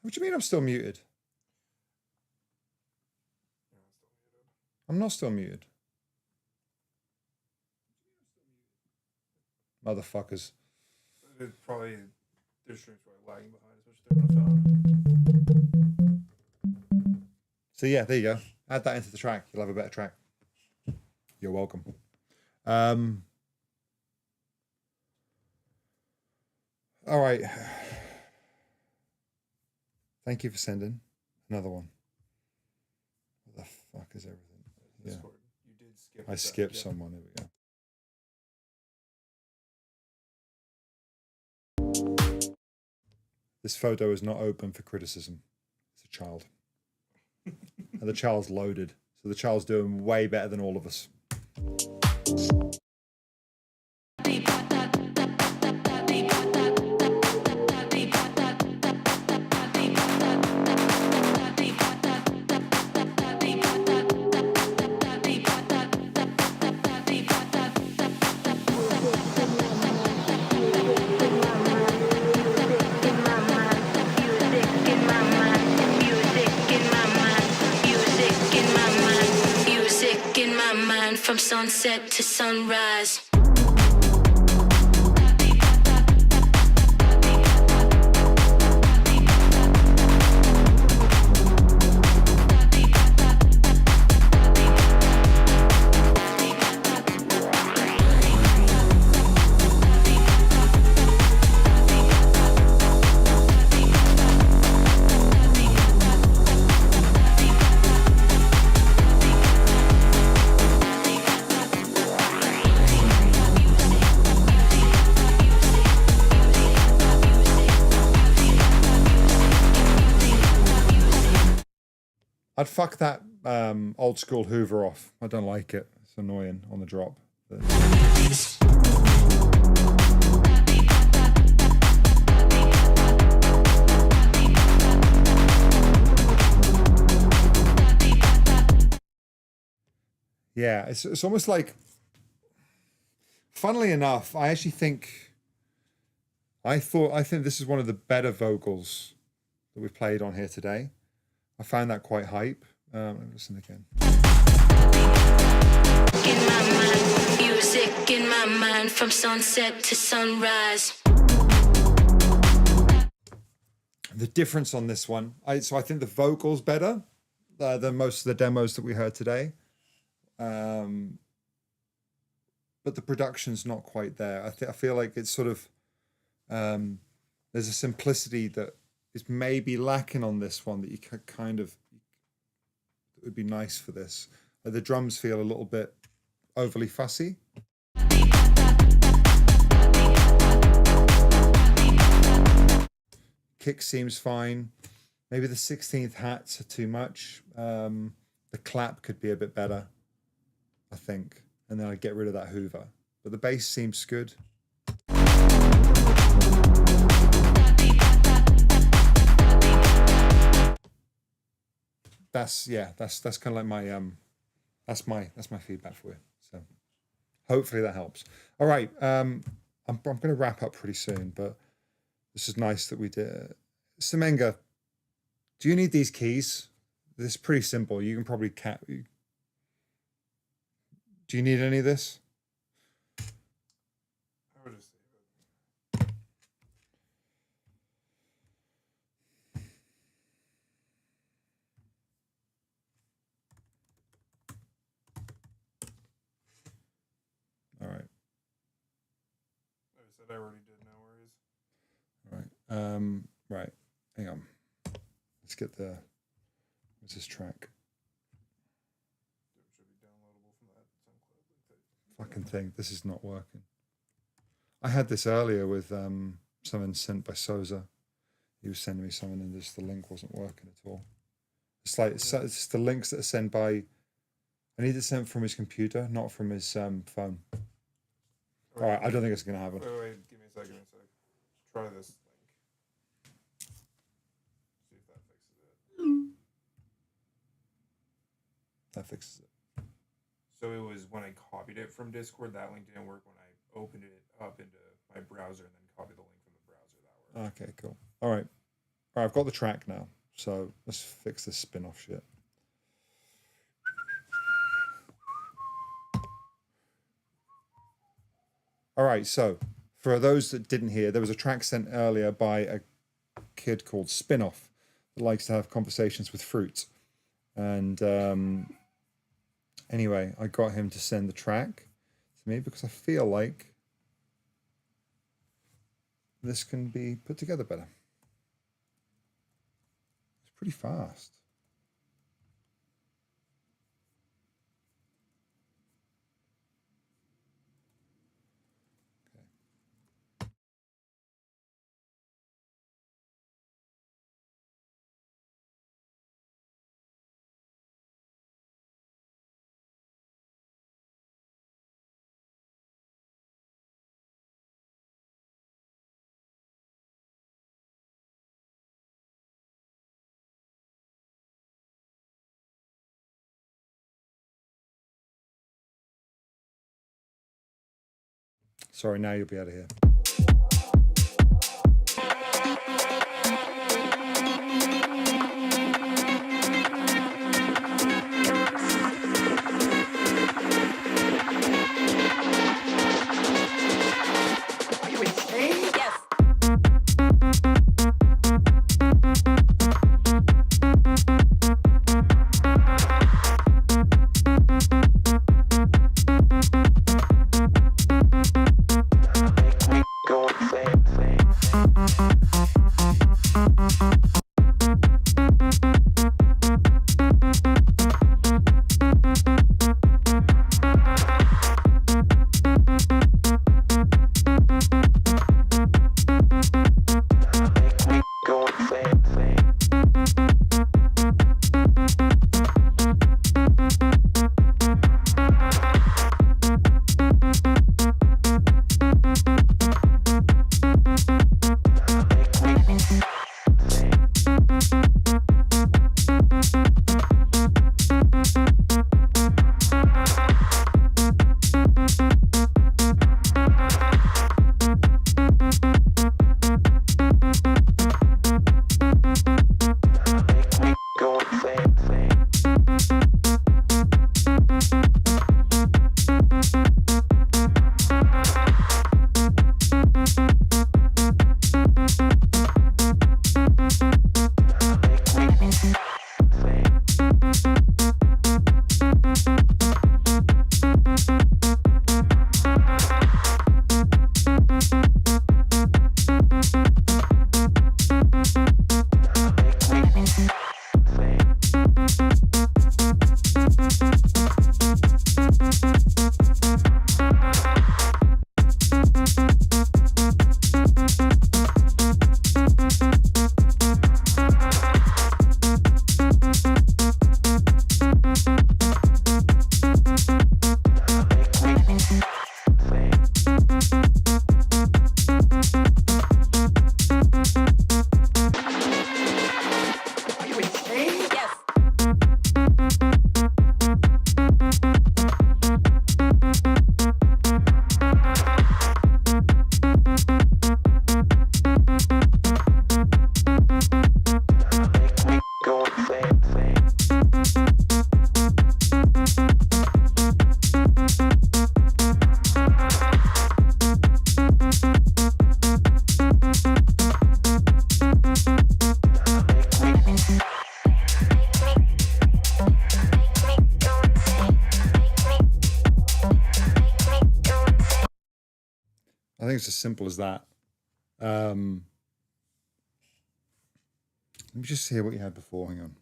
What do you mean I'm still muted? I'm not still muted. Motherfuckers. It's probably their streams probably lagging behind, especially if they're on a phone. So yeah, there you go. Add that into the track. You'll have a better track. You're welcome. All right. Thank you for sending another one. What the fuck is everything? Yeah. Discord. You did skip. I skipped someone. There we go. This photo is not open for criticism. It's a child. And the child's loaded. So the child's doing way better than all of us. From sunset to sunrise. I'd fuck that old school Hoover off. I don't like it. It's annoying on the drop. Yeah, it's almost like, funnily enough, I think this is one of the better vocals that we've played on here today. I found that quite hype. Let me listen again. In my mind, music in my mind from sunset to sunrise. The difference on this one, I think the vocals better than most of the demos that we heard today. But the production's not quite there. I feel like it's sort of there's a simplicity that is maybe lacking on this one that you could kind of, it would be nice for this. The drums feel a little bit overly fussy. Kick seems fine. Maybe the 16th hats are too much. The clap could be a bit better, I think. And then I'd get rid of that Hoover. But the bass seems good. That's kind of like my that's my feedback for you. So hopefully that helps. All right, I'm going to wrap up pretty soon, but this is nice that we did. Semenga, do you need these keys? This is pretty simple. You can probably do you need any of this? I would just save it. All right. I said I already did. No worries. All right. Right. Hang on. Let's get the. What's this track? It should be downloadable from that SoundCloud. Fucking thing. This is not working. I had this earlier with something sent by Soza. He was sending me something and just the link wasn't working at all. It's like it's the links that are sent by. I need it sent from his computer, not from his phone. All right, I don't think it's gonna happen. Wait, give me a second. Try this link. See if that fixes it. That fixes it. So it was when I copied it from Discord, that link didn't work. When I opened it up into my browser and then copied the link from the browser, that worked. Okay, cool. All right, I've got the track now. So let's fix this spin-off shit. All right, so for those that didn't hear, there was a track sent earlier by a kid called Spinoff that likes to have conversations with fruit. And anyway, I got him to send the track to me because I feel like this can be put together better. It's pretty fast. Sorry, now you'll be out of here. I think it's as simple as that. Let me just hear what you had before. Hang on.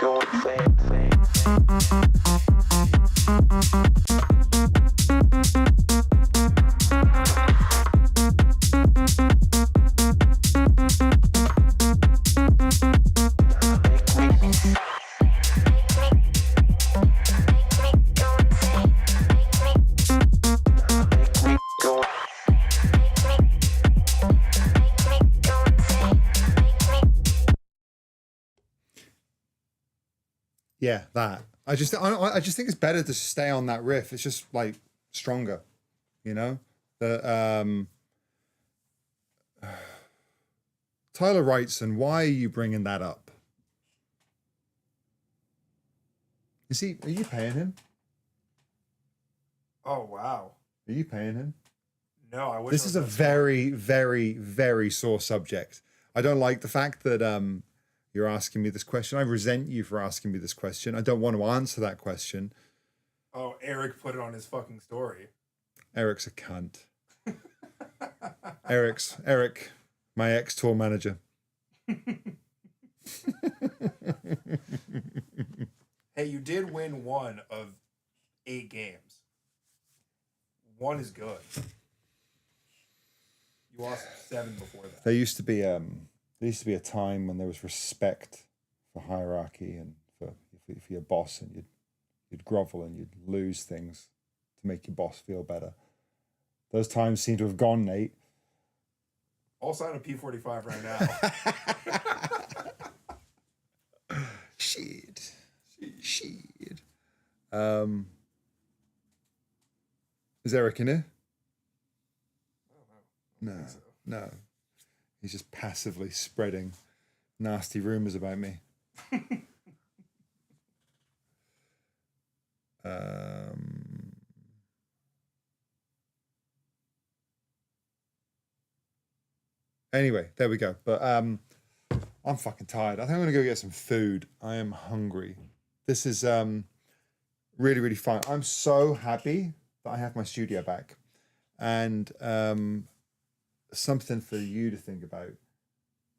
Go insane. Yeah, that. I just think it's better to stay on that riff. It's just like stronger, you know. The Tyler Wrightson, why are you bringing that up? Are you paying him? Oh wow. Are you paying him? No, I wish. This is a very, very, very sore subject. I don't like the fact that you're asking me this question. I resent you for asking me this question. I don't want to answer that question. Oh, Eric put it on his fucking story. Eric's a cunt. Eric, my ex-tour manager. Hey, you did win 1 of 8 games. 1 is good. You lost 7 before that. There used to be a time when there was respect for hierarchy and for your boss, and you'd grovel and you'd lose things to make your boss feel better. Those times seem to have gone, Nate. I'll sign a P45 right now. Shit. Is Eric in here? No. He's just passively spreading nasty rumors about me. Anyway, there we go. But I'm fucking tired. I think I'm gonna go get some food. I am hungry. This is really, really fun. I'm so happy that I have my studio back. And something for you to think about.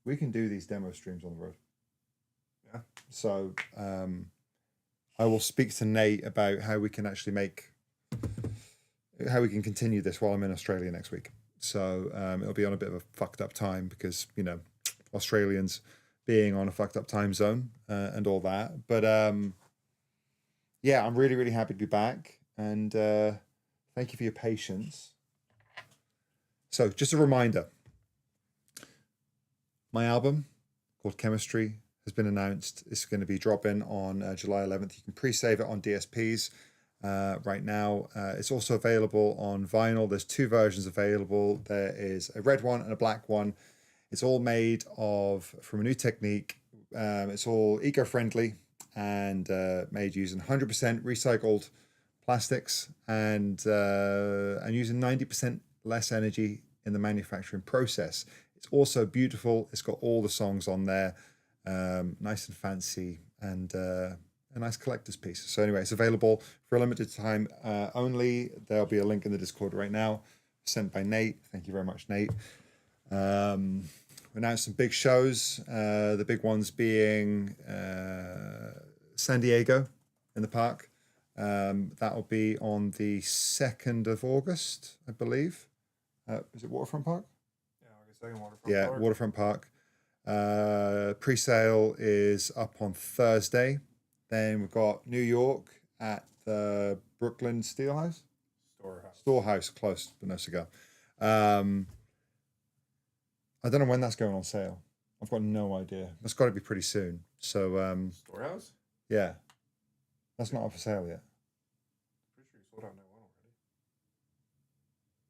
We can do these demo streams on the road. Yeah. So I will speak to Nate about how we can actually continue this while I'm in Australia next week. So it'll be on a bit of a fucked up time because, you know, Australians being on a fucked up time zone and all that. But yeah, I'm really, really happy to be back. And thank you for your patience. So just a reminder, my album called Chemistry has been announced. It's going to be dropping on July 11th. You can pre-save it on DSPs right now. It's also available on vinyl. There's 2 versions available. There is a red one and a black one. It's all made from a new technique. It's all eco-friendly and made using 100% recycled plastics and using 90% less energy in the manufacturing process. It's also beautiful. It's got all the songs on there, nice and fancy, and a nice collector's piece. So anyway, it's available for a limited time only. There'll be a link in the Discord right now, sent by Nate. Thank you very much, Nate. We announced some big shows, the big ones being San Diego in the park. That'll be on the 2nd of August, I believe. Is it Waterfront Park? Yeah, August 2nd, Waterfront Yeah, Park. Waterfront Park. Pre-sale is up on Thursday. Then we've got New York at the Brooklyn Steelhouse. Storehouse, close, but no cigar. I don't know when that's going on sale. I've got no idea. That's got to be pretty soon. So Storehouse? yeah, that's not up for sale yet. Pretty sure you sold out night 1 already.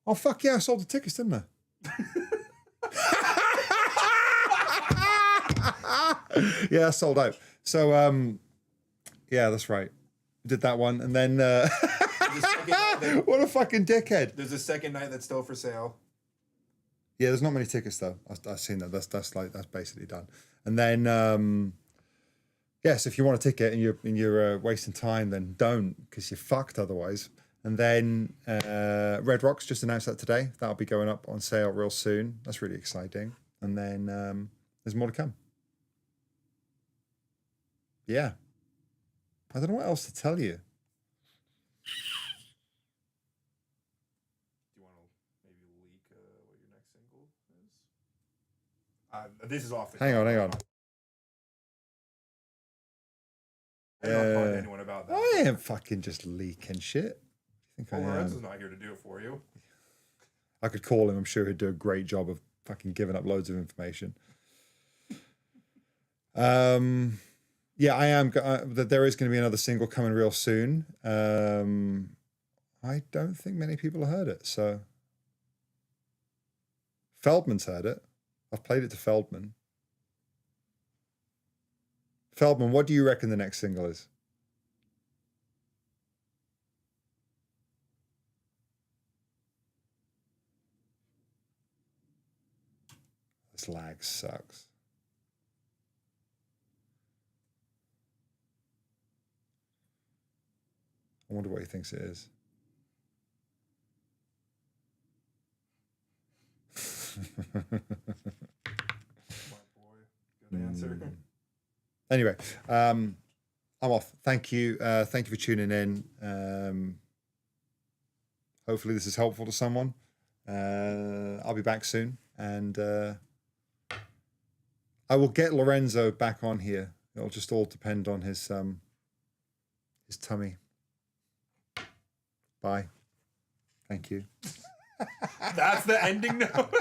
Oh fuck yeah! I sold the tickets, didn't I? Yeah, I sold out. So yeah, that's right. Did that one, and then what a fucking dickhead. There's a second night that's still for sale. Yeah, there's not many tickets though. I've seen that. That's basically done. And then yes, if you want a ticket and you're wasting time, then don't, because you're fucked otherwise. And then Red Rocks just announced that today. That'll be going up on sale real soon. That's really exciting. And then there's more to come. Yeah. I don't know what else to tell you. Do you want to maybe leak what your next single is? This is off the. Hang on. I'm not talking to anyone about that. I ain't fucking just leaking shit. I think Well, I Lorenzo's am. not here to do it for you. I could call him. I'm sure he'd do a great job of fucking giving up loads of information. Yeah, I am. That there is going to be another single coming real soon. I don't think many people have heard it. So Feldman's heard it. I've played it to Feldman. Feldman, what do you reckon the next single is? This lag sucks. I wonder what he thinks it is. Smart boy. Good answer. Anyway, I'm off. Thank you. Thank you for tuning in. Hopefully this is helpful to someone. I'll be back soon, and I will get Lorenzo back on here. It'll just all depend on his tummy. Bye. Thank you. That's the ending note.